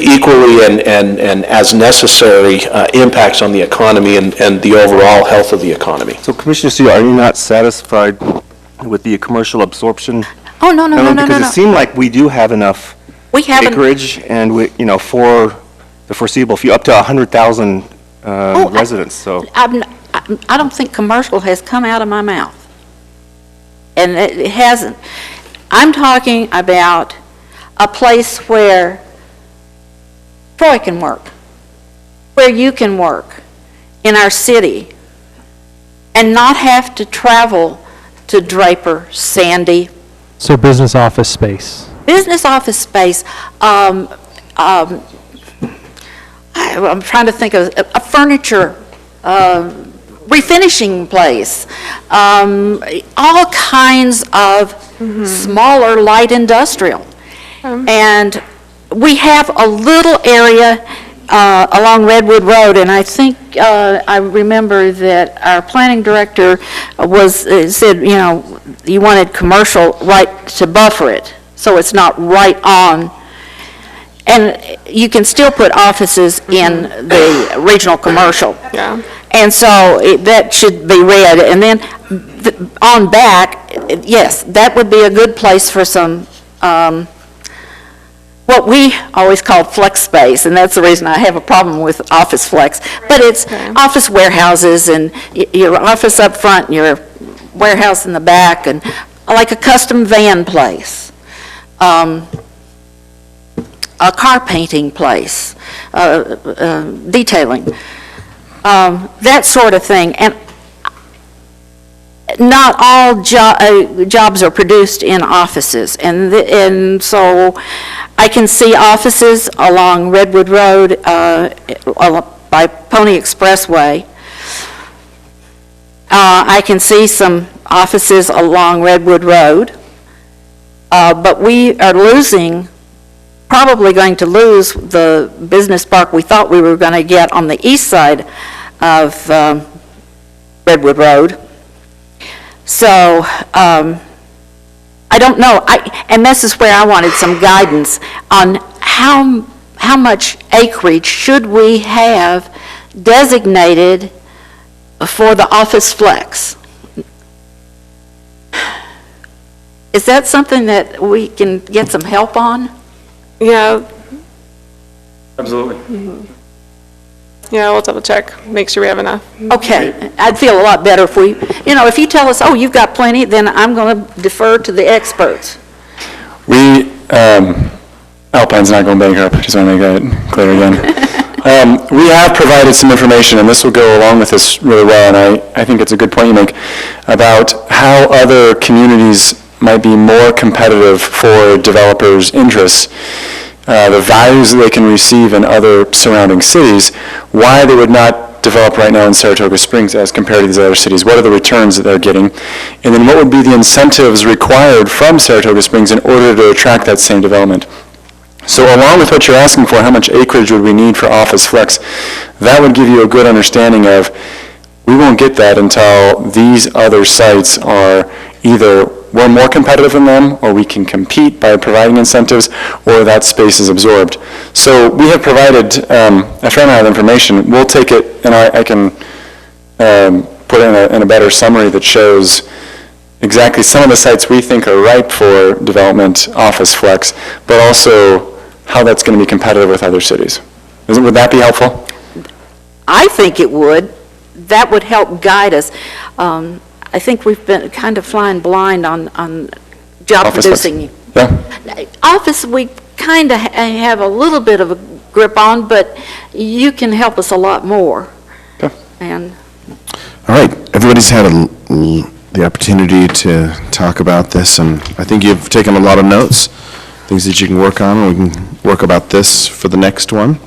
equally and as necessary impacts on the economy and the overall health of the economy. So Commissioner Sue, are you not satisfied with the commercial absorption? Oh, no. Because it seemed like we do have enough acreage and for the foreseeable future, up to 100,000 residents, so. I don't think commercial has come out of my mouth. And it hasn't. I'm talking about a place where Troy can work, where you can work in our city and not have to travel to Draper, Sandy. So business office space. Business office space. I'm trying to think of a furniture refinishing place, all kinds of smaller light industrial. And we have a little area along Redwood Road, and I think, I remember that our planning director said, you know, you wanted commercial right to buffer it, so it's not right on. And you can still put offices in the regional commercial. Yeah. And so that should be read. And then on back, yes, that would be a good place for some, what we always call flex space, and that's the reason I have a problem with office flex. But it's office warehouses, and your office up front, and your warehouse in the back, and like a custom van place, a car painting place, detailing, that sort of thing. And not all jobs are produced in offices, and so I can see offices along Redwood Road by Pony Expressway. I can see some offices along Redwood Road, but we are probably going to lose the business park we thought we were going to get on the east side of Redwood Road. So, I don't know, and this is where I wanted some guidance on how much acreage should we have designated for the office flex? Is that something that we can get some help on? Yeah. Absolutely. Mm-hmm. Yeah, we'll double check, make sure we have enough. Okay, I'd feel a lot better if we, you know, if you tell us, oh, you've got plenty, then I'm going to defer to the experts. We, Alpine's not going bankrupt, just want to make that clear again. We have provided some information, and this will go along with this really well, and I think it's a good point you make, about how other communities might be more competitive for developers' interests. The values that they can receive in other surrounding cities, why they would not develop right now in Saratoga Springs as compared to these other cities, what are the returns that they're getting, and then what would be the incentives required from Saratoga Springs in order to attract that same development. So along with what you're asking for, how much acreage would we need for office flex, that would give you a good understanding of, we won't get that until these other sites are either we're more competitive than them, or we can compete by providing incentives, or that space is absorbed. So we have provided a fair amount of information. We'll take it, and I can put in a better summary that shows exactly some of the sites we think are ripe for development, office flex, but also how that's going to be competitive with other cities. Would that be helpful? I think it would. That would help guide us. I think we've been kind of flying blind on job producing. Yeah. Office, we kind of have a little bit of a grip on, but you can help us a lot more. Okay. And All right, everybody's had the opportunity to talk about this, and I think you've taken a lot of notes, things that you can work on, and we can work about this for the next one.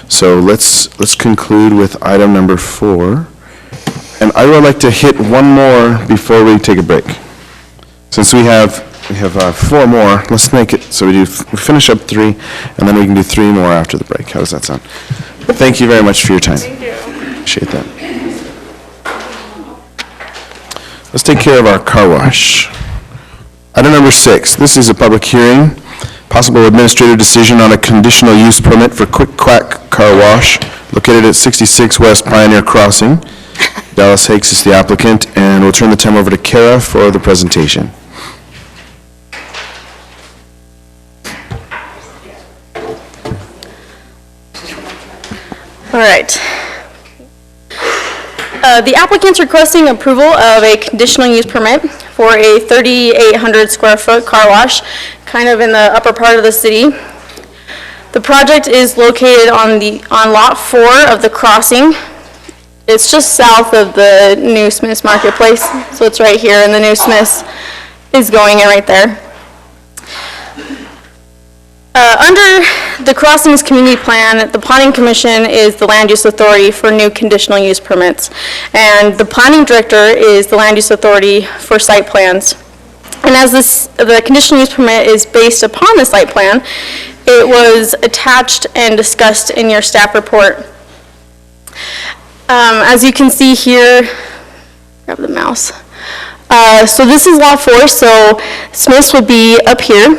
So let's conclude with item number 4. And I would like to hit one more before we take a break. Since we have 4 more, let's make it so we finish up 3, and then we can do 3 more after the break. How does that sound? Thank you very much for your time. Thank you. Appreciate that. Let's take care of our car wash. Item number 6, this is a public hearing, possible administrative decision on a conditional use permit for Quick Quack Car Wash located at 66 West Pioneer Crossing. Dallas Hakes is the applicant, and we'll turn the time over to Kara for the presentation. All right. The applicant's requesting approval of a conditional use permit for a 3,800 square foot car wash, kind of in the upper part of the city. The project is located on lot 4 of the crossing. It's just south of the New Smiths Marketplace, so it's right here, and the New Smiths is going in right there. Under the Crossings Community Plan, the Planning Commission is the land use authority for new conditional use permits, and the Planning Director is the land use authority for site plans. And as the conditional use permit is based upon the site plan, It was attached and discussed in your staff report. As you can see here, grab the mouse. So this is Lot 4, so Smith's would be up here,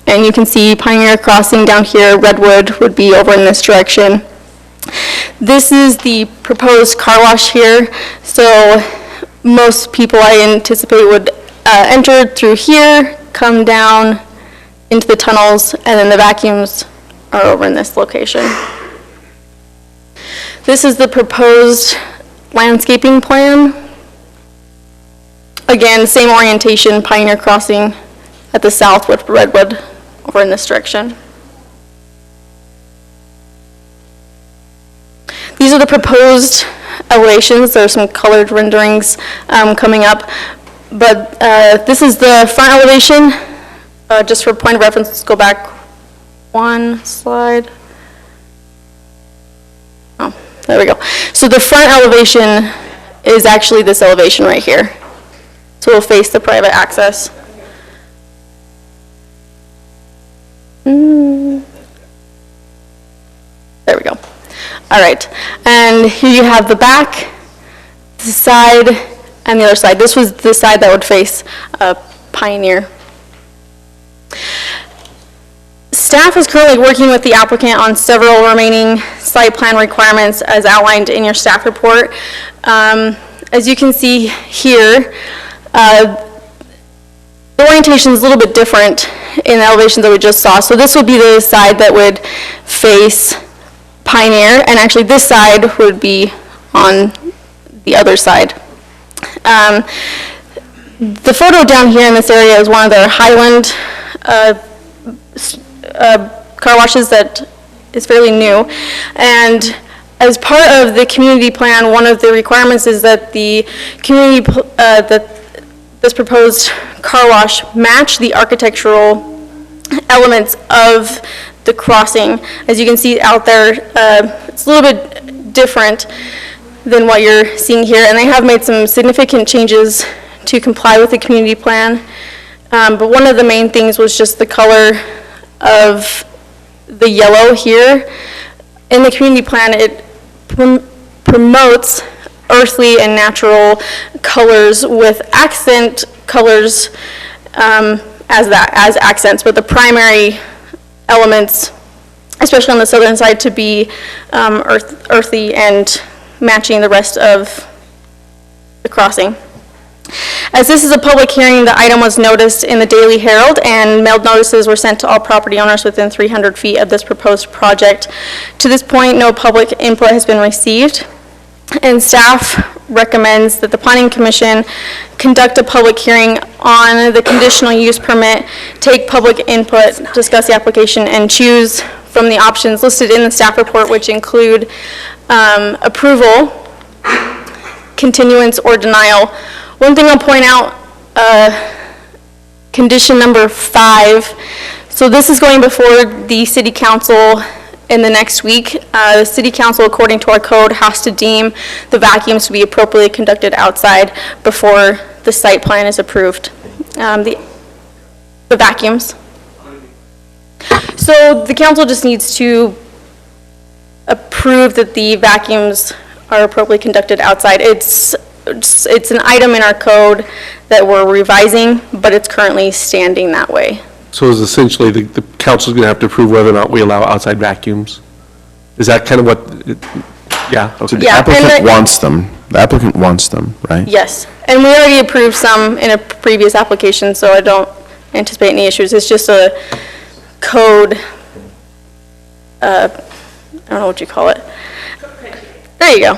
and you can see Pioneer Crossing down here, Redwood would be over in this direction. This is the proposed car wash here, so most people I anticipate would enter through here, come down into the tunnels, and then the vacuums are over in this location. This is the proposed landscaping plan. Again, same orientation, Pioneer Crossing at the south with Redwood over in this direction. These are the proposed elevations. There are some colored renderings coming up. But this is the front elevation. Just for point of reference, let's go back one slide. Oh, there we go. So the front elevation is actually this elevation right here. So we'll face the private access. There we go. All right, and here you have the back, the side, and the other side. This was the side that would face Pioneer. Staff is currently working with the applicant on several remaining site plan requirements as outlined in your staff report. As you can see here, the orientation is a little bit different in the elevations that we just saw. So this would be the side that would face Pioneer, and actually this side would be on the other side. The photo down here in this area is one of their Highland car washes that is fairly new. And as part of the community plan, one of the requirements is that the community, that this proposed car wash match the architectural elements of the crossing. As you can see out there, it's a little bit different than what you're seeing here, and they have made some significant changes to comply with the community plan. But one of the main things was just the color of the yellow here. In the community plan, it promotes earthly and natural colors with accent colors as accents, but the primary elements, especially on the southern side, to be earthy and matching the rest of the crossing. As this is a public hearing, the item was noticed in the Daily Herald, and mailed notices were sent to all property owners within 300 feet of this proposed project. To this point, no public input has been received, and staff recommends that the Planning Commission conduct a public hearing on the conditional use permit, take public input, discuss the application, and choose from the options listed in the staff report, which include approval, continuance, or denial. One thing I'll point out, condition number 5. So this is going before the City Council in the next week. The City Council, according to our code, has to deem the vacuums to be appropriately conducted outside before the site plan is approved. The vacuums. So the council just needs to approve that the vacuums are appropriately conducted outside. It's an item in our code that we're revising, but it's currently standing that way. So is essentially the council's going to have to approve whether or not we allow outside vacuums? Is that kind of what, yeah? Okay. So the applicant wants them. The applicant wants them, right? Yes, and we already approved some in a previous application, so I don't anticipate any issues. It's just a code, I don't know what you call it. There you go.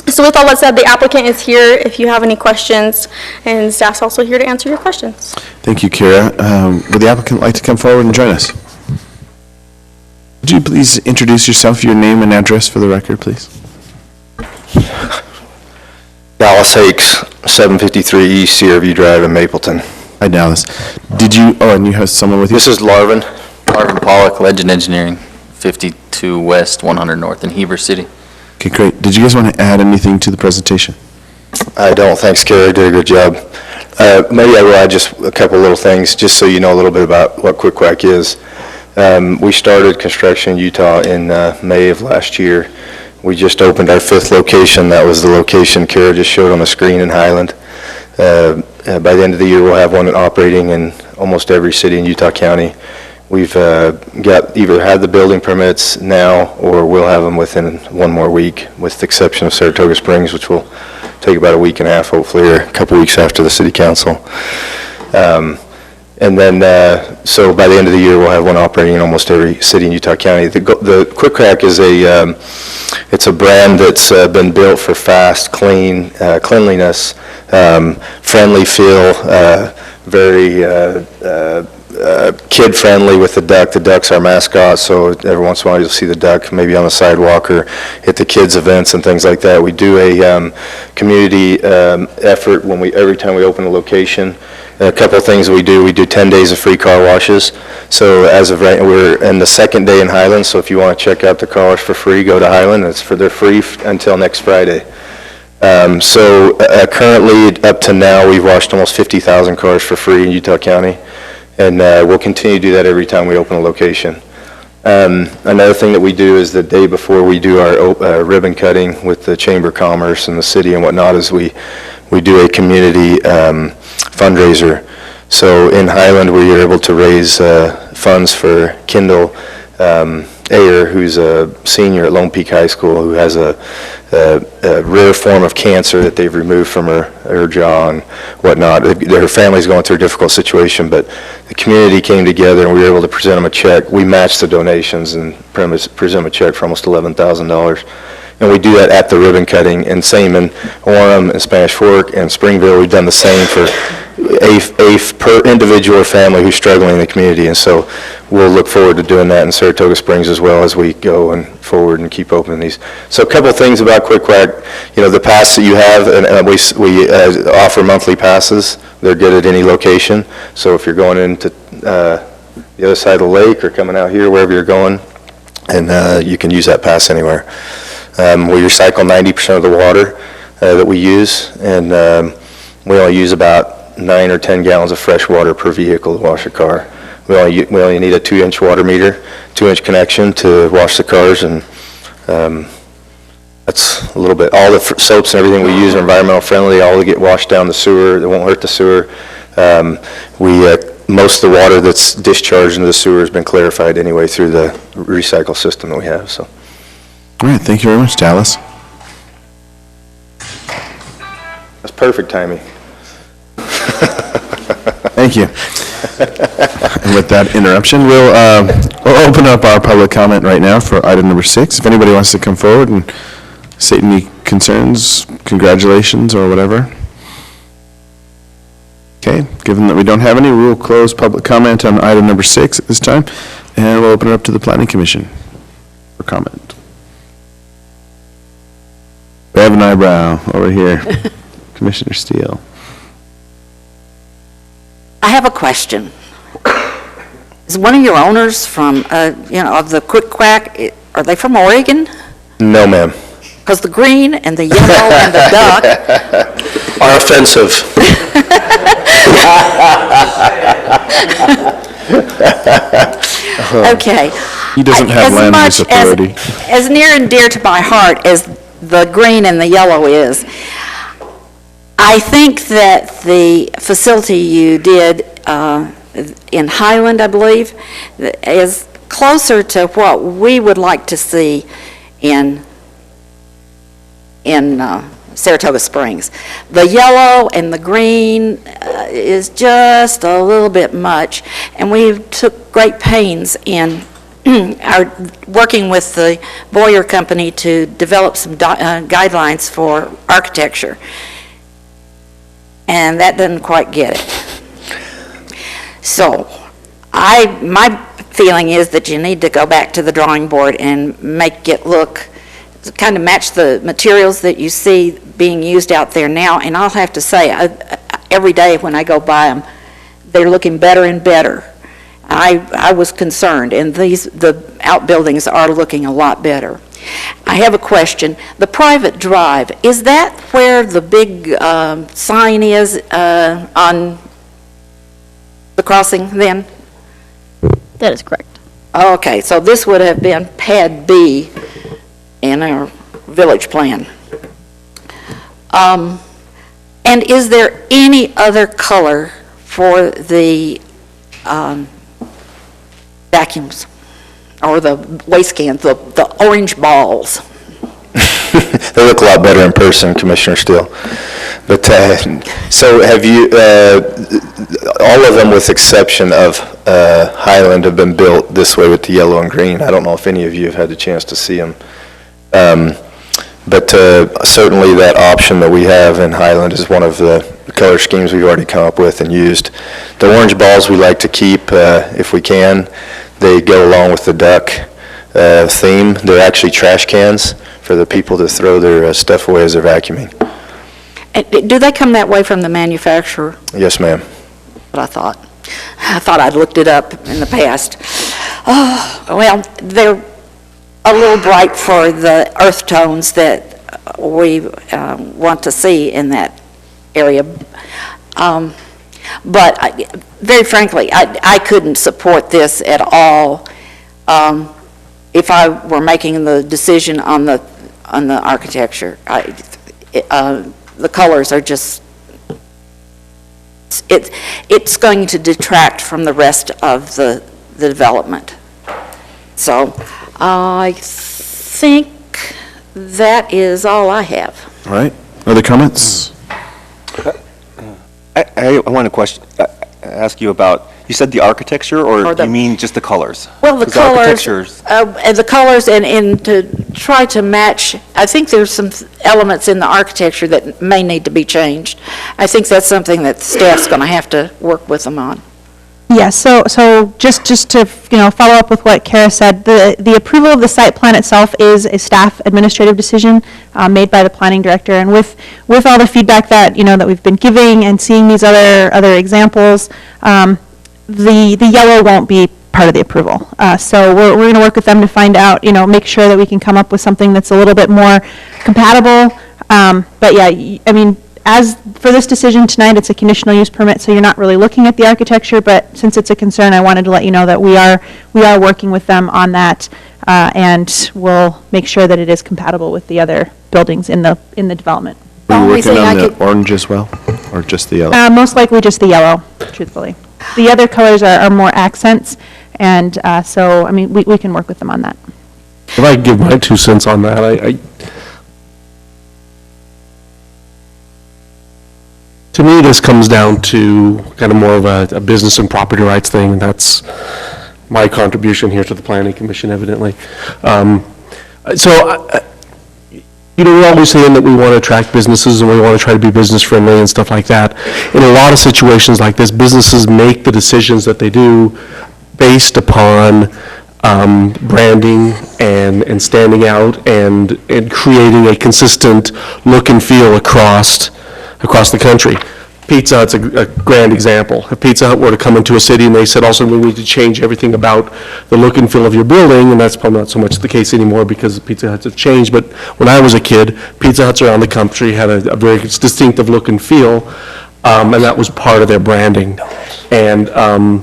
So with all that said, the applicant is here if you have any questions, and staff's also here to answer your questions. Thank you, Kira. Would the applicant like to come forward and join us? Would you please introduce yourself, your name and address for the record, please? Dallas Hakes, 753 East Searview Drive in Mapleton. Hi, Dallas. Did you, oh, and you have someone with you? This is Larvin. Marvin Pollock, Legend Engineering, 52 West, 100 North in Heber City. Okay, great. Did you guys want to add anything to the presentation? I don't. Thanks, Gary. Did a good job. Maybe I will add just a couple little things, just so you know a little bit about what Quick Quack is. We started construction in Utah in May of last year. We just opened our 5th location. That was the location Kara just showed on the screen in Highland. By the end of the year, we'll have one operating in almost every city in Utah County. We've got either had the building permits now, or we'll have them within one more week, with the exception of Saratoga Springs, which will take about a week and a half, hopefully, or a couple weeks after the city council. And then, so by the end of the year, we'll have one operating in almost every city in Utah County. The Quick Crack is it's a brand that's been built for fast, clean, cleanliness, friendly feel, very kid-friendly with the duck. The duck's our mascot, so every once in a while you'll see the duck maybe on the sidewalk or at the kids' events and things like that. We do a community effort every time we open a location. A couple of things we do 10 days of free car washes. So as of right, we're in the 2nd day in Highland, so if you want to check out the car wash for free, go to Highland. They're free until next Friday. So currently, up to now, we've washed almost 50,000 cars for free in Utah County, and we'll continue to do that every time we open a location. Another thing that we do is the day before we do our ribbon cutting with the Chamber of Commerce and the city and whatnot is we do a community fundraiser. So in Highland, we are able to raise funds for Kendall Ayer, who's a senior at Lone Peak High School, who has a rare form of cancer that they've removed from her jaw and whatnot. Her family's going through a difficult situation, but the community came together and we were able to present them a check. We matched the donations and present them a check for almost $11,000. And we do that at the ribbon cutting in Seaman, Orem, and Spanish Fork, and Springville. We've done the same for a per individual or family who's struggling in the community. And so we'll look forward to doing that in Saratoga Springs as well as we go and forward and keep opening these. So a couple of things about Quick Crack. The pass that you have, and we offer monthly passes. They're good at any location. So if you're going into the other side of the lake or coming out here, wherever you're going, and you can use that pass anywhere. We recycle 90% of the water that we use, and we only use about 9 or 10 gallons of fresh water per vehicle to wash a car. We only need a 2-inch water meter, 2-inch connection to wash the cars, and that's a little bit. All the soaps and everything we use are environmental friendly. All get washed down the sewer. They won't hurt the sewer. Most of the water that's discharged into the sewer has been clarified anyway through the recycle system that we have. So. All right, thank you very much, Dallas. That's perfect timing. Thank you. And with that interruption, we'll open up our public comment right now for item number 6. If anybody wants to come forward and state any concerns, congratulations, or whatever. Okay, given that we don't have any, we'll close public comment on item number 6 at this time, and we'll open it up to the Planning Commission for comment. We have an eyebrow over here. Commissioner Steele. I have a question. Is one of your owners from, of the Quick Quack, are they from Oregon? No, ma'am. Because the green and the yellow and the duck Are offensive. Okay. He doesn't have land use authority. As near and dear to my heart as the green and the yellow is, I think that the facility you did in Highland, I believe, is closer to what we would like to see in Saratoga Springs. The yellow and the green is just a little bit much, and we took great pains in working with the Boyer Company to develop some guidelines for architecture, and that doesn't quite get it. So my feeling is that you need to go back to the drawing board and make it look, kind of match the materials that you see being used out there now. And I'll have to say, every day when I go by them, they're looking better and better. I was concerned, and the outbuildings are looking a lot better. I have a question. The private drive, is that where the big sign is on the crossing then? That is correct. Okay, so this would have been pad B in our village plan. And is there any other color for the vacuums or the waste cans, the orange balls? They look a lot better in person, Commissioner Steele. But, so have you, all of them with exception of Highland have been built this way with the yellow and green. I don't know if any of you have had the chance to see them. But certainly that option that we have in Highland is one of the color schemes we've already come up with and used. The orange balls we like to keep if we can. They go along with the duck theme. They're actually trash cans for the people to throw their stuff away as they're vacuuming. And do they come that way from the manufacturer? Yes, ma'am. What I thought. I thought I'd looked it up in the past. Oh, well, they're a little bright for the earth tones that we want to see in that area. But very frankly, I couldn't support this at all if I were making the decision on the architecture. The colors are just, it's going to detract from the rest of the development. So I think that is all I have. All right. Other comments? I want to ask you about, you said the architecture, or do you mean just the colors? Well, the 'Cause colors, and the colors, and to try to match, I think there's some elements in the architecture that may need to be changed. I think that's something that staff's going to have to work with them on. Yes, so just to, follow up with what Kara said, the approval of the site plan itself is a staff administrative decision made by the planning director, and with all the feedback that, that we've been giving and seeing these other examples, the yellow won't be part of the approval. So we're going to work with them to find out, make sure that we can come up with something that's a little bit more compatible. But yeah, I mean, as for this decision tonight, it's a conditional use permit, so you're not really looking at the architecture, but since it's a concern, I wanted to let you know that we are working with them on that, and we'll make sure that it is compatible with the other buildings in the development. Are you working on the orange as well, or just the yellow? Most likely just the yellow, truthfully. The other colors are more accents, and so, I mean, we can work with them on that. If I give my 2 cents on that, to me, this comes down to kind of more of a business and property rights thing, and that's my contribution here to the Planning Commission, evidently. We're always saying that we want to attract businesses and we want to try to be business friendly and stuff like that. In a lot of situations like this, businesses make the decisions that they do based upon branding and standing out and creating a consistent look and feel across the country. Pizza Hut's a grand example. If Pizza Hut were to come into a city and they said, also, we need to change everything about the look and feel of your building, and that's probably not so much the case anymore because Pizza Huts have changed, but when I was a kid, Pizza Huts around the country had a very distinctive look and feel, and that was part of their branding. And I'm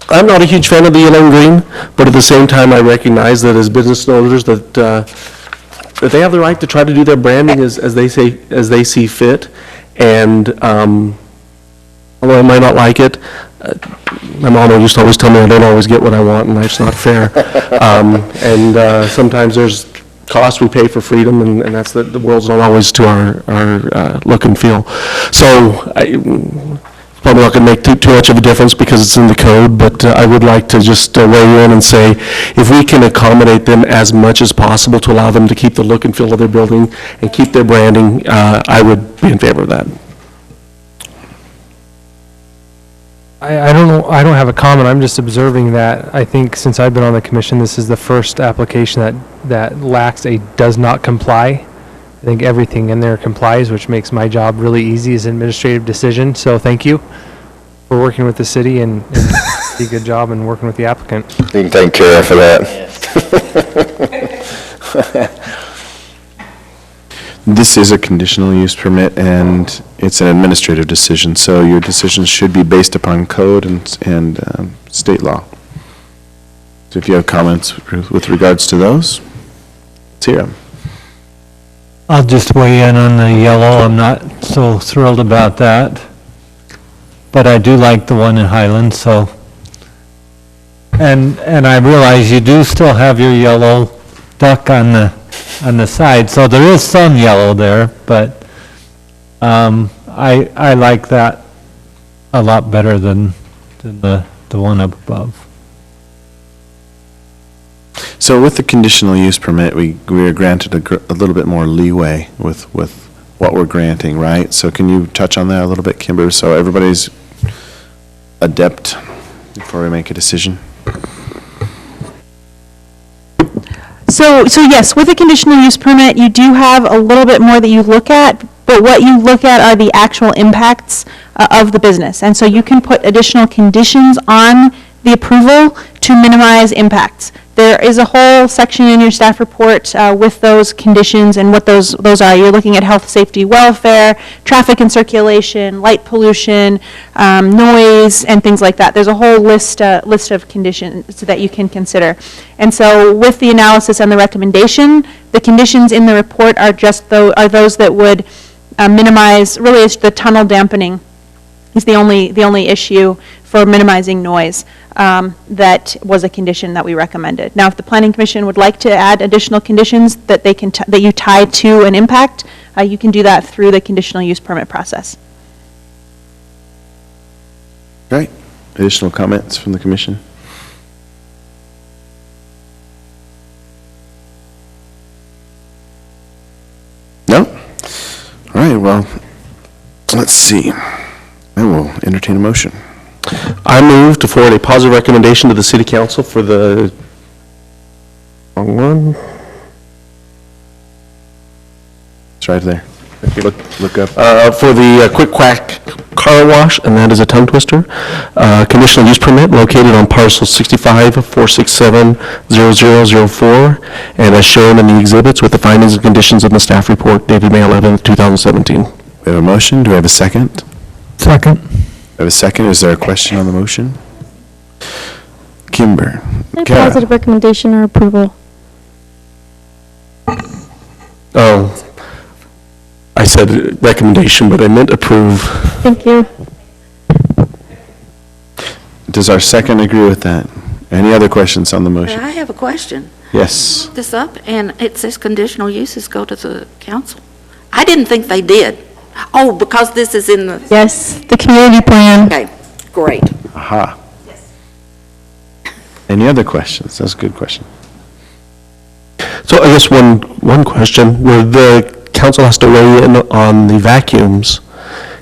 not a huge fan of the yellow and green, but at the same time, I recognize that as business owners that they have the right to try to do their branding as they see fit. And although I might not like it, my mom used to always tell me I don't always get what I want, and life's not fair. And sometimes there's cost we pay for freedom, and that's the world's not always to our look and feel. So it's probably not going to make too much of a difference because it's in the code, but I would like to just weigh in and say if we can accommodate them as much as possible to allow them to keep the look and feel of their building and keep their branding, I would be in favor of that. I don't know, I don't have a comment, I'm just observing that I think since I've been on the commission, this is the first application that lacks a does not comply. I think everything in there complies, which makes my job really easy as an administrative decision, so thank you for working with the city and do a good job in working with the applicant. You can thank Kara for that. This is a conditional use permit, and it's an administrative decision, so your decisions should be based upon code and state law. if you have comments with regards to those, let's hear 'em. I'll just weigh in on the yellow. I'm not so thrilled about that. But I do like the one in Highland, so. And I realize you do still have your yellow duck on the side, so there is some yellow there, but I like that a lot better than the one up above. So with the conditional use permit, we are granted a little bit more leeway with what we're granting, right? So can you touch on that a little bit, Kimber, so everybody's adept before we make a decision? So yes, with a conditional use permit, you do have a little bit more that you look at, but what you look at are the actual impacts of the business. And so you can put additional conditions on the approval to minimize impacts. There is a whole section in your staff report with those conditions and what those are. You're looking at health, safety, welfare, traffic and circulation, light pollution, noise, and things like that. There's a whole list of conditions that you can consider. And so with the analysis and the recommendation, the conditions in the report are just those that would minimize, really it's the tunnel dampening is the only issue for minimizing noise. That was a condition that we recommended. Now, if the Planning Commission would like to add additional conditions that that you tie to an impact, you can do that through the conditional use permit process. Great. Additional comments from the commission? No? All right, well, let's see. I will entertain a motion. I move to forward a positive recommendation to the city council for the, wrong one? It's right there. Look up. For the Quick Quack Car Wash, and that is a tongue twister, conditional use permit located on parcel 65-467-0004, and as shown in the exhibits with the findings and conditions in the staff report dated May 11th, 2017. We have a motion. Do we have a second? Second. We have a second. Is there a question on the motion? Kimber. A Kara. positive recommendation or approval. Oh, I said recommendation, but I meant approve. Thank you. Does our second agree with that? Any other questions on the motion? I have a question. Yes. This up, and it says conditional uses go to the council. I didn't think they did. Oh, because this is in the... Yes, the community plan. Okay, great. Aha. Any other questions? That's a good question. So I guess one question, where the council has to weigh in on the vacuums,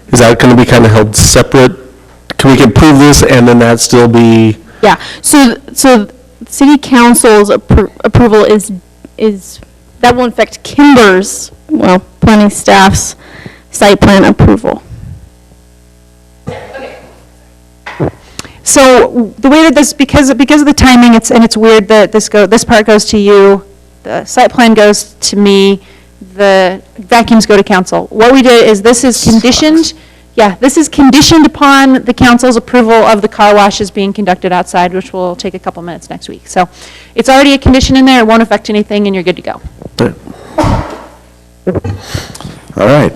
is that going to be kind of held separate? Can we approve this and then that still be? Yeah, so city council's approval is, that will affect Kimber's, well, planning staff's site plan approval. So the way that this, because of the timing, it's weird that this part goes to you, the site plan goes to me, the vacuums go to council. What we did is this is conditioned, this is conditioned upon the council's approval of the car washes being conducted outside, which will take a couple minutes next week. So it's already a condition in there, it won't affect anything, and you're good to go. All right.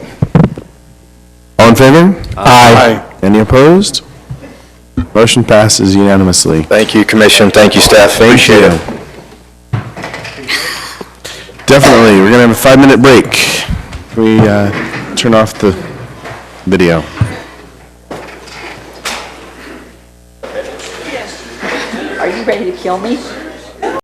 All in favor? Aye. Any opposed? Motion passes unanimously. Thank you, commission. Thank you, staff. Appreciate it. Definitely. We're going to have a 5-minute break. Can we turn off the video? Are you ready to kill me?